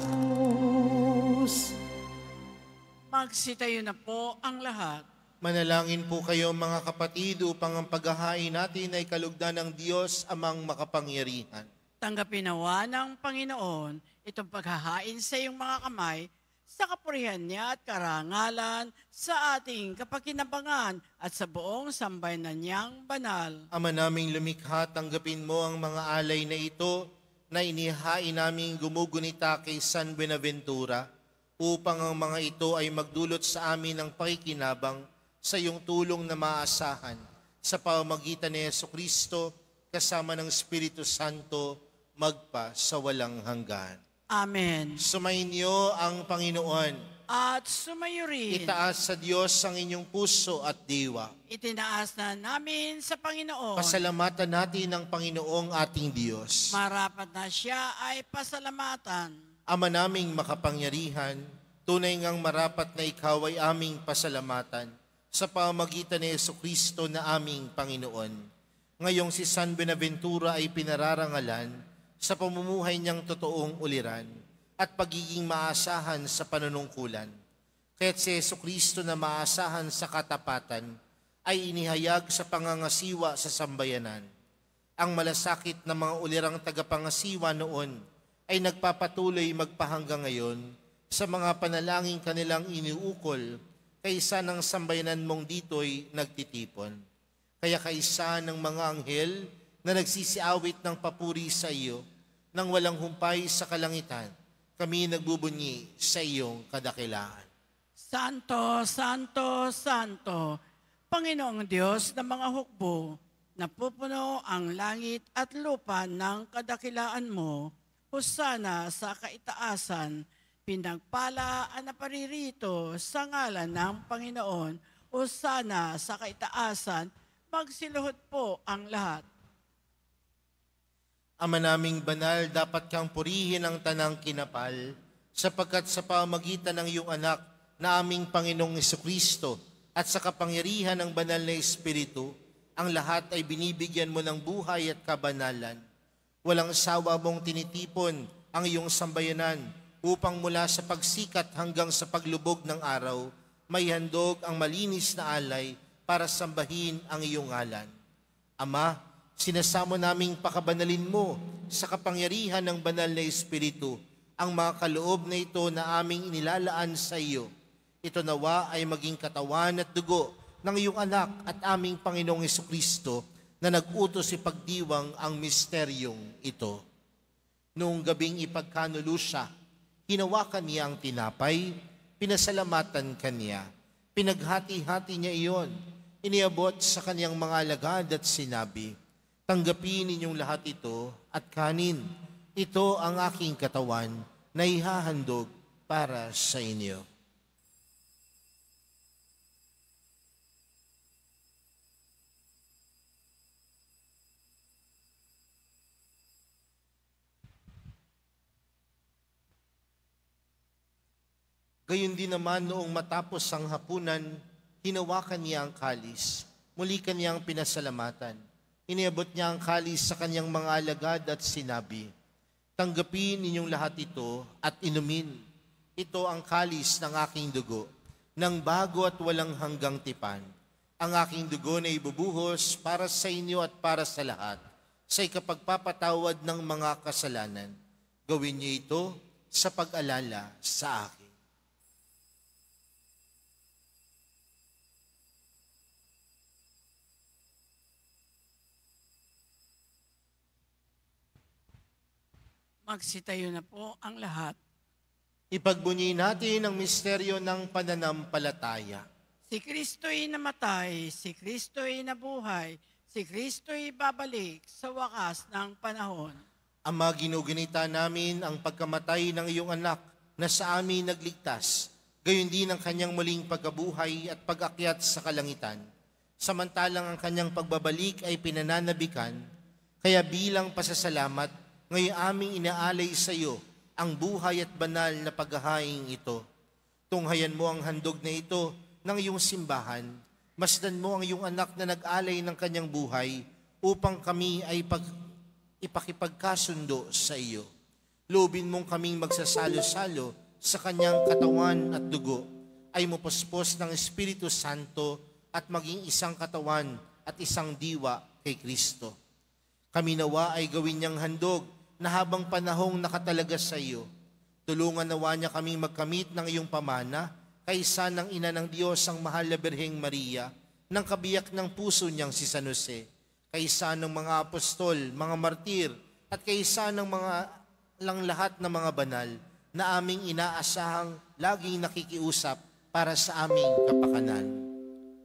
Magsitayo na po ang lahat. Manalangin po kayo mga kapatid upang ang paghahain natin ay kalugdan ng Diyos amang makapangyarihan. Tanggapin nawa ng Panginoon itong paghahain sa iyong mga kamay sa kapurihan niya at karangalan sa ating kapakinabangan at sa buong sambayanan niyang banal. Ama naming lumikha, tanggapin mo ang mga alay na ito na inihain naming gumugunita kay San Buenaventura upang ang mga ito ay magdulot sa amin ng pakikinabang sa iyong tulong na maasahan sa pamamagitan ni Jesucristo kasama ng Espiritu Santo magpa sa walang hanggan. Amen. Sumainyo ang Panginoon. At sumayo rin. Itaas sa Diyos ang inyong puso at diwa. Itinaas na namin sa Panginoon. Pasalamatan natin ang Panginoong ating Diyos. Marapat na siya ay pasalamatan. Ama naming makapangyarihan, tunay ngang marapat na ikaw ay aming pasalamatan sa pamamagitan ni Jesucristo na aming Panginoon. Ngayong si San Buenaventura ay pinararangalan sa pamumuhay niyang totoong uliran at pagiging maasahan sa panunungkulan. Kaya't si Jesucristo na maasahan sa katapatan ay inihayag sa pangangasiwa sa sambayanan. Ang malasakit na mga ulirang tagapangasiwa noon ay nagpapatuloy magpahanggang ngayon sa mga panalangin kanilang iniukol kaysa ng sambayanan mong dito'y nagtitipon. Kaya kaisa ng mga anghel na nagsisiawit ng papuri sa iyo, nang walang humpay sa kalangitan, kami nagbubunyi sa iyong kadakilaan. Santo, Santo, Santo, Panginoong Diyos ng mga hukbo, napupuno ang langit at lupa ng kadakilaan mo, husana sa kaitaasan, pinagpala ang naparirito sa ngalan ng Panginoon, husana sa kaitaasan, magsiluhod po ang lahat. Ama naming banal, dapat kang purihin ang tanang kinapal, sapagkat sa pamagitan ng iyong anak na aming Panginoong Jesucristo at sa kapangyarihan ng banal na Espiritu, ang lahat ay binibigyan mo ng buhay at kabanalan. Walang sawa mong tinitipon ang iyong sambayanan upang mula sa pagsikat hanggang sa paglubog ng araw, may handog ang malinis na alay para sambahin ang iyong ngalan. Ama, sinasamo naming pakabanalin mo sa kapangyarihan ng banal na Espiritu ang mga kaloob na ito na aming inilalaan sa iyo. Ito nawa ay maging katawan at dugo ng iyong anak at aming Panginoong Jesucristo na nag-utos ipagdiwang ang misteryong ito. Noong gabing ipagkanulo siya, hinawakan niya ang tinapay, pinasalamatan kaniya, pinaghati-hati niya iyon, iniabot sa kaniyang mga alagad at sinabi, tanggapin ninyong lahat ito at kanin. Ito ang aking katawan na ihahandog para sa inyo. Gayon din naman noong matapos ang hapunan, hinawakan niya ang kalis. Muli kaniyang pinasalamatan. Iniabot niya ang kalis sa kanyang mga alagad at sinabi, "Tanggapin ninyong lahat ito at inumin. Ito ang kalis ng aking dugo, ng bago at walang hanggang tipan. Ang aking dugo na ibubuhos para sa inyo at para sa lahat, sa ikapagpapatawad ng mga kasalanan. Gawin niyo ito sa pag-alala sa akin." Magsitayo na po ang lahat. Ipagbunyi natin ang misteryo ng pananampalataya. Si Kristo'y namatay, si Kristo'y nabuhay, si Kristo'y babalik sa wakas ng panahon. Ama, ginugunita namin ang pagkamatay ng iyong anak na sa amin nagligtas, gayon din ang kanyang muling pagkabuhay at pag-akyat sa kalangitan. Samantalang ang kanyang pagbabalik ay pinananabikan, kaya bilang pasasalamat, ngayon aming inaalay sa iyo ang buhay at banal na paghahaing ito. Tunghayan mo ang handog na ito ng iyong simbahan. Masdan mo ang iyong anak na nag-alay ng kanyang buhay upang kami ay ipakipagkasundo sa iyo. Loobin mong kaming magsasalo-salo sa kanyang katawan at dugo, ay mupuspos ng Espiritu Santo at maging isang katawan at isang diwa kay Kristo. Kami nawa ay gawin niyang handog na habang panahong nakatalaga sa iyo. Tulungan nawa niya kaming magkamit ng iyong pamana, kaysa ng ina ng Diyos ang mahal na Birheng Maria, ng kabiyak ng puso niyang si San Jose, kaysa ng mga apostol, mga martir, at kaysa ng lahat ng mga banal na aming inaasahang laging nakikiusap para sa aming kapakanan.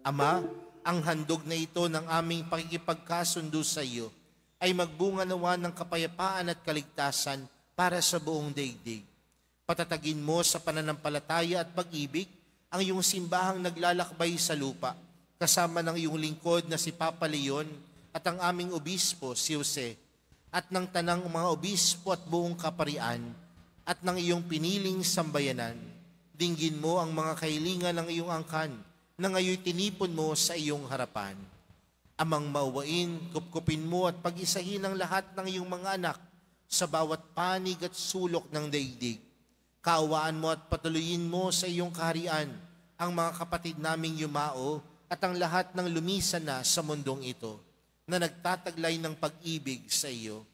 Ama, ang handog na ito ng aming pakikipagkasundo sa iyo ay magbunga nawa ng kapayapaan at kaligtasan para sa buong daigdig. Patatagin mo sa pananampalataya at pag-ibig ang iyong simbahang naglalakbay sa lupa, kasama ng iyong lingkod na si Papa Leon at ang aming obispo si Jose, at ng tanang mga obispo at buong kaparian, at ng iyong piniling sambayanan. Dinggin mo ang mga kahilingan ng iyong angkan na ngayon tinipon mo sa iyong harapan. Amang mauwain, kupkupin mo at pag-isahin ang lahat ng iyong mga anak sa bawat panig at sulok ng daigdig. Kaawaan mo at patuloyin mo sa iyong kaharian ang mga kapatid naming yumao at ang lahat ng lumisan na sa mundong ito na nagtataglay ng pag-ibig sa iyo.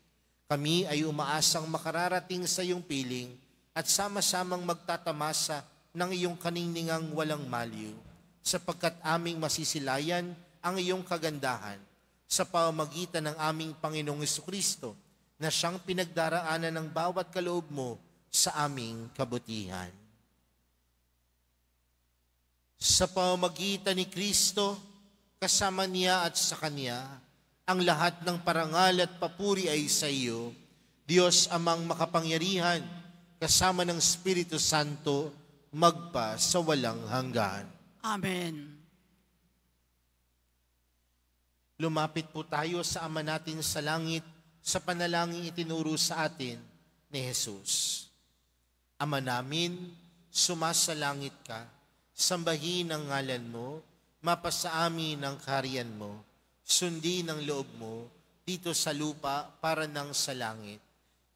Kami ay umaasang makararating sa iyong piling at sama-samang magtatamasa ng iyong kaningningang walang maliw, sapagkat aming masisilayan ang iyong kagandahan sa pamamagitan ng aming Panginoong Jesucristo na siyang pinagdaraanan ng bawat kaloob mo sa aming kabutihan. Sa pamamagitan ni Kristo, kasama niya at sa Kanya, ang lahat ng parangal at papuri ay sa iyo, Diyos amang makapangyarihan, kasama ng Espiritu Santo, magpa sa walang hanggan. Amen. Lumapit po tayo sa Ama natin sa langit sa panalangin itinuro sa atin ni Jesus. Ama namin, sumasalangit ka, sambahin ang ngalan mo, mapasa amin ang kaharian mo, sundin ang loob mo dito sa lupa para nang sa langit.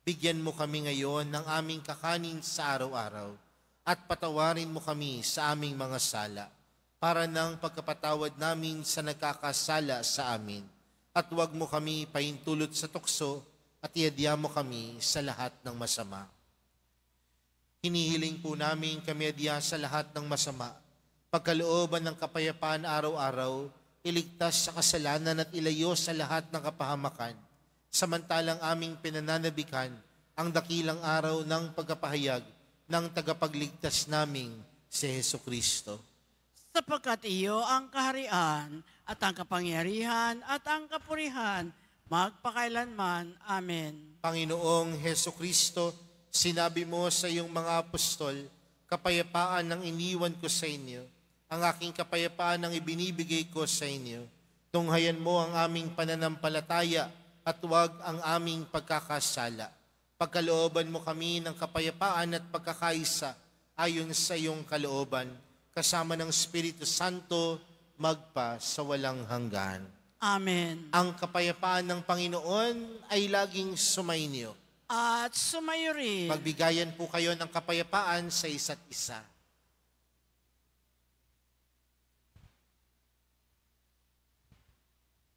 Bigyan mo kami ngayon ng aming kakanin sa araw-araw at patawarin mo kami sa aming mga sala para ng pagkapatawad namin sa nagkakasala sa amin. At huwag mo kami paintulot sa tukso at iadya mo kami sa lahat ng masama. Hinihiling po namin kami adya sa lahat ng masama, pagkalooban ng kapayapaan araw-araw, iligtas sa kasalanan at ilayo sa lahat ng kapahamakan, samantalang aming pinananabikan ang dakilang araw ng pagkapahayag ng tagapagligtas naming si Jesucristo. Sapagkat iyo ang kaharian at ang kapangyarihan at ang kapurihan magpakailanman. Amen. Panginoong Jesucristo, sinabi mo sa iyong mga apostol, kapayapaan ang iniwan ko sa inyo, ang aking kapayapaan ang ibinibigay ko sa inyo. Tunghayan mo ang aming pananampalataya at huwag ang aming pagkakasala. Pagkalooban mo kami ng kapayapaan at pagkakaisa ayon sa iyong kalooban, kasama ng Espiritu Santo, magpa sa walang hanggan. Amen. Ang kapayapaan ng Panginoon ay laging sumainyo. At sumayo rin. Magbigayan po kayo ng kapayapaan sa isa't isa.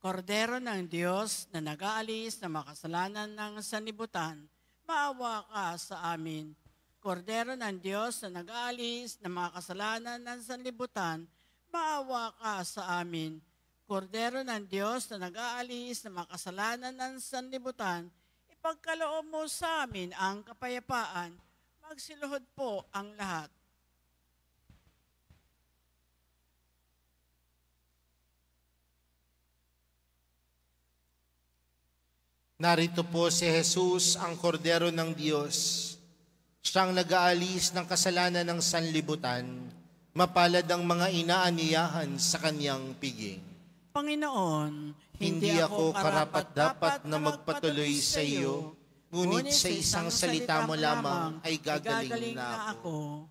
Kordero ng Diyos na nag-aalis ng makasalanan ng sanlibutan, maawa ka sa amin. Kordero ng Diyos na nag-aalis ng mga kasalanan ng sanlibutan, maawa ka sa amin. Kordero ng Diyos na nag-aalis ng mga kasalanan ng sanlibutan, ipagkaloob mo sa amin ang kapayapaan. Magsiluhod po ang lahat. Narito po si Jesus, ang kordero ng Diyos. Siyang nag-aalis ng kasalanan ng sanlibutan. Mapalad ang mga inaaniyahan sa kanyang piging. Panginoon, hindi ako karapat-dapat na magpatuloy sa iyo, ngunit sa isang salita mo lamang ay gagaling na ako.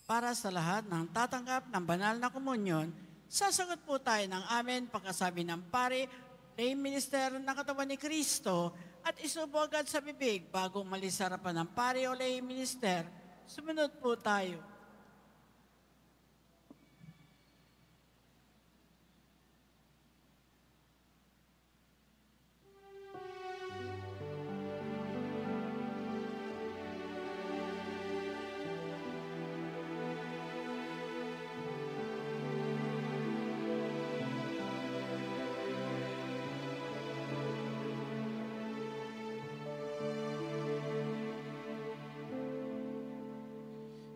Para sa lahat ng tatanggap ng banal na komunyon, sasagot po tayo ng amen pagkasabi ng pari, lay minister ng katawan ni Kristo at isubo agad sa bibig bago umalis sa harapan ng pari o lay minister. Sumunod po tayo.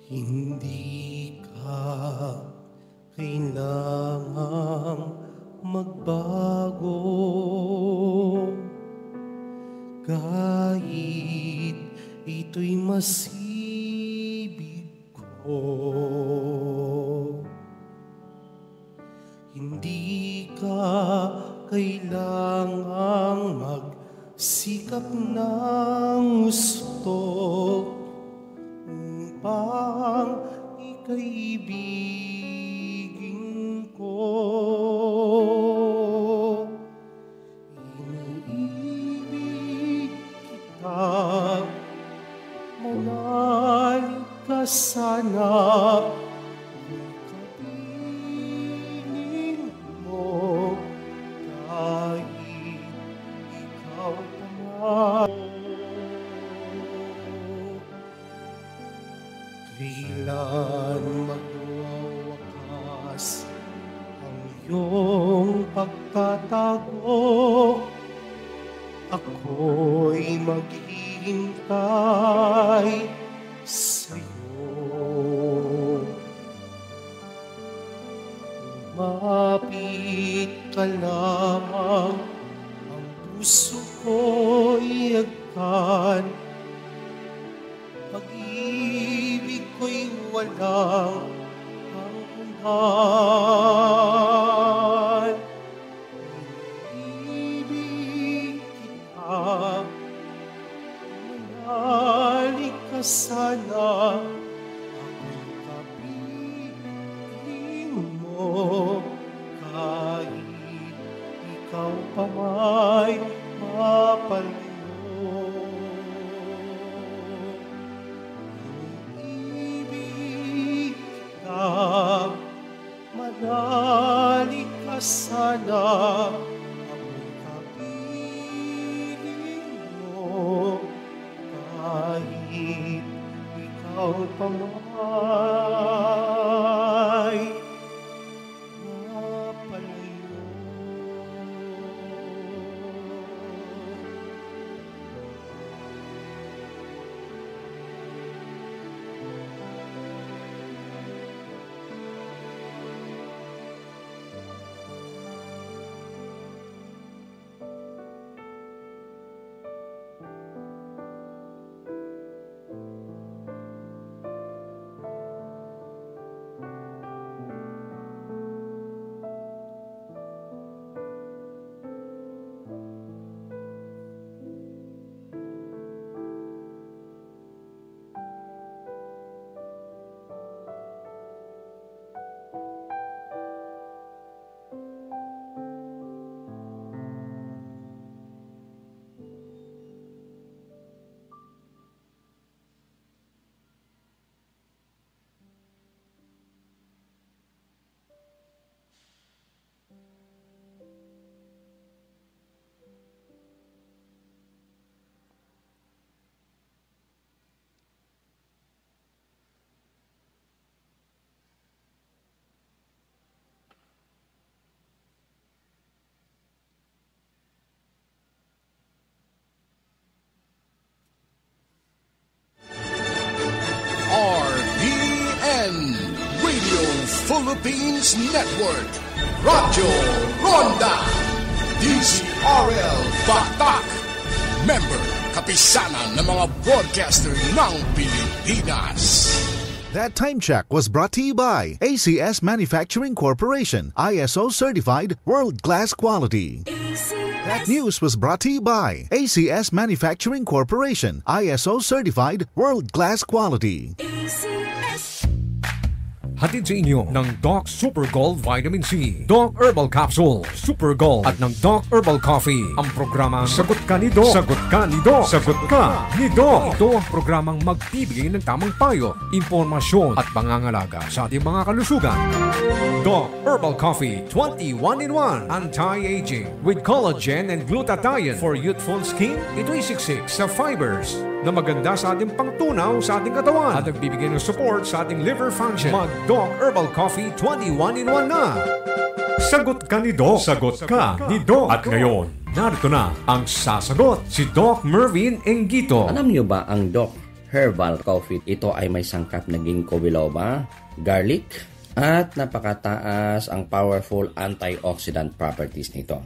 Hindi ka kailangang magbago kahit ito'y masibig ko. Hindi ka kailangang magsikap ng gusto upang ikaibigin ko. Iniibig kita, manalig ka sana, kung kapiling mo, kahit ikaw pa. Kailan magwawakas ang iyong pagtatago? Ako'y maghihintay sa'yo. Lumapit ka lamang, ang puso ko'y agkan. Pag-ibig ko'y walang hanggan. Iniibig kita, manalig ka sana, ako'y kapiling mo, kahit ikaw pa may mapalayo. Manalig ka sana, ako'y kapiling mo, kahit ikaw pa may mapalayo. Philippines Network, Radyo Ronda, DZRL Batak, member kapisanan ng mga broadcaster ng Pilipinas. That time check was brought to you by ACS Manufacturing Corporation, ISO certified world-class quality. That news was brought to you by ACS Manufacturing Corporation, ISO certified world-class quality. Hatid sa inyo ng Doc Super Gold Vitamin C, Doc Herbal Capsule, Super Gold at ng Doc Herbal Coffee. Ang programang Sagot Ka ni Doc. Sagot Ka ni Doc. Sagot Ka ni Doc. Ito ang programang magbibigay ng tamang payo, impormasyon at pangangalaga sa ating mga kalusugan. Doc Herbal Coffee 21-in-1 Anti-Aging with collagen and glutathione for youthful skin. Ito'y siksik sa fibers na maganda sa ating pangtunaw sa ating katawan at nagbibigay ng support sa ating liver function. Mag-Doc Herbal Coffee 21-in-1 na. Sagot ka ni Doc. Sagot ka ni Doc. At ngayon, narito na ang sasagot, si Doc Mervin Engito. Alam niyo ba ang Doc Herbal Coffee? Ito ay may sangkap na ginkgo biloba, garlic, at napakataas ang powerful antioxidant properties nito.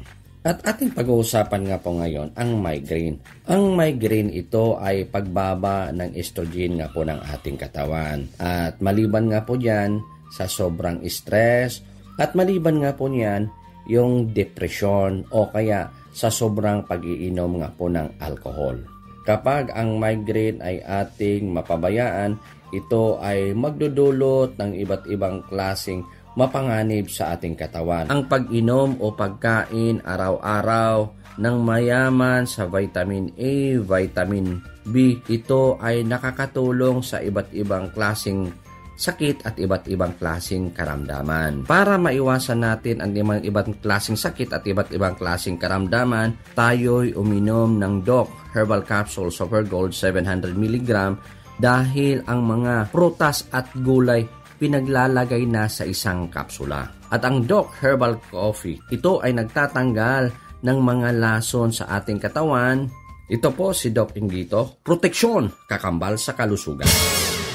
At ating pag-uusapan nga po ngayon ang migraine. Ang migraine ito ay pagbaba ng estrogen nga po ng ating katawan. At maliban nga po dyan sa sobrang stress at maliban nga po niyan yung depression o kaya sa sobrang pag-iinom nga po ng alcohol. Kapag ang migraine ay ating mapabayaan, ito ay magdudulot ng iba't ibang klaseng mapanganib sa ating katawan. Ang pag-inom o pagkain araw-araw ng mayaman sa vitamin A, vitamin B, ito ay nakakatulong sa iba't ibang klaseng sakit at iba't ibang klaseng karamdaman. Para maiwasan natin ang iba't klaseng sakit at iba't ibang klaseng karamdaman, tayo'y uminom ng Doc Herbal Capsule Super Gold 700mg dahil ang mga prutas at gulay pinaglalagay na sa isang kapsula. At ang Doc Herbal Coffee, ito ay nagtatanggal ng mga lason sa ating katawan. Ito po si Doc Engito, proteksyon, kakambal sa kalusugan.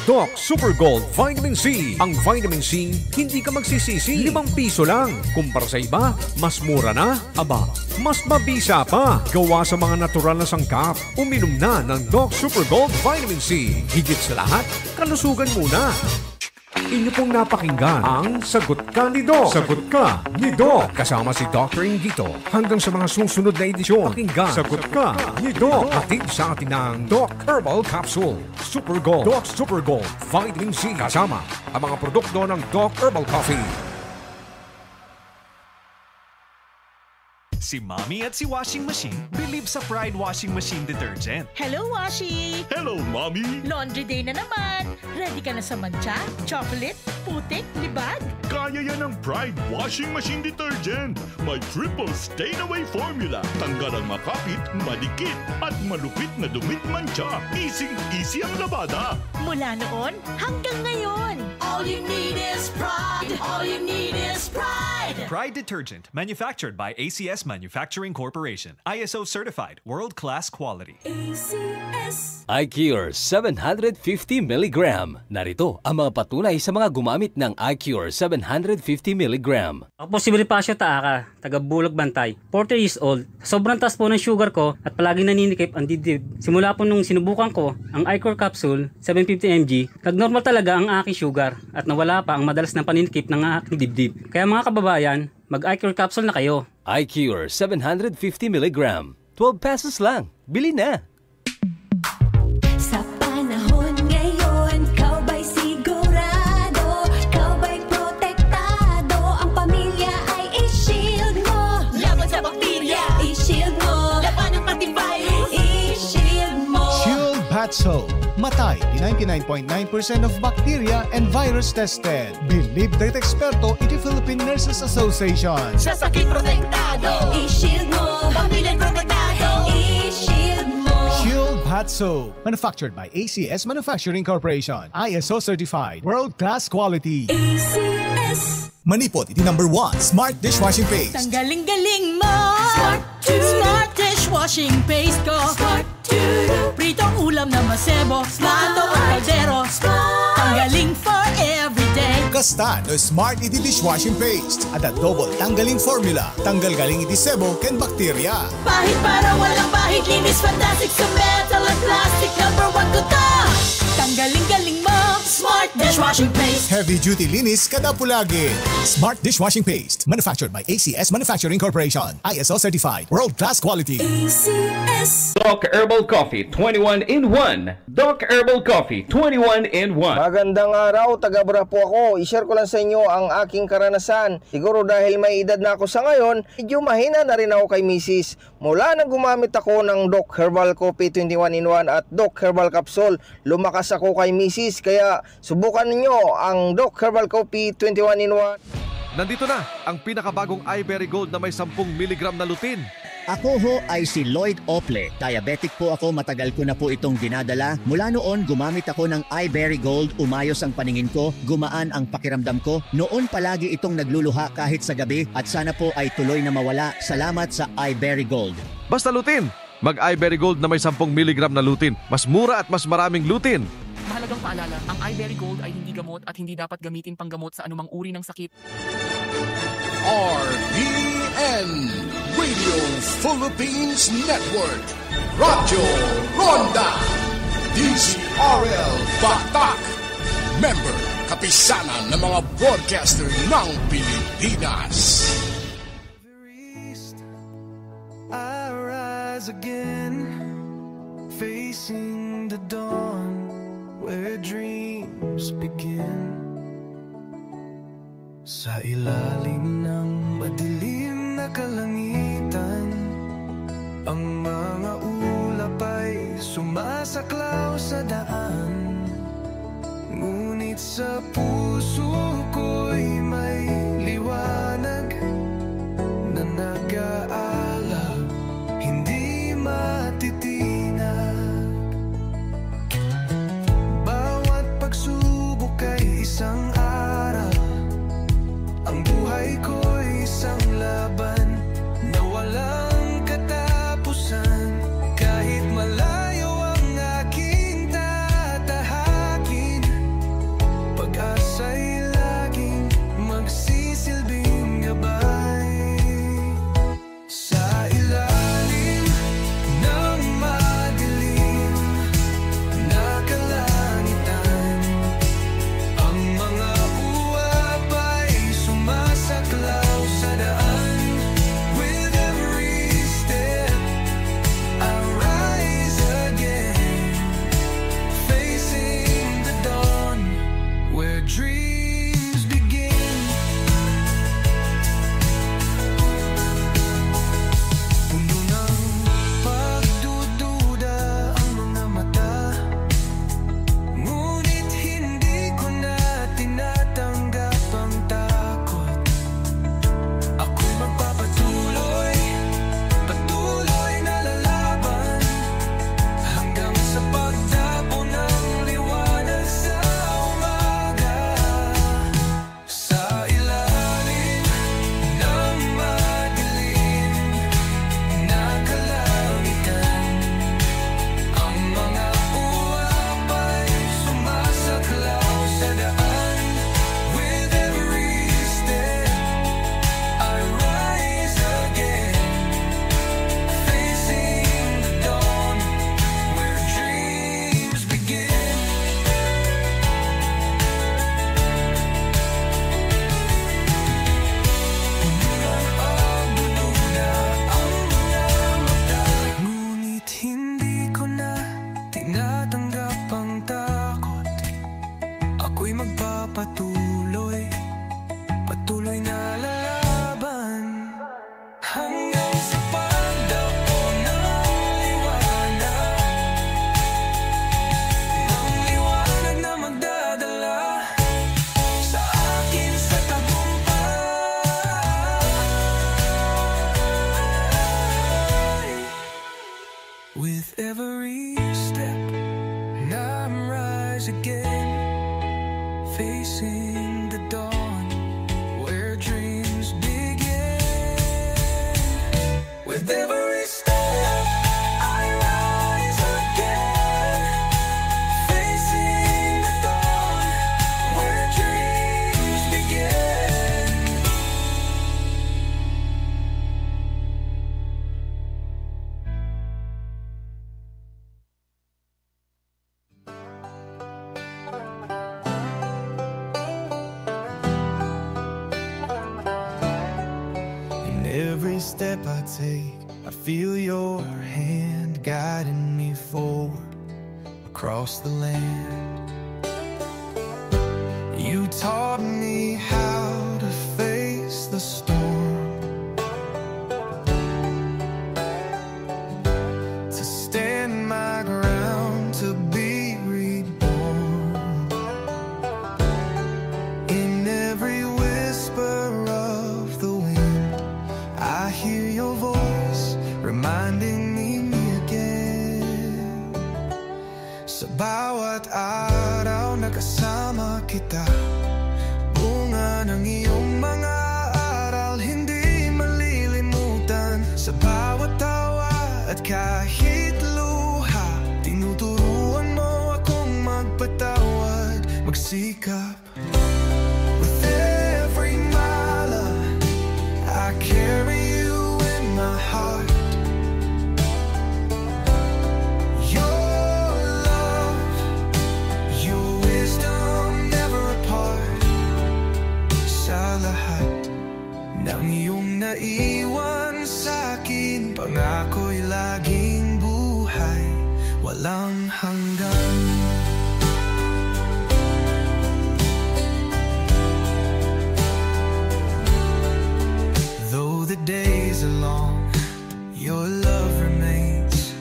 Doc Super Gold Vitamin C. Ang vitamin C, hindi ka magsisisi. 5 piso lang. Kumpara sa iba, mas mura na. Aba, mas mabisa pa. Gawa sa mga natural na sangkap. Uminom na ng Doc Super Gold Vitamin C. Higit sa lahat, kalusugan muna. Inyo pong napakinggan ang Sagot Ka ni Doc. Sagot Ka ni Doc. Kasama si Dr. Engito. Hanggang sa mga susunod na edisyon, pakinggan Sagot Ka ni Doc. Hatid sa atin ng Doc Herbal Capsule, Super Gold, Doc Super Gold, Vitamin C. Kasama ang mga produkto ng Doc Herbal Coffee. Si Mommy at si Washing Machine believe sa Pride Washing Machine Detergent. Hello, Washi! Hello, Mommy! Laundry day na naman! Ready ka na sa mancha, chocolate, putik, libag? Kaya yan ang Pride Washing Machine Detergent. May triple stain-away formula. Tanggal ang makapit, madikit, at malupit na dumit mancha. Easy ang labada. Mula noon hanggang ngayon. All you need is pride. All you need is pride. Pride Detergent, manufactured by ACS Manufacturing Corporation. ISO certified, world-class quality. ACS. iCure 750mg. Narito ang mga patunay sa mga gumamit ng iCure 750mg. Ako po si Bonifacio Taaka, taga Bulog Bantay. 40 years old. Sobrang taas po ng sugar ko at palaging naninikip ang dibdib. Simula po nung sinubukan ko ang iCure capsule 750mg, nagnormal talaga ang aking sugar at nawala pa ang madalas na paninikip ng aking dibdib. Kaya mga kababayan, mag-iCure capsule na kayo. iCure 750mg. 12 pesos lang. Bili na! Sa panahon ngayon, kau ba'y sigurado? Kau ba'y protektado? Ang pamilya ay i-shield mo. Laban sa bakterya, i-shield mo. Laban ng pati virus, i-shield mo. Shield Bat Soap. Matay 99.9% of bacteria and virus tested. Believe that eksperto iti Philippine Nurses Association. Sa sakit protektado, i-shield mo. Pamilya protektado, i-shield mo. Shield Bat Soap. Manufactured by ACS Manufacturing Corporation. ISO certified. World-class quality. ACS. Manipot, iti #1 Smart Dishwashing Paste. Ang galing-galing mo! Smart dishwashing paste ko. Pritong ulam na masebo. Plato o kaldero. Ang galing for everyday. day. Kasta no Smart Iti Dishwashing Paste at a double tanggaling formula. Tanggal galing iti sebo ken bakterya. Bahid para walang bahid, linis fantastic sa metal at plastic. Number 1 ko ta. Tanggaling-galing mo, Smart Dishwashing Paste. Heavy duty linis kada pulagi. Smart Dishwashing Paste. Manufactured by ACS Manufacturing Corporation. ISO certified. World class quality. ACS. Doc Herbal Coffee 21 in 1. Doc Herbal Coffee 21 in 1. Magandang araw, taga-Bra po ako. I-share ko lang sa inyo ang aking karanasan. Siguro dahil may edad na ako sa ngayon, medyo mahina na rin ako kay Mrs. Mula nang gumamit ako ng Doc Herbal Coffee 21 in 1 at Doc Herbal Capsule, lumakas ako kay Mrs. Kaya subukan ninyo ang Doc Herbal Coffee 21 in 1. Nandito na ang pinakabagong iBerry Gold na may 10 mg na lutein. Ako ho ay si Lloyd Ople. Diabetic po ako, matagal ko na po itong dinadala. Mula noon, gumamit ako ng iBerry Gold, umayos ang paningin ko, gumaan ang pakiramdam ko. Noon palagi itong nagluluha kahit sa gabi at sana po ay tuloy na mawala. Salamat sa iBerry Gold. Basta lutein. Mag-iBerry Gold na may 10 mg na lutein. Mas mura at mas maraming lutein. Mahalagang paalala, ang iBerry Gold ay hindi gamot at hindi dapat gamitin panggamot sa anumang uri ng sakit. RBN Radio Philippines Network, Radyo Ronda, DZRL Batak, member kapisanan ng mga broadcaster ng Pilipinas. I rise again, facing the dawn where dreams begin. Sa ilalim ng madilim na kalangitan, ang mga ulap ay sumasaklaw sa daan. Ngunit sa puso ko'y may liwanag na nag-aalab, hindi matitinag. Bawat pagsubok ay isang aral, ang buhay ko'y isang laban na walang katapusan. Kahit malayo ang aking tatahakin, pag-asa'y every step I take, I feel your hand guiding me forward across the land. You taught me how to face the storm, to stand my ground, to be reborn. In every whisper of the wind, I hear your voice reminding me again. Sa bawat araw na kasama kita, bunga ng iyong mga aral hindi malilimutan. Sa bawat tawa at kahit luha, tinuturuan mo akong magpatawad, magsikap. With every mala, I carry you in my heart. Nang iyong naiwan sa'kin, pangako'y laging buhay, walang hanggan. Though the days are long, your love remains.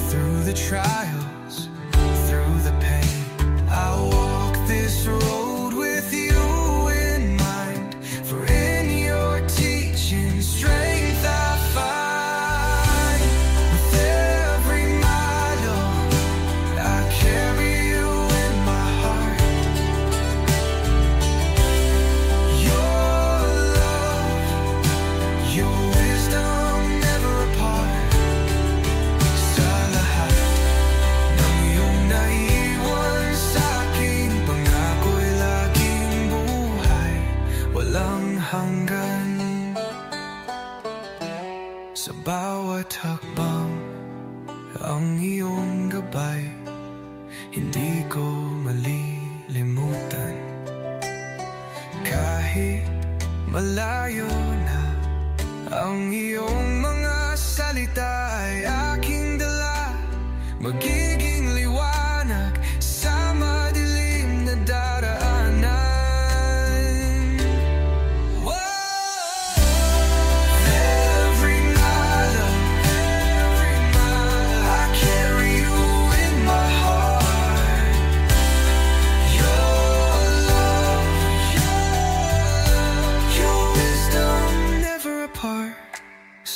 Through the trials, through the pain, I walk this road with you. Strength I find with every mile I carry you in my heart. Your love, your wisdom never apart. Sa lahat ng iyong naiwan sa'kin, pangako'y laging buhay, walang hanggan. Sa bawat hakbang, ang iyong gabay, hindi ko malilimutan. Kahit malayo na, ang iyong mga salita ay aking dala, magiging liwanag sa madilim na daraanan.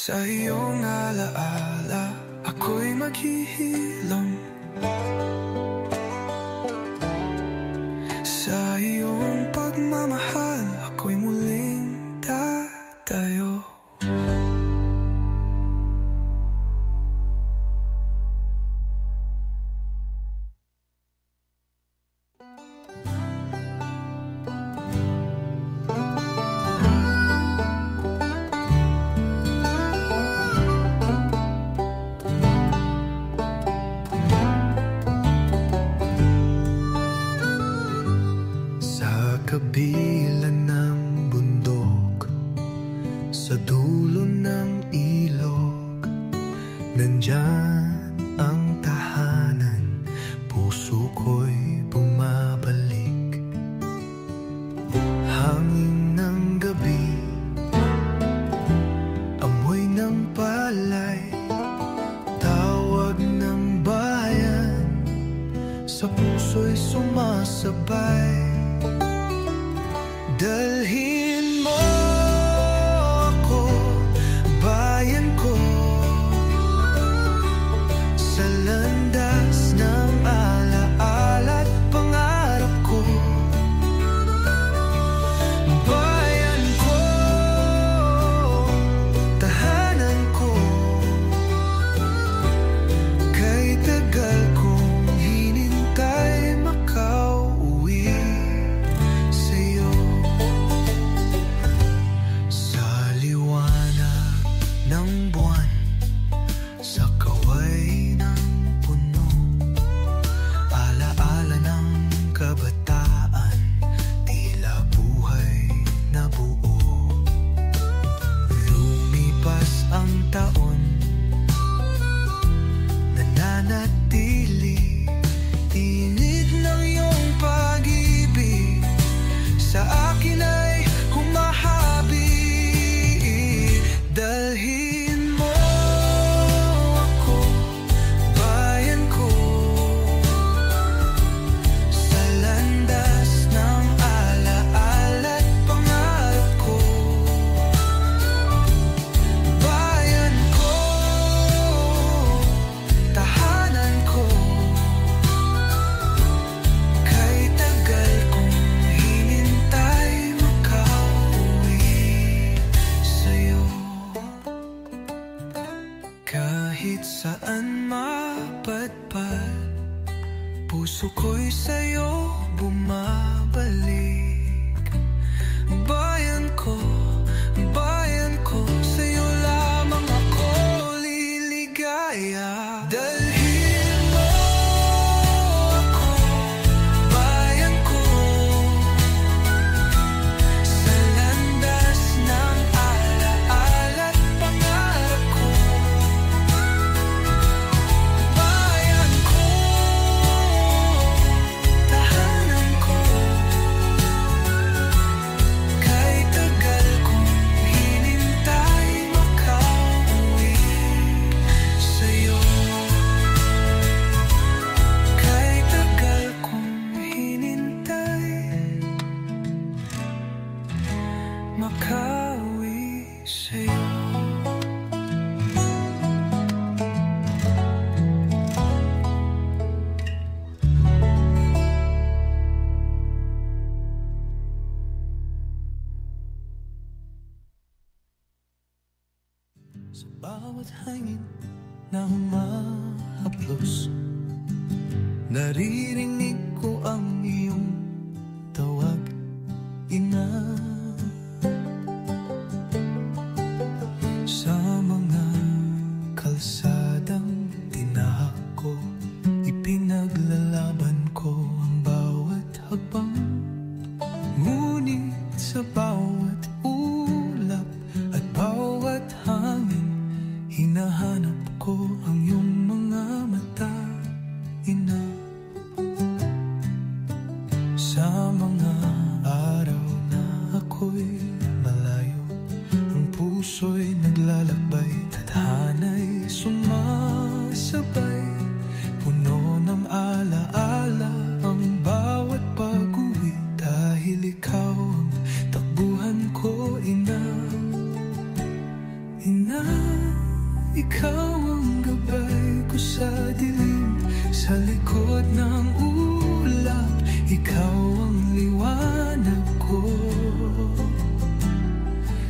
Sa iyong alaala, ako'y maghihilom. Sa iyong pagmamahal, ako'y muling tatayo. Kabila ng bundok, puso ko'y sa'yo bumabalik. Bayan ko, sa'yo lamang ako liligaya. Dalhin mo ako, bayan ko, sa landas ng alaala't pangarap ko. Bayan ko, tahanan ko, kay tagal kong hinintay makauwi sa'yo. Kay tagal kong hinintay makauwi sa'yo. Sa bawat hangin na humahaplos, naririnig ko ang iyong tawag, ina. Sa mga kalsadang tinahak ko, ipinaglalaban ko ang bawat hakbang. Ngunit sa bawat ulap at bawat hangin, hinahanap ko ang iyong mga mata, ina. Sa mga araw na ako'y malayo, ang puso'y naglalakbay, tadhana'y sumasabay. Puno ng alaala ang bawat pag-uwi, dahil ikaw ang takbuhan ko, ina. Ina, ikaw ang gabay ko sa dilim, sa likod ng ulap, ikaw ang liwanag ko.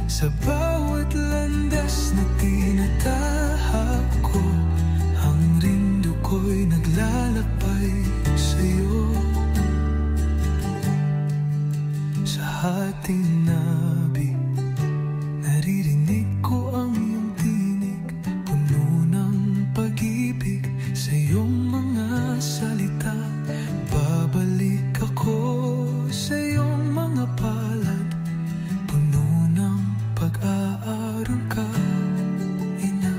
Sa bawat landas na tinatahak ko, ang rindo ko'y naglalakbay sa'yo. Sa hating nabi, naririnig ko ang iyong tinig, puno ng pag-ibig sa iyong mga salita. Babalik ako sa iyong mga palad, puno ng pag-aaral ka, ina.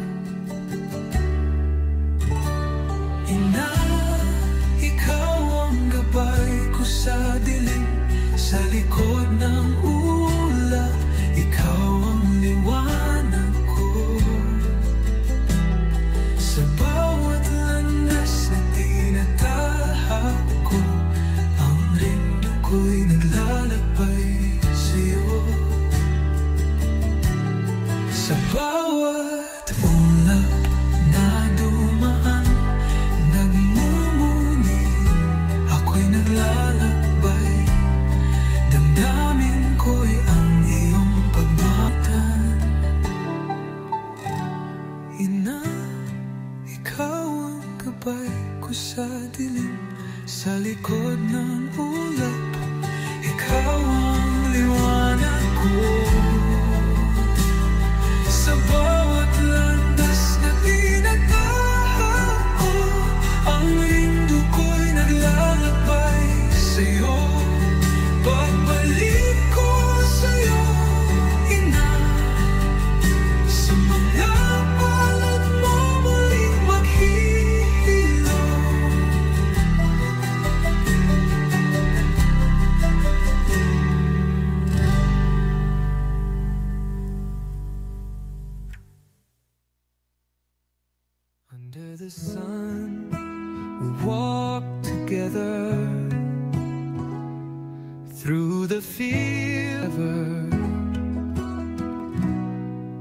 Ina, ikaw ang gabay ko sa dilim, sa likod ng ulap, ikaw ang liwanag ko. Sa bawat landas na tinatahak ko, ang rindo ko'y naglalakbay sa'yo. Sa bawat ulap na dumaan, nagmumuni, ako'y naglalakbay. Damdamin ko'y ang iyong pagmatan, ina. Ikaw ang gabay ko sa dilim, sa likod ng ulap, ikaw ang liwanag ko. Sa bawat landas na tinatahak ko, ang rindo ko'y naglalakbay sa'yo. Pagbalik ko sa'yo, ina, sa mga palad mo muling maghihilo. Under the sun, we walk together through the field,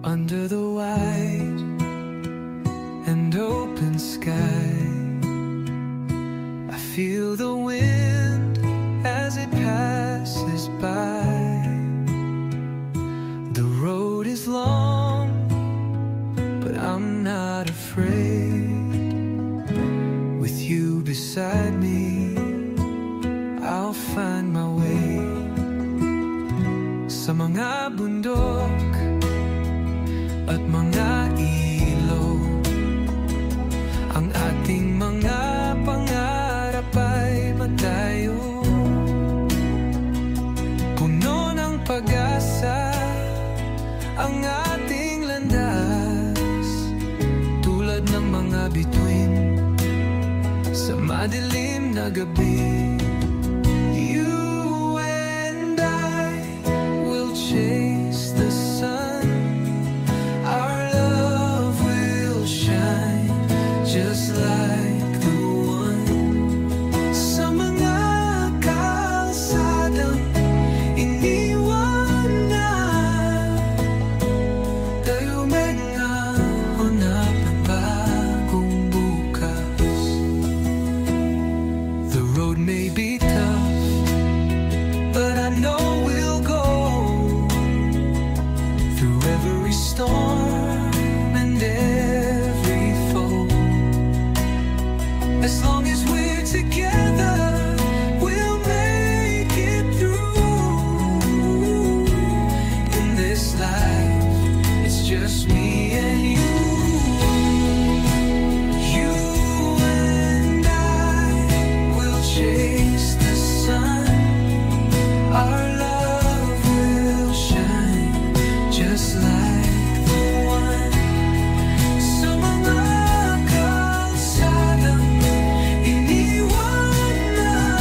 under the wide and open sky. I feel the wind as it passes by. The road is long, but I'm not afraid. With you beside me, bundok at mga ilog. Ang ating mga pangarap ay matayo, puno ng pag-asa ang ating landas, tulad ng mga bituin sa madilim na gabi. You and I will chase the sun. Our love will shine just like the one sa mga kalsadang iniwan na. Tayo mga hanap ng bagong bukas. The road may be tough, but I know we'll go through every storm and every foe. As long as we're together, we'll make it through. In this life, it's just me and you. You and I will chase the sun. Our love will shine just like the one sa mga kalsadang iniwan na.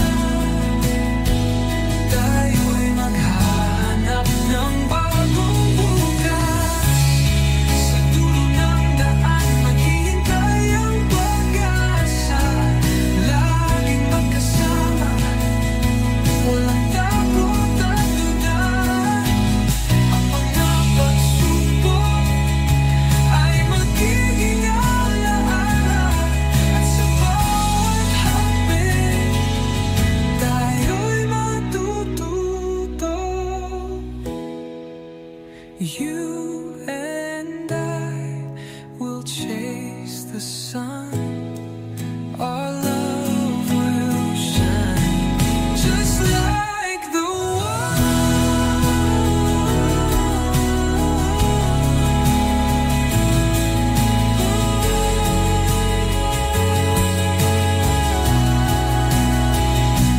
Tayo'y maghahanap ng bagong bukas. Sa dulo ng daan, maghihintay ang pag-asa. Laging magkasama, walang takot at duda. Ang mga pagsubok ay magiging alaala, at sa bawat hapit, tayo'y matututo. You and I will chase the sun. Our love will shine just like the one.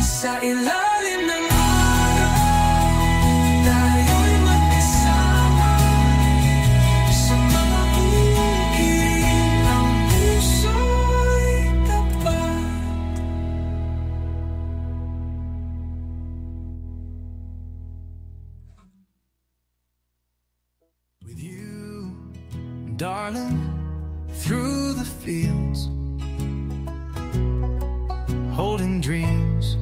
Sa ilalim ng araw, tayo'y magkasama. Sa mga bukid ng puso'y tapat. With you, darling, through the fields, holding dreams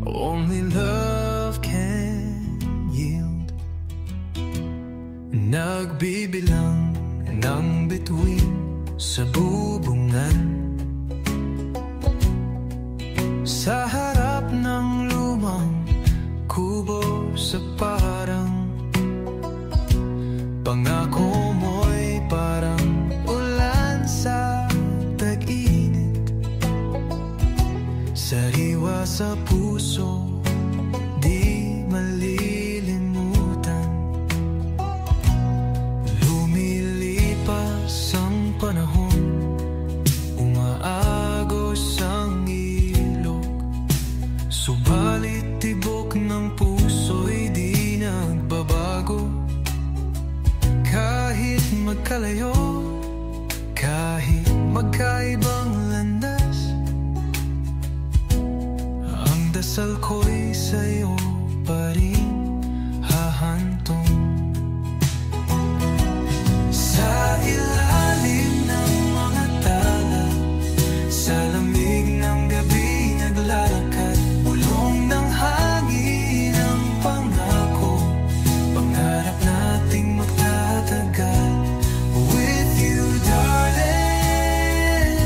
only love can yield. Nagbibilang ng bituin sa bubungan, sa harap ng lumang kubo sa parang pangako mo'y parang ulan sa tag-init, sariwa sa puso, di malilimutan. Lumilipas ang panahon, umaagos ang ilog, subalit tibok ng puso'y di nagbabago. Kahit magkalayo, kahit magkaibang landas, ang dasal ko'y sa'yo pa rin hahantong. Sa ilalim ng mga tala, sa lamig ng gabi naglalakad, bulong ng hangin ang pangako, pangarap nating magtatagal. With you, darling,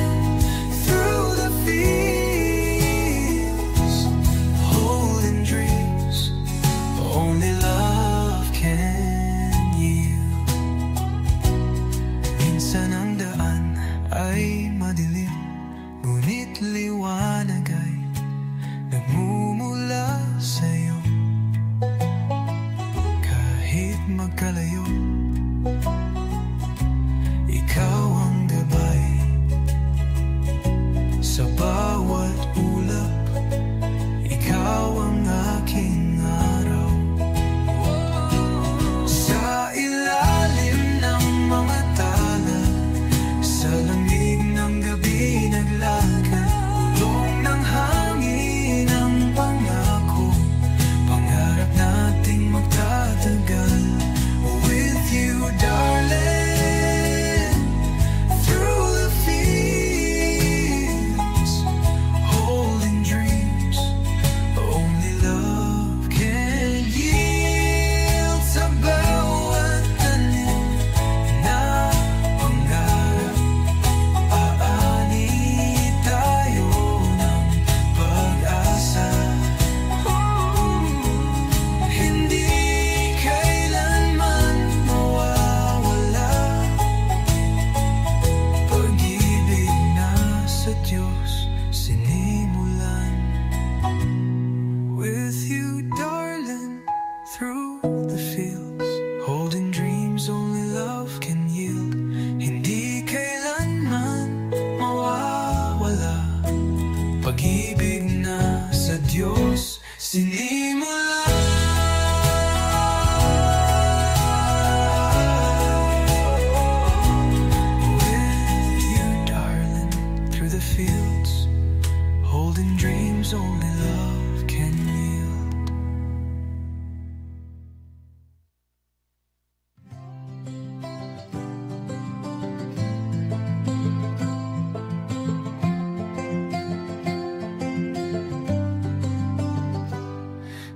through the fields, holding dreams only love can lumalayo. Ikaw ang gabay sa bawat ulap. Ikaw ang aking araw. Sa ilalim ng mga tala, sa lamig ng gabi naglakad, ulong ng hangin ang pangako, pangarap nating magtatagal. With you, darling, through the fields, holding dreams only love can yield. Sa bawat tanim na pangarap, aani tayo ng pag-asa. Hindi kailanman mawawala, pag-ibig na sa Diyos sinimulan. With you, darling, through the fields, holding dreams only love can yield. Hindi kailanman mawawala, pag-ibig na sa Diyos sinimulan. With you, darling, through the fields, holding dreams only love can yield.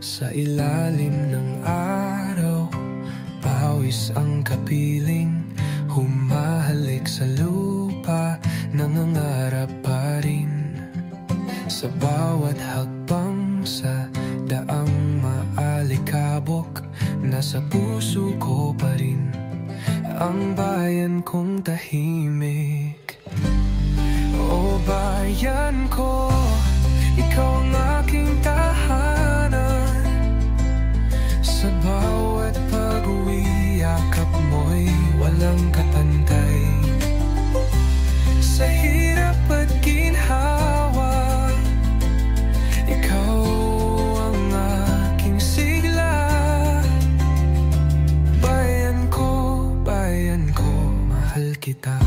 Sa ilalim ng araw, pawis ang kapiling, humahalik sa lupa, nangangarap pa rin. Sa bawat hakbang sa daang maalikabok, nasa puso ko pa rin ang bayan kong tahimik. O bayan ko, ikaw ang aking tahanan. Sa bawat pag-uwi, yakap mo'y walang kapantay. Sa hirap at ginhawa, ikaw ang aking sigla. Bayan ko, mahal kita.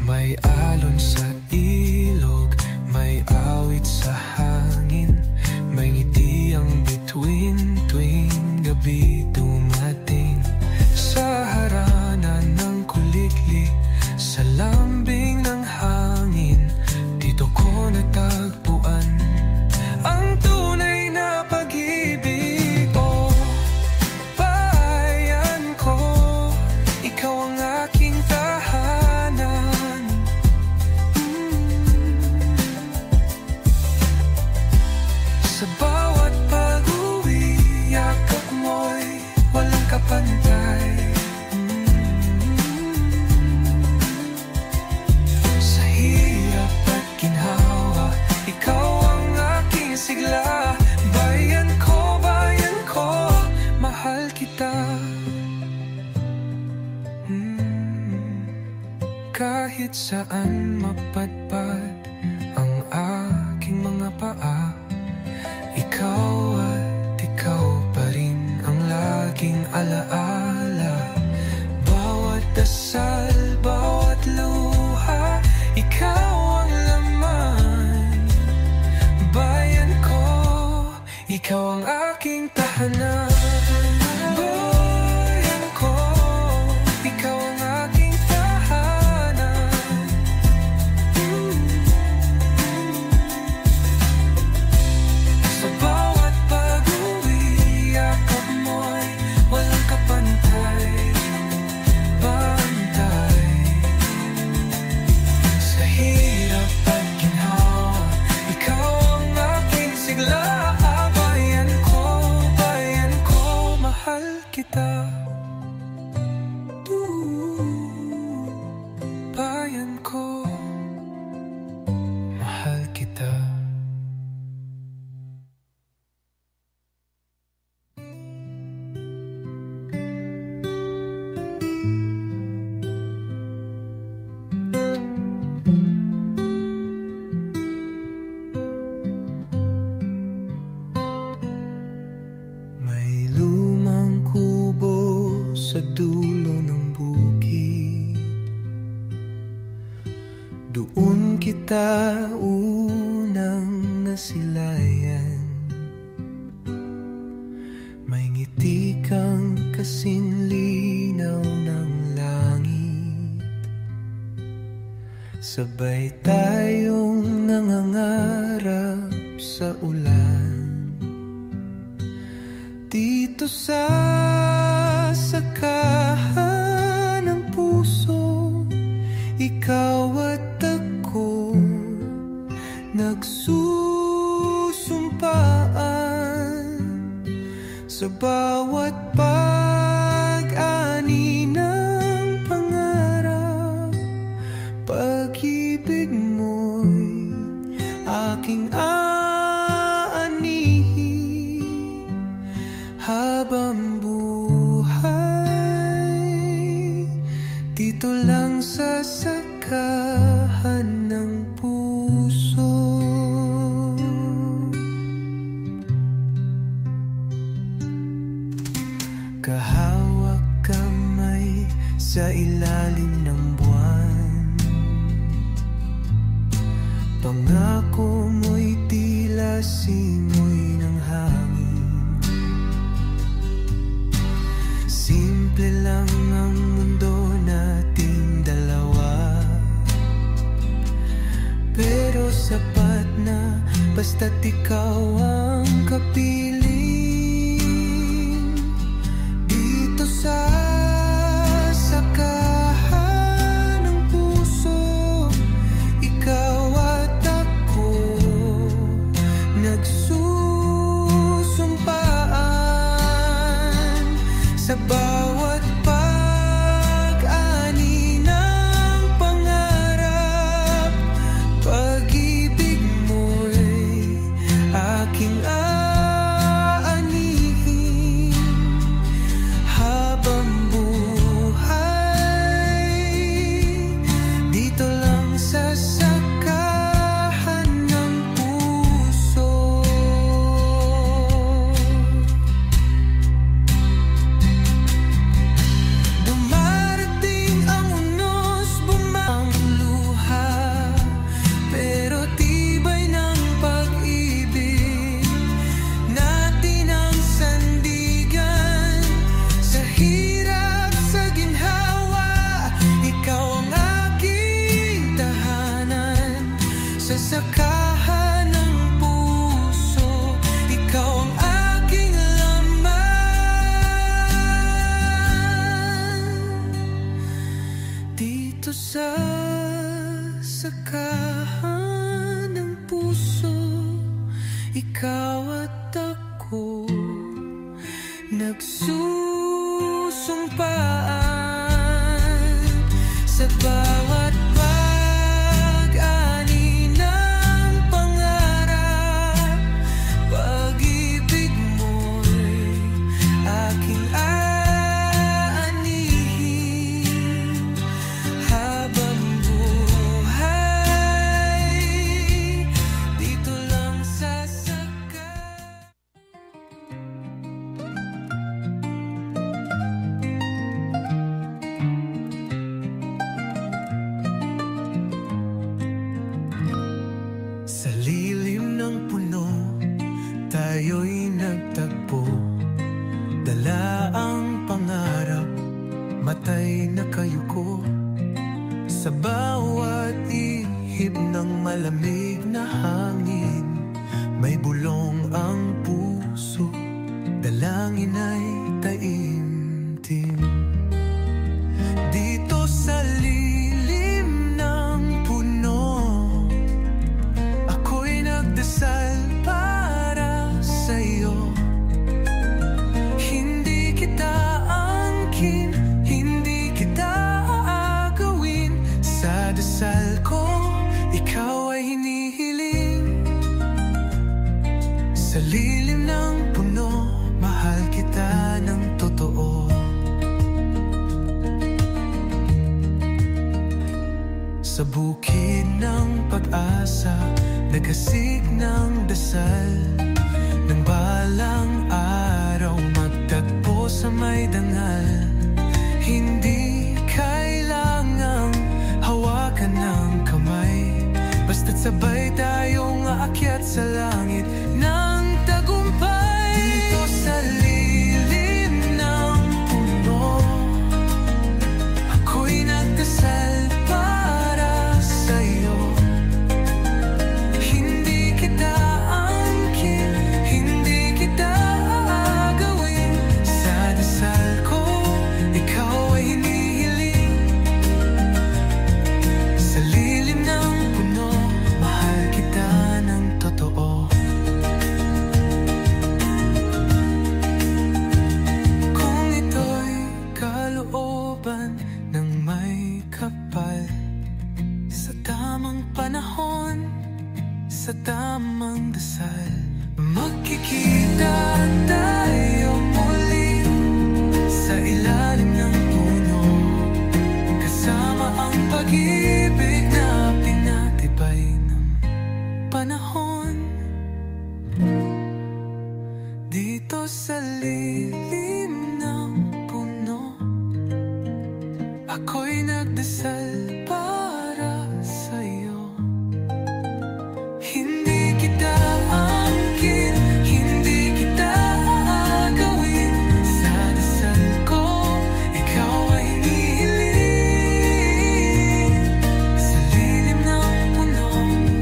May alon sa ilog, may awit sa hangin, may ngiti ang bituin tuwing gabi dumating. Sa harana ng kulikli, sa lambing ng hangin, dito ko natagpuan ang tunay na pag-ibig. Oh, bayan ko, ikaw ang aking tahanan. Sa bawat pag-uwi, yakap mo'y walang kapantay. Sa hirap at ginhawa, ikaw ang aking sigla. Bayan ko, mahal kita. Kahit saan mapadpad ang aking mga paa, ikaw at ikaw pa rin ang laging alaala. Bawat dasal, bawat luha, ikaw ang laman. Bayan ko, ikaw ang aking tahanan. Bayan ko, ikaw ang aking tahanan. Sa bawat pag-uwi, yakap mo'y walang kapantay. Bantay. Sa hirap at ginhawa, ikaw ang aking sigla. Bayan ko, mahal kita unang nasilayan, may ngiti kang kasing linaw ng langit. Sabay tayong nangangarap sa ulan, dito sa sakahan ng puso. Ikaw at ako nagsusumpaan sa bawat pag-ani ng pangarap. Pag-ibig mo'y aking aanihin habang buhay, dito lang sa sakahan ng puso. Kahawak kamay sa ilalim ng buwan, pangako mo'y tila simoy ng hangin. Simple lang ang mundo nating dalawa, pero sapat na basta't ikaw ang kapiling. Dito sa sakahan ng puso, ikaw at ako nagsusumpaan sa bawat pag-ani ng pangarap. Pag-ibig mo'y aking aanihin habang buhay, dito lang sa sakahan ng puso. Dumarating ang unos, bumang luha, pero tibay ng pag-ibig natin ang sandigan. Sa hirap, sa ginhawa, ikaw ang aking tahanan. Sa sakahan ng puso, ikaw ang aking laman. Dito sa sakahan ng puso, ikaw at ako nagsusumpaan sa bawat pag-ani ng pangarap. Pag-ibig mo'y aking aanihin habang buhay, dito lang sa sa lilim ng puno, tayo'y nagtagpo. Dala ang pangarap, matay na kayuko. Sa bawat ihip ng malamig na hangin, may bulong ang puso, dalangin ay taimtim. Dito sa lilim ng puno, ako'y nagdasal para sa'yo. Hindi kita angkin, hindi kita aagawin. Sa dasal ko, ikaw ay hinihiling. Sa lilim ng puno, mahal kita ng totoo. Sa bukid ng pag-asa, nagasig ng dasal, ng balang araw magtagpo sa may dangal. Hindi kailangang hawakan ng kamay, at sa langit ng tagumpay. Dito sa lilim ng puno, ako'y nagdasal para sa'yo. Hindi kita angkin, hindi kita agawin. Sa dasal ko, ikaw ay hinihiling. Sa lilim ng puno, mahal kita ng totoo. Kung ito'y kalooban ng may kapal, sa tamang panahon, sa tamang dasal, magkikita tayo muli sa ilalim ng puno, kasama ang pag-ibig na pinatibay ng panahon. Dito sa lilim ng puno, ako'y nagdasal para sa'yo. Hindi kita angkin, hindi kita agawin. Sa dasal ko, ikaw ay hinihiling. Sa lilim ng puno,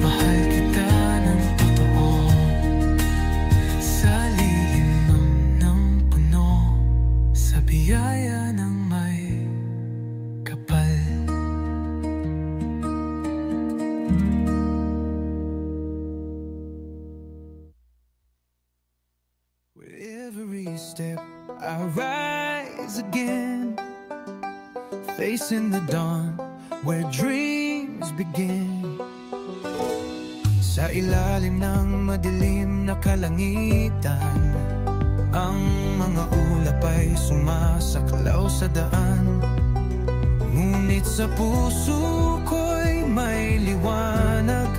mahal kita ng totoo. Sa lilim ng puno, sa biyaya ng may kapal. With every step I rise again, facing the dawn where dreams begin. Sa ilalim ng madilim na kalangitan, ang mga ulap ay sumasaklaw sa daan. Ngunit sa puso ko'y may liwanag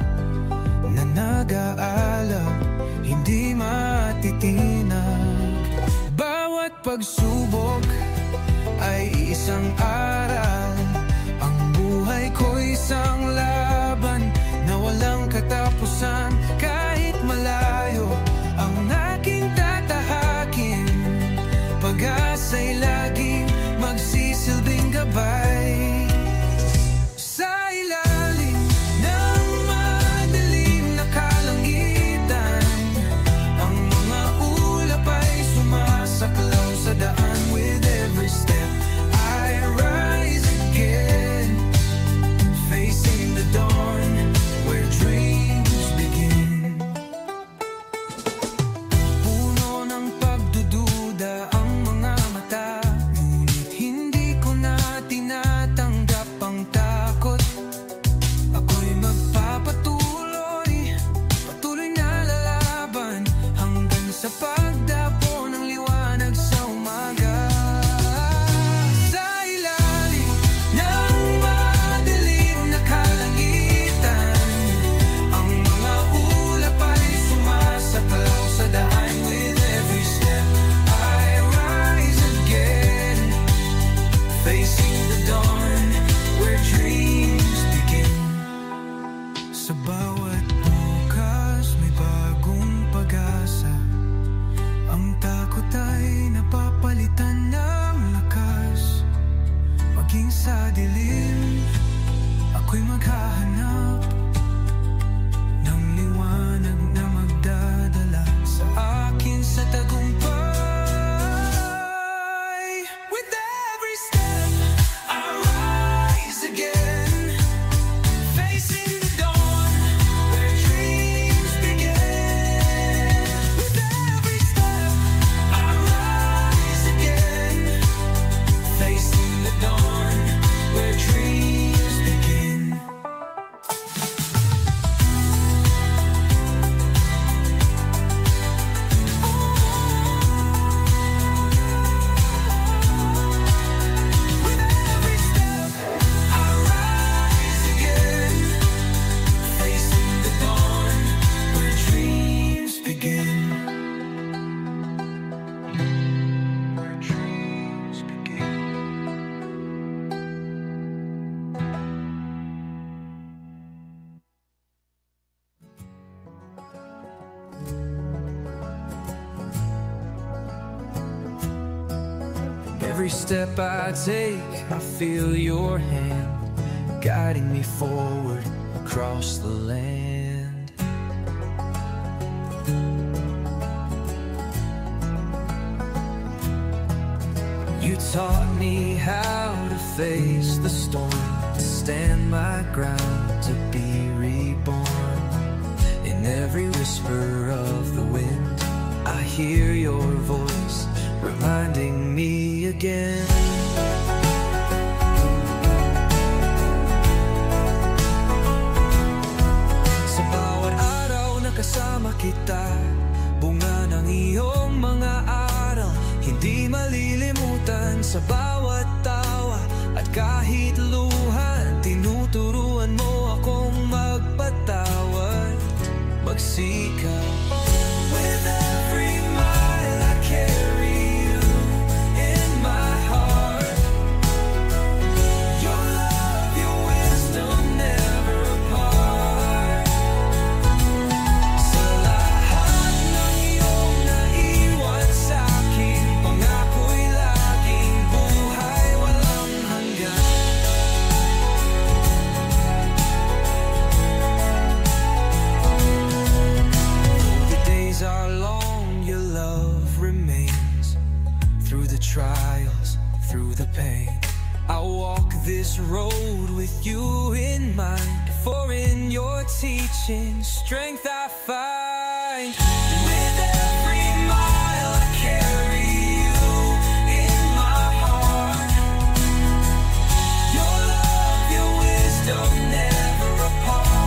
na nag-aalab, hindi matitinag. Bawat pagsubok ay isang aral, ang buhay ko'y isang laban na walang katapusan. Kahit malayo ang aking tatahakin, pag-asa'y laging magsisilbing gabay. Sa ilalim ng madilim na kalangitan, ang mga ulap ay sumasaklaw sa daan. With every step I rise again, facing the dawn where dreams begin. Every step I take, I feel your hand guiding me forward across the land. You taught me how to face the storm, to stand my ground, to be reborn. In every whisper of the wind, I hear your voice reminding me again. Sa bawat araw na kasama kita, bunga ng iyong mga aral, hindi malilimutan. Sa bawat tawa at kahit luha, tinuturuan mo akong magpatawad, magsikap. With every mile I carry you in my heart. Your love, your wisdom never apart. Sa lahat ng iyong naiwan sa'kin, pangako'y laging buhay walang hanggan. Are long, your love remains. Through the trials, through the pain, I walk this road with you in mind. For in your teaching, strength I find. With every mile I carry you in my heart. Your love, your wisdom never apart.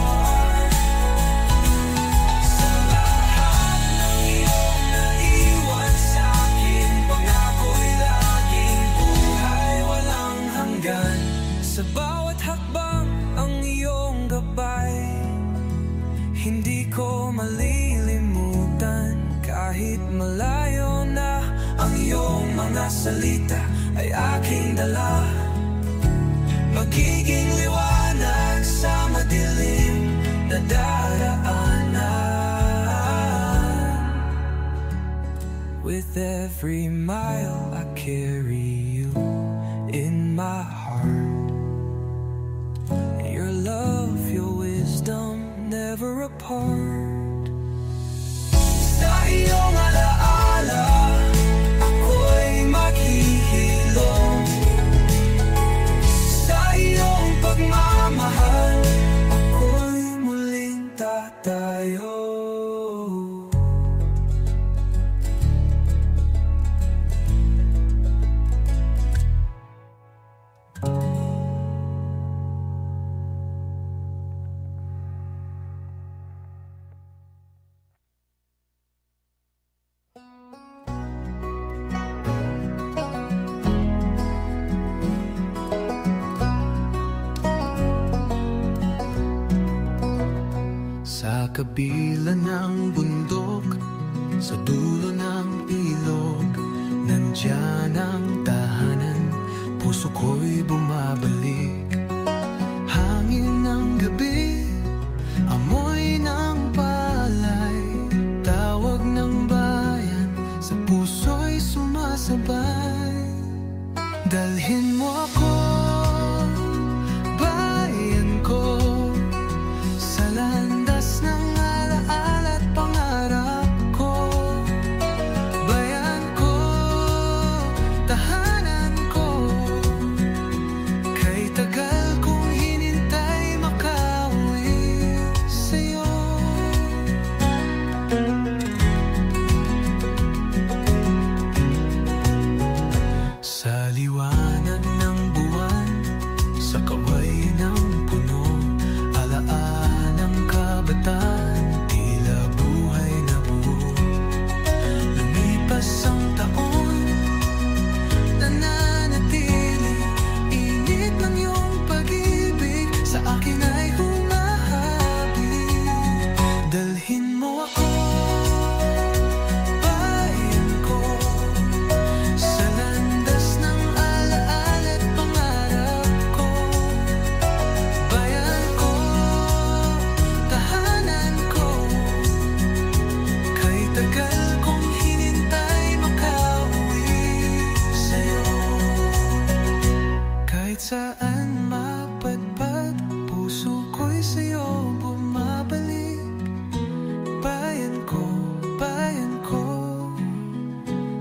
Sa bawat hakbang ang iyong gabay, hindi ko malilimutan. Kahit malayo na ang iyong mga salita ay aking dala, magiging liwanag sa madilim na daraanan. With every mile I carry you in my heart. Your love, your wisdom, never apart. Sa iyong alaala, ako'y maghihilom. Sa iyong pagmamahal, ako'y muling tatayo. Sa kabila ng bundok, sa dulo ng ilog, nandyan ang tahanan, puso ko'y bumabalik. Hangin ng gabi, amoy ng palay, tawag ng bayan, sa puso'y sumasabay. Dalhin mo ako, bayan ko, sa landas ng alaala at pangarap ko. Bayan ko, tahanan ko, kay tagal kong hinintay makauwi sa'yo. Sa liwanag ng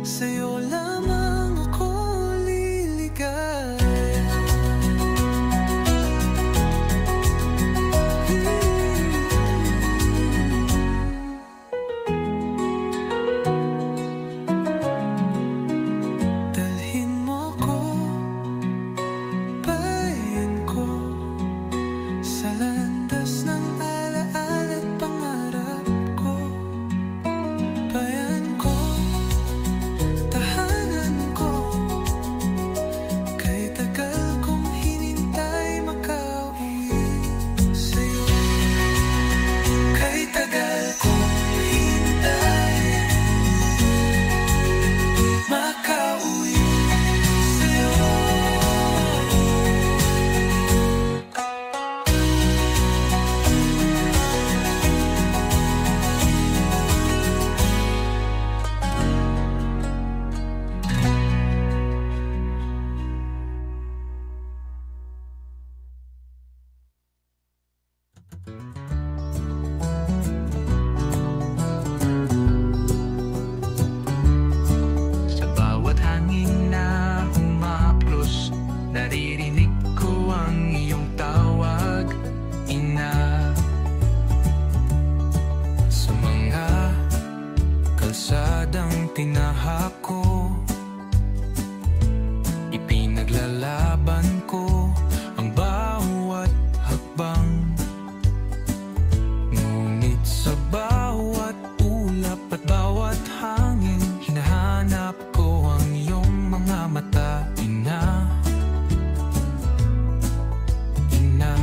sa'yo lamang ako liligaya. Dalhin mo ko, bayan ko, sa landas ng alaala at pangarap ko. Bayan ko, tahanan ko, kay tagal kong hinintay makauwi sa'yo. Kay tagal kong hinintay makauwi sa'yo. Sa bawat hangin na humaplos, naririnig ko ang iyong tawag, ina. Sa mga kalsadang tinahak ko, ipinaglalaban ko ang bawat hakbang. Ngunit sa bawat ulap at bawat hangin, hinahanap ko ang iyong mga mata, ina. Ina.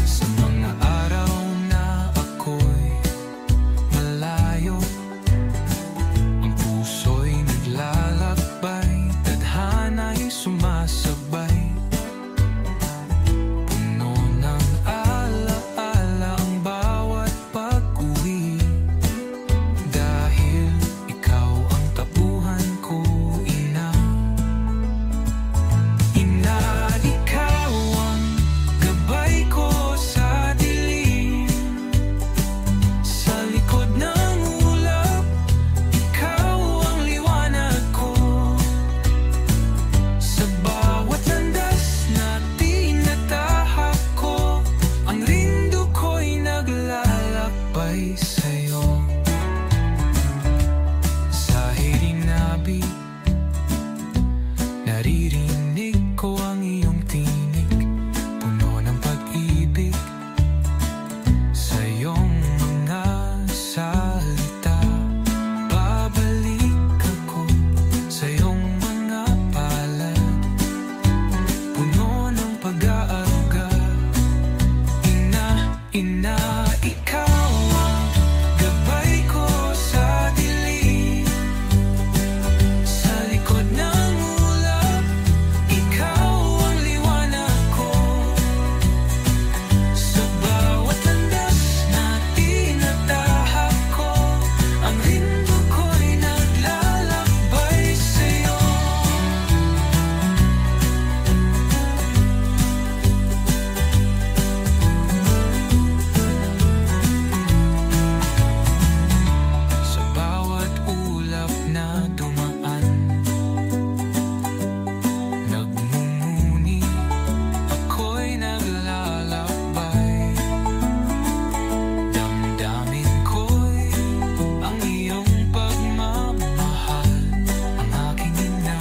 Sa mga araw na ako'y malayo, ang puso'y naglalakbay, tadhana'y sumasabay. Puno ng ala-ala ang bawat pag-uwi, dahil ikaw ang tapuhan ko, ina. Ina, ikaw ang gabay ko sa dilim, sa likod ng ulap, ikaw ang liwanag ko. Sa bawat landas na tinatahak ko, ang rindo ko'y naglalakbay sa'yo. Sa hirinabi, naririnig ko ang iyong tinig, puno ng pag-ibig sa iyong mga salita. Babalik ako sa iyong mga palad, puno ng pag-aaruga. Ina, ina, ikaw ang gabay ko sa dilim, sa likod ng ulap, ikaw ang liwanag ko. Sa bawat landas na tinatahak ko, ang rindo ko'y naglalakbay sa'yo. Sa bawat ulap na dumaan, nagmumuni, ako'y naglalakbay. Damdamin ko'y ang iyong pagmamahal, ang aking ina,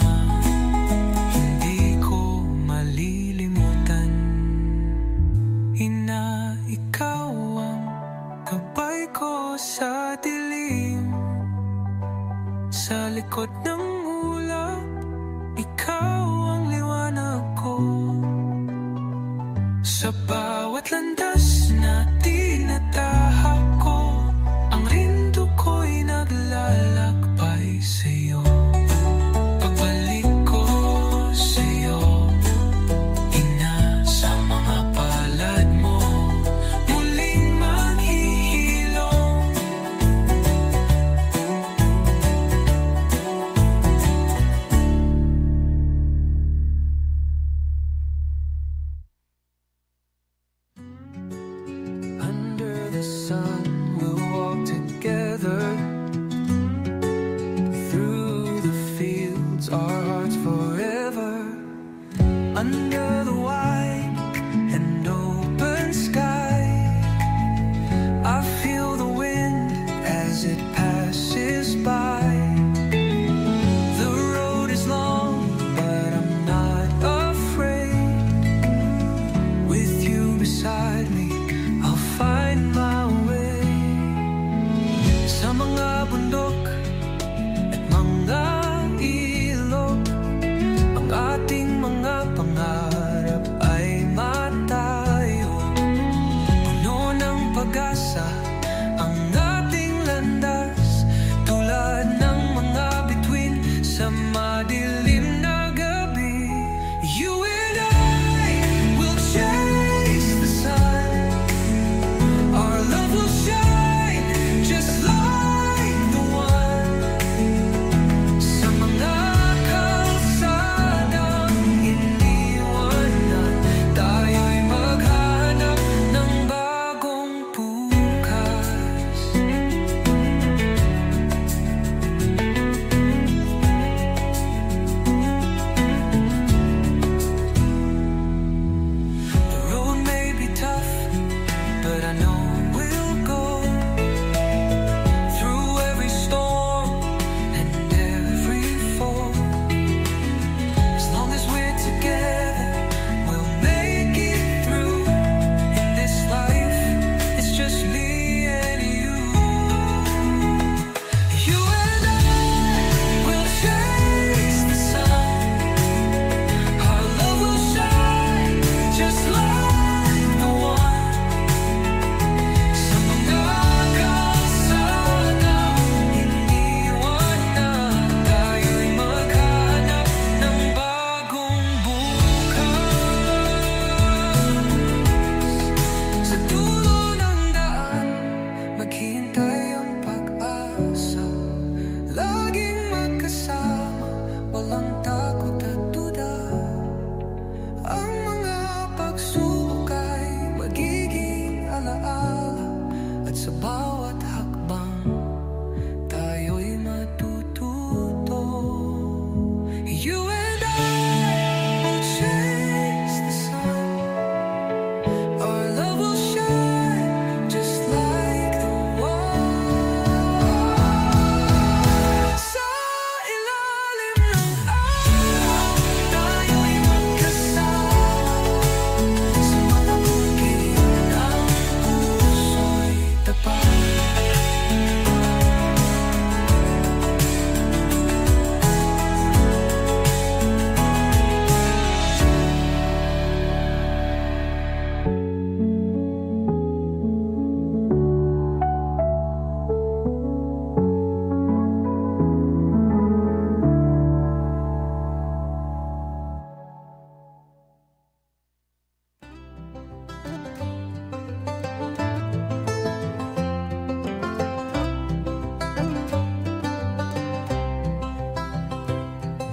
hindi ko malilimutan. Ina, ikaw ang gabay ko sa dilim, sa likod ng ulap, ikaw ang liwanag ko. Sa bawat landas na tinatahak ko, ang rindo ko'y naglalakbay sa'yo. Pagbalik ko sa'yo, ina, sa mga palad mo, muling maghihilom.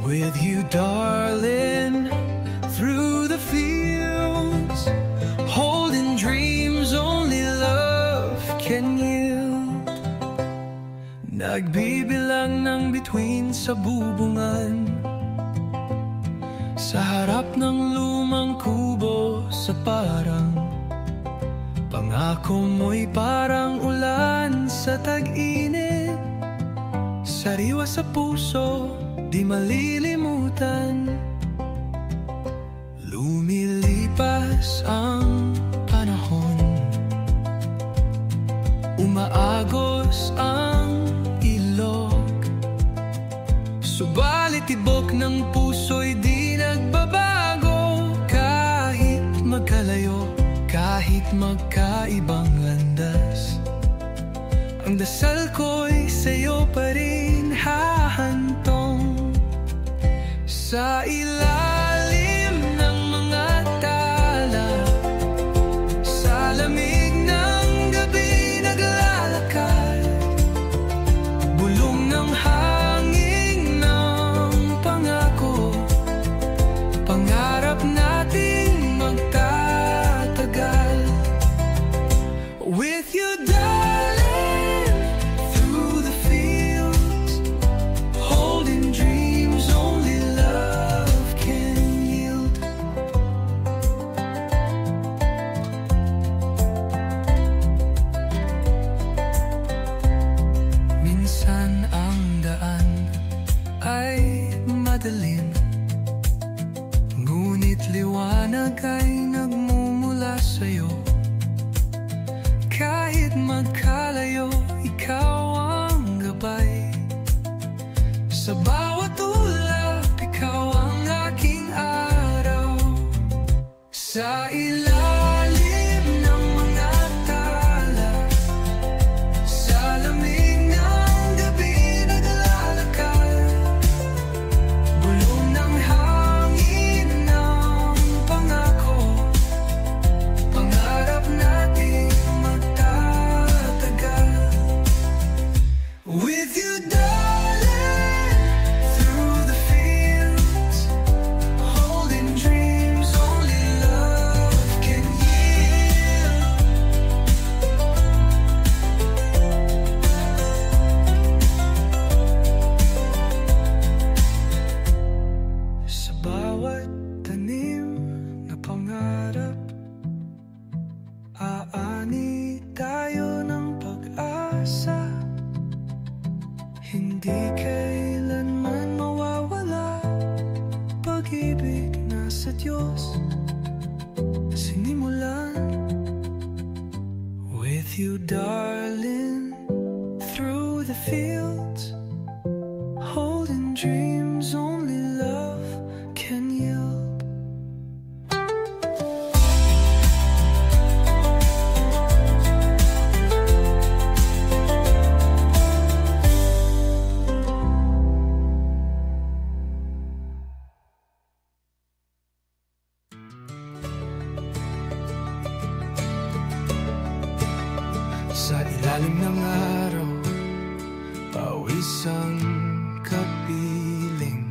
With you, darling, through the fields, holding dreams only love can yield. Nagbibilang ng bituin sa bubungan, sa harap ng lumang kubo sa parang pangako mo'y parang ulan sa tag-init, sariwa sa puso, di malilimutan. Lumilipas ang panahon, umaagos ang ilog, subalit tibok ng puso'y di nagbabago. Kahit magkalayo, kahit magkaibang landas, ang dasal ko'y sa'yo pa rin hahantong. Sa ilalim ng mga tala, sa lamig ng gabi naglalakad, bulong ng hangin ng pangako, pangarap nating magtatagal. With you, darling, through the fields, holding dreams only love can yield. Minsan ang daan ay madilim, ngunit liwanag ay nagmumula sa'yo. Kahit magkalayo, ikaw ang gabay. Sa bawat ulap, ikaw ang aking araw. Sa ilalim ng mga tala, sa lamig ng gabi naglalakad, bulong ng hangin ng pangako, pangarap natin magtatagal. With you, darling, through the fields, holding dreams only love can yield. Sa bawat tanim na pangarap, aani tayo ng pag-asa. Hindi kailanman mawawala, pag-ibig na sa Diyos sinimulan. With you, darling, through the fields, holding dreams only love can yield. Sa ilalim ng araw, pawis ang kapiling.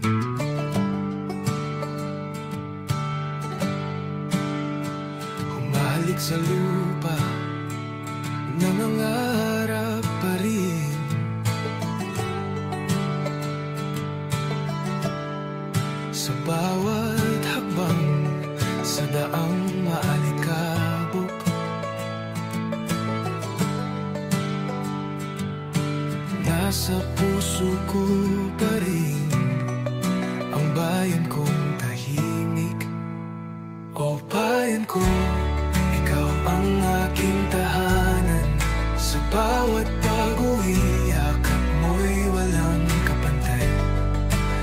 Humahalik sa lupa, nangangarap pa rin. Sa bawat hakbang, sa daang maalikabok, nasa puso ko pa rin ang bayan kong tahimik. O bayan ko, ikaw ang aking tahanan. Sa bawat pag-uwi, yakap mo'y walang kapantay.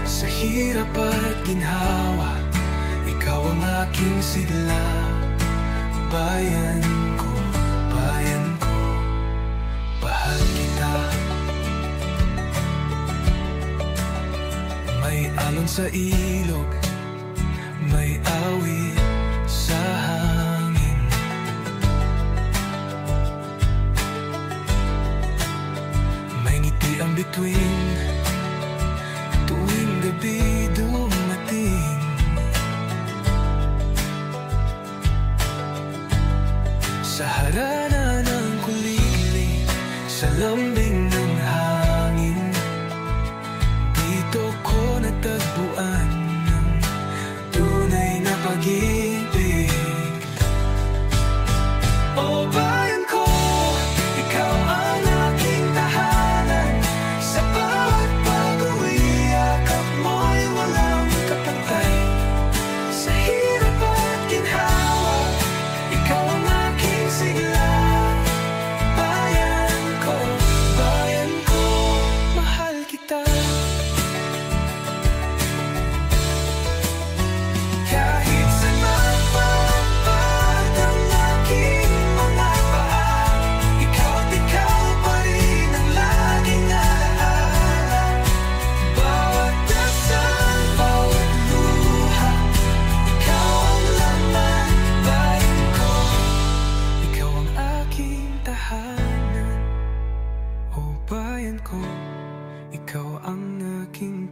Sa hirap at ginhawa, ikaw ang aking sigla. Bayan ko, mahal kita. May alon sa ilog, may awit sa hangin. May ngiti ang bituin tuwing gabi.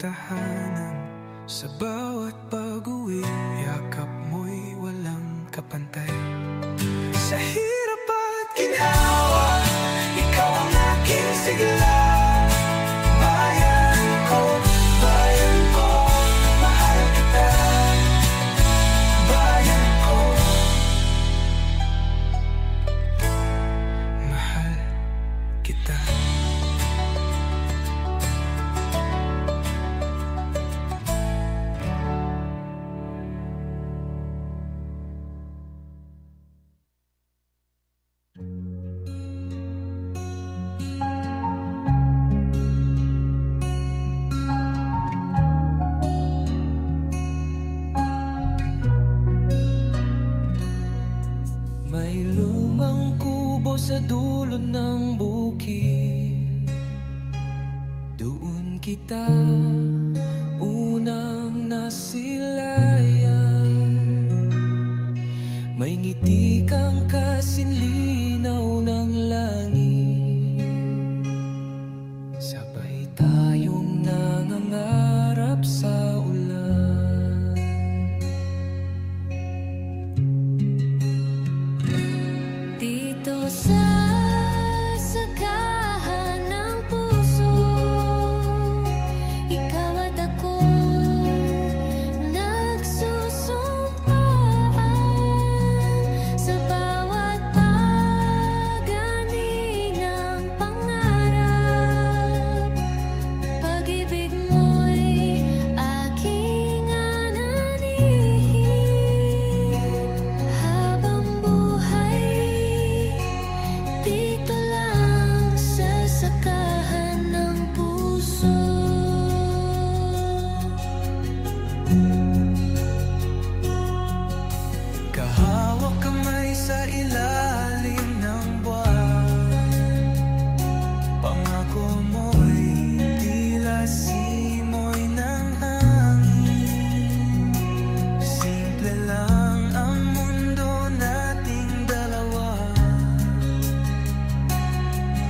tahanan. Sa bawat pag-uwi, yakap mo'y walang kapantay. Sa hirap at ginhawa, ikaw ang aking sigla. Bayan ko, mahal kita. Bayan ko, mahal kita. May lumang kubo sa dulo ng bukid. Doon kita unang nasilayan. May ngiti kang kasinlinaw ng langit. Sabay tayong nangangarap sa ulan. Dito sa sakahan ng puso, ikaw at ako nagsusumpaan. Sa bawat pag-ani ng pangarap, pag-ibig mo'y aking ananin. Habang buhay, dito lang sa sakahan ng puso. Kahawak kamay sa ilalim ng buwan. Pangako mo'y tila simoy ng hangin. Simple lang ang mundo nating dalawa,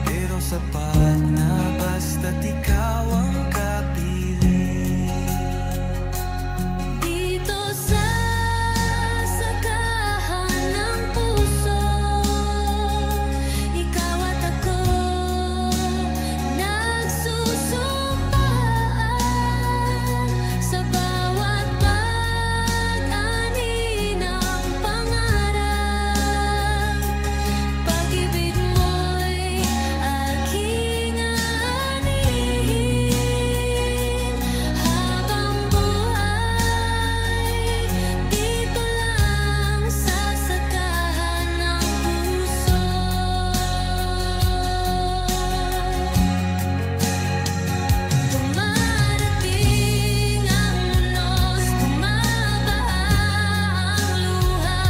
pero sapat na basta't ikaw ang kapiling. Dito sa sakahan ng puso, ikaw at ako nagsusumpaan. Sa bawat pag-ani ng pangarap, pag-ibig mo'y aking ananin. Habang buhay, dito lang sa sakahan ng puso. Dumarating ang unos, bumabaha ang luha,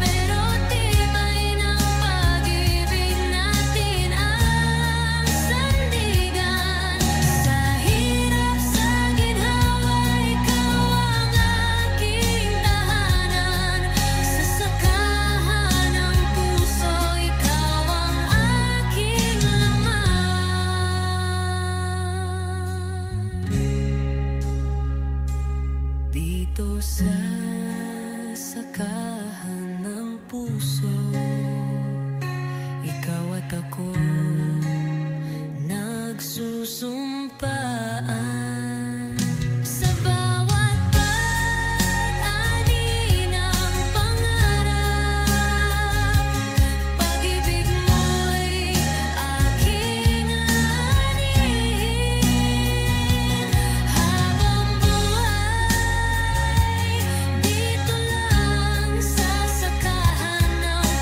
pero tibay ng pag-ibig natin ang sandigan. Sa hirap, sa ginhawa, ikaw ang aking tahanan. Sa sakahan ng puso, ikaw ang aking laman. Dito sa sakahan ng puso, ikaw at ako nagsusumpaan. Sa bawat pag-ani ng pangarap, pag-ibig mo'y aking ananin. Habang buhay, dito lang sa sakahan ng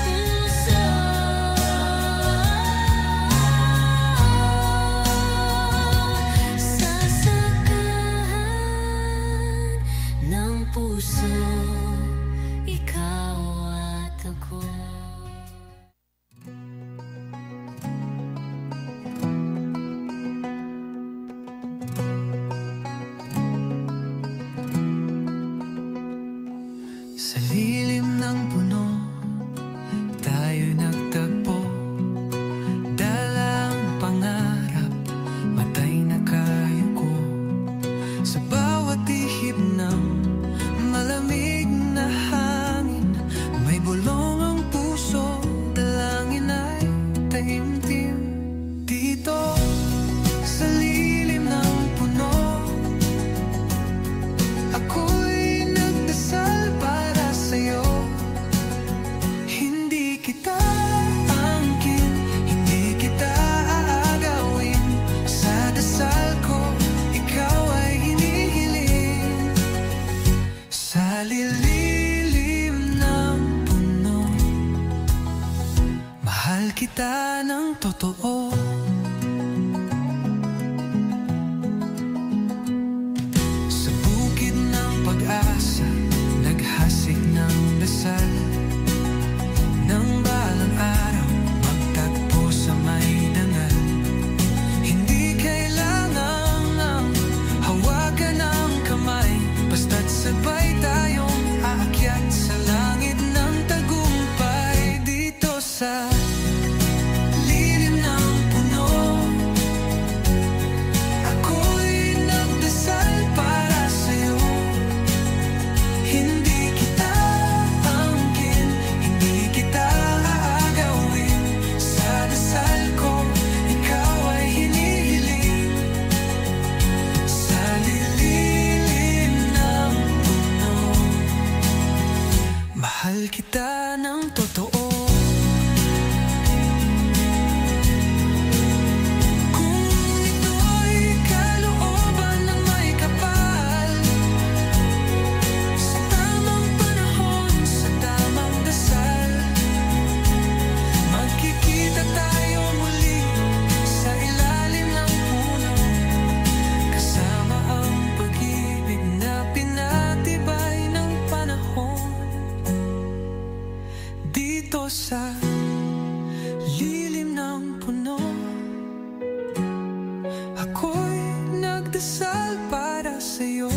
magdasal para sa'yo.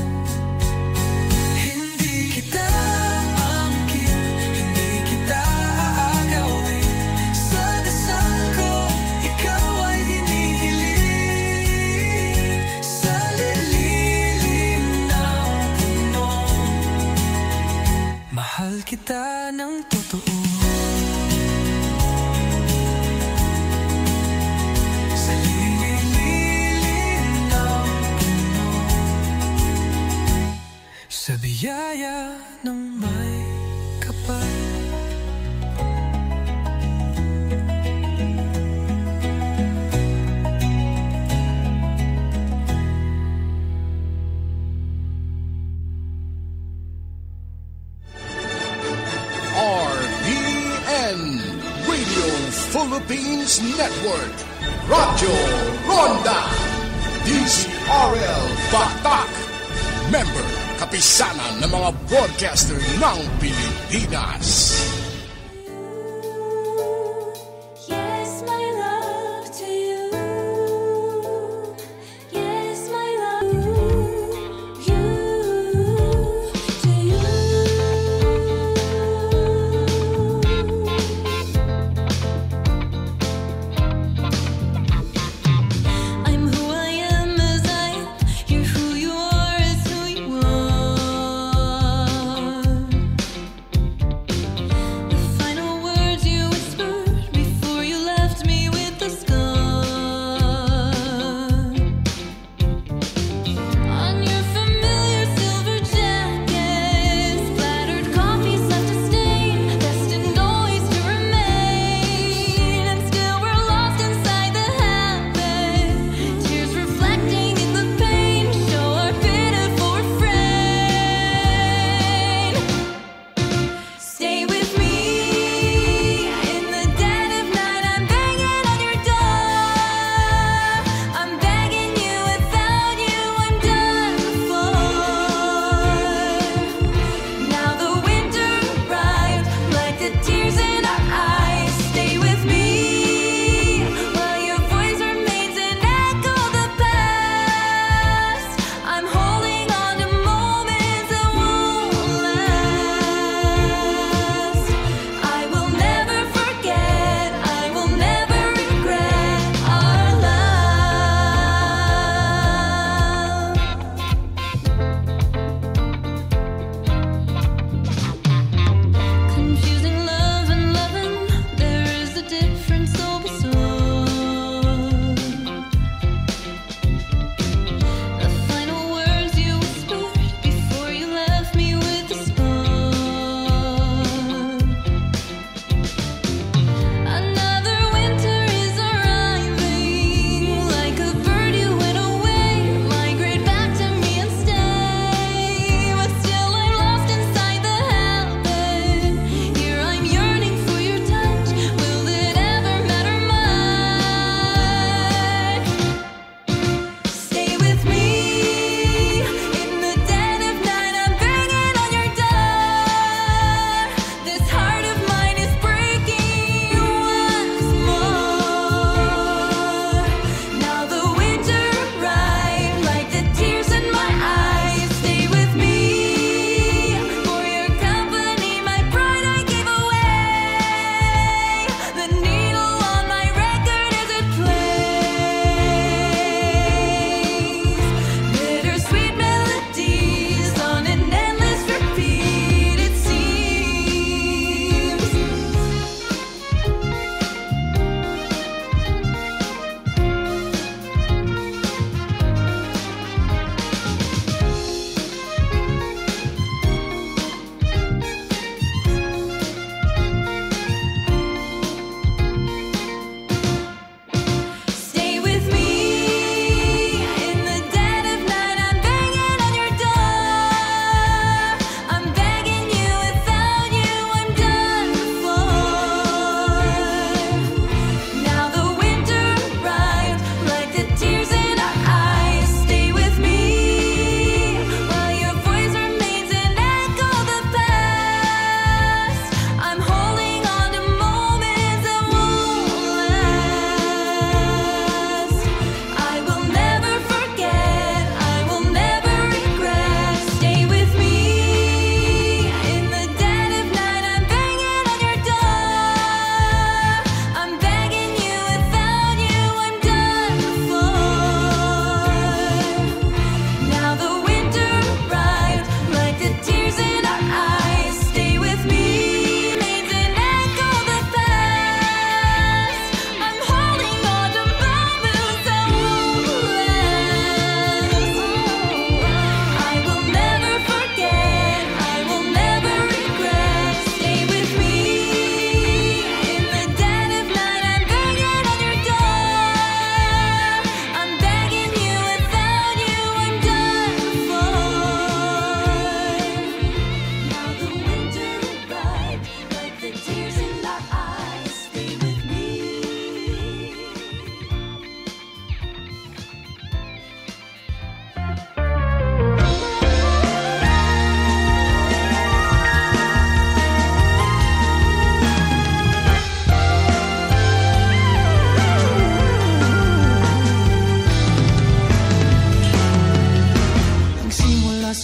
Hindi kita angkin, hindi kita aagawin. Sa dasal ko, ikaw ay hinihiling. Sa lilim ng puno, mahal kita ng totoo. Sa biyaya ng may kapal. RPN Radio Philippines Network, Radyo Ronda, DZRL Batak, member kapisanan ng mga broadcaster ng Pilipinas. Yes, my love to you. Yes, my love you to you. I'm who I am as I am. You're who you are as who you are.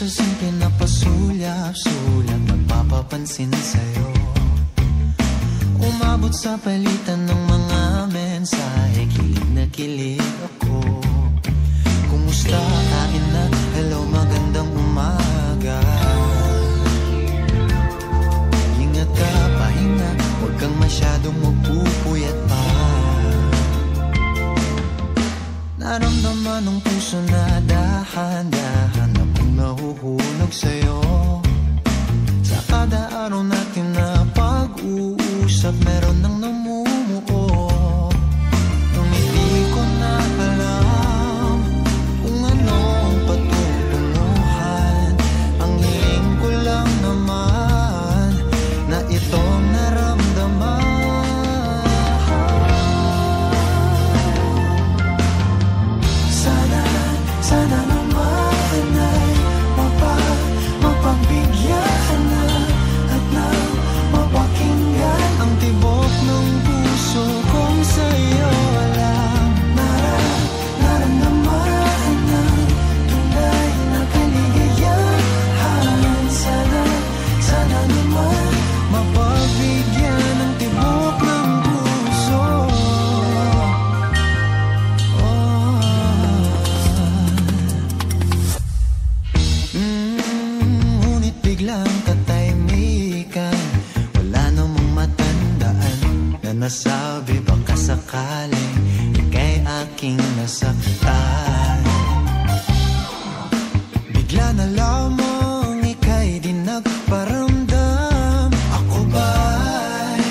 sa simple na pasulyap-sulat, magpapapansin sa'yo. Umabot sa palitan ng mga mensahe, kilig na kilig ako. Kumusta, kain na, hello, magandang umaga. Ingat ka, pahinga, huwag kang masyadong magpupuyat pa. Naramdaman ng puso na dahan-dahan akong nahuhulog sa'yo. Sa kada araw natin na pag-uusap, meron nang namumuo. Nung hindi ko na alam kung ano ang patutunguhan, ang hiling ko lang naman na itong naramdaman. Sana naman ay mapagbigyan ka na at nang mapakinggan ang tibok ng puso kong sa'yo lang naramdaman ng tunay na kaligayahan. Sana naman mapagbigyan ang tibok ng puso. Ngunit biglang katahimikan, wala namang matandaan na nasabi baka sakaling ika'y aking nasaktan. Bigla na lamang ika'y di nagparamdam. Ako ba'y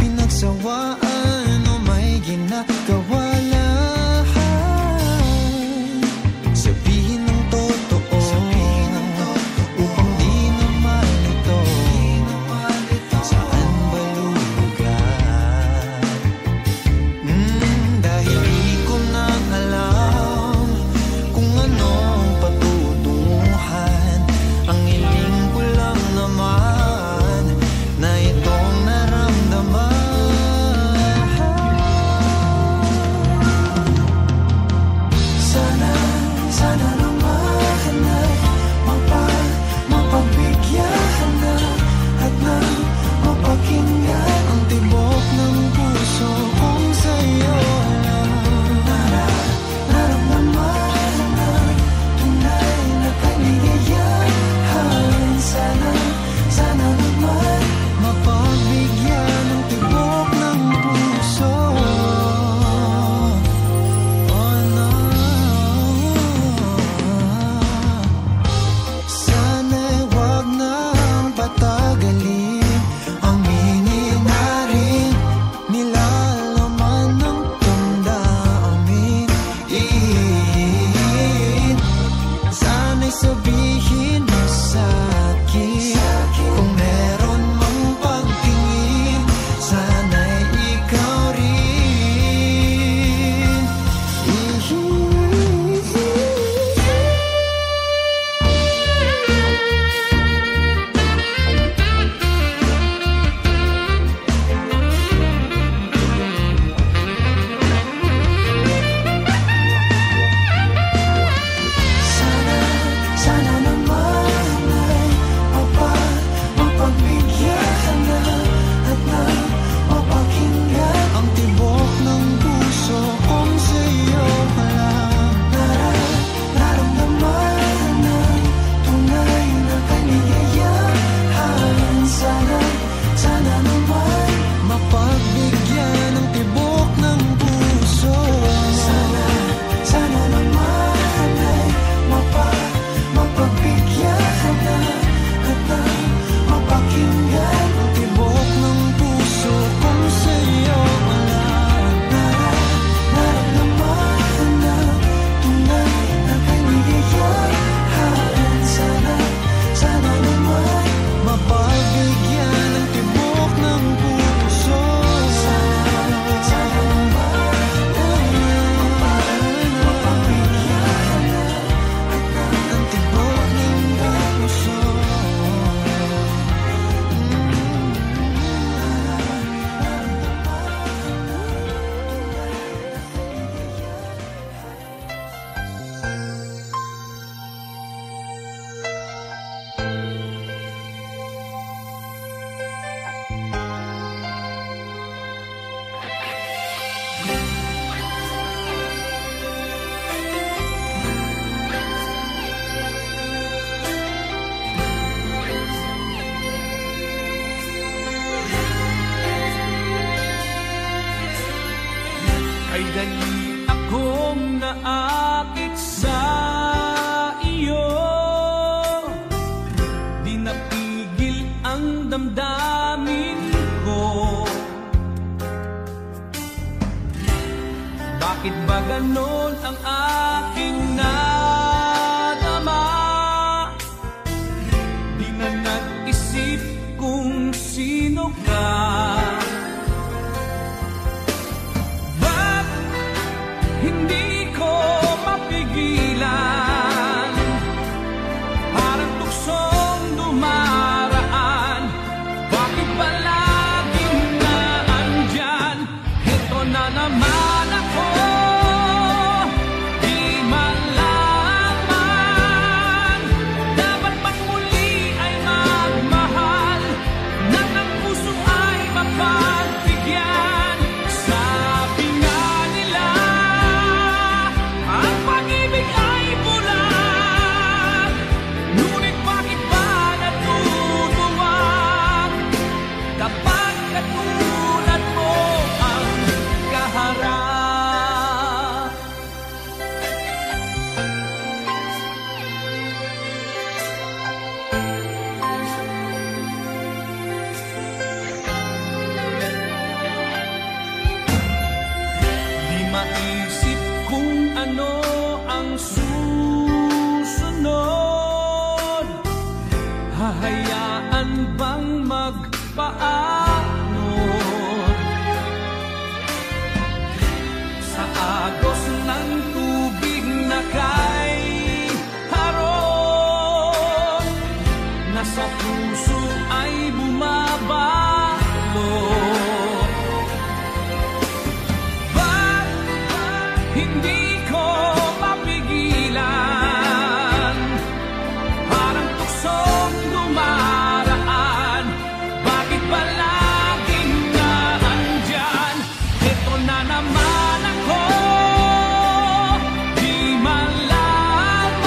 pinagsawaan o may ginagawa lang? Sabihin ng totoo upang di na malito. Saan ba lulugan? Dahil di ko na alam ganon ang aking nadama. Di na nag-isip kung sino ka. Ba't hindi ko mapigilan? Parang tuksong dumaraan. Bakit palaging naandyan? Ito na naman ako. Di malaman. Dapat bang muli ay magmahal? Nang ang puso ay mapagbigyan? Sabi nga nila, ang pag-ibig ay bulag. Ngunit bakit ba natutuwag kapag katulad mo ang kaharap? Di maisip kung ano ang susunod. Hahayaan bang magpaanod sa agos ng tubig na kay harot? Nasa puso ay bumabalot. Ba't hindi ko mapigilan? Parang tuksong dumaraan. Bakit palaging naandyan? Ito na naman ako. Di malaman.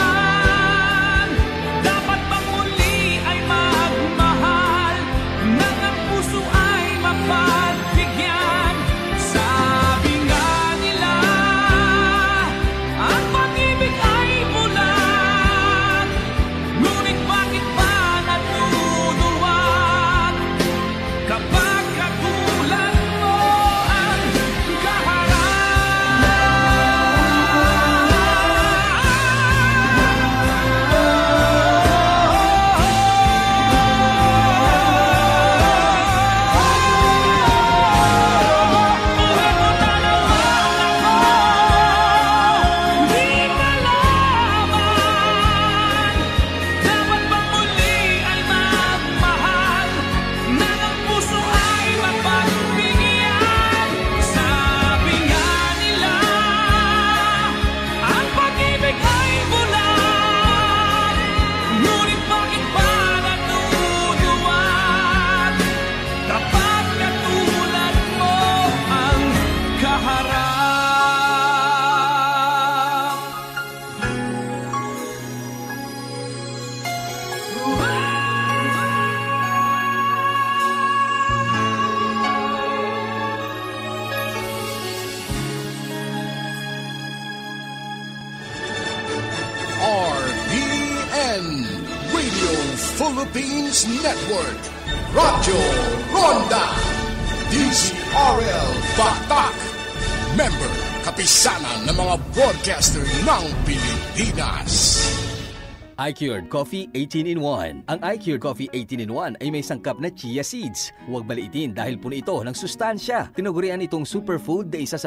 Dapat bang muli ay magmahal? Nang ang puso ay mapagbigyan? Sabi nga nila, ang pag-ibig ay bulag. Ngunit bakit ba natutuwag kapag katulad mo ang di malaman? Dapat bang muli ay magmahal? Nang ang puso ay mapagbigyan? Sabi nga nila, ang pag-ibig ay bulag. Ngunit bakit ba natutuwag kapag katulad mo ang kaharap? RPN Radio Philippines Network Radyo Ronda DZRL Batak Member Kapisanan ng mga broadcaster ng Pilipinas. iCured Coffee 18-in-1. Ang iCured Coffee 18-in-1 ay may sangkap na chia seeds. Huwag baliitin dahil puno ito ng sustansya. Tinagurian itong superfood na isa sa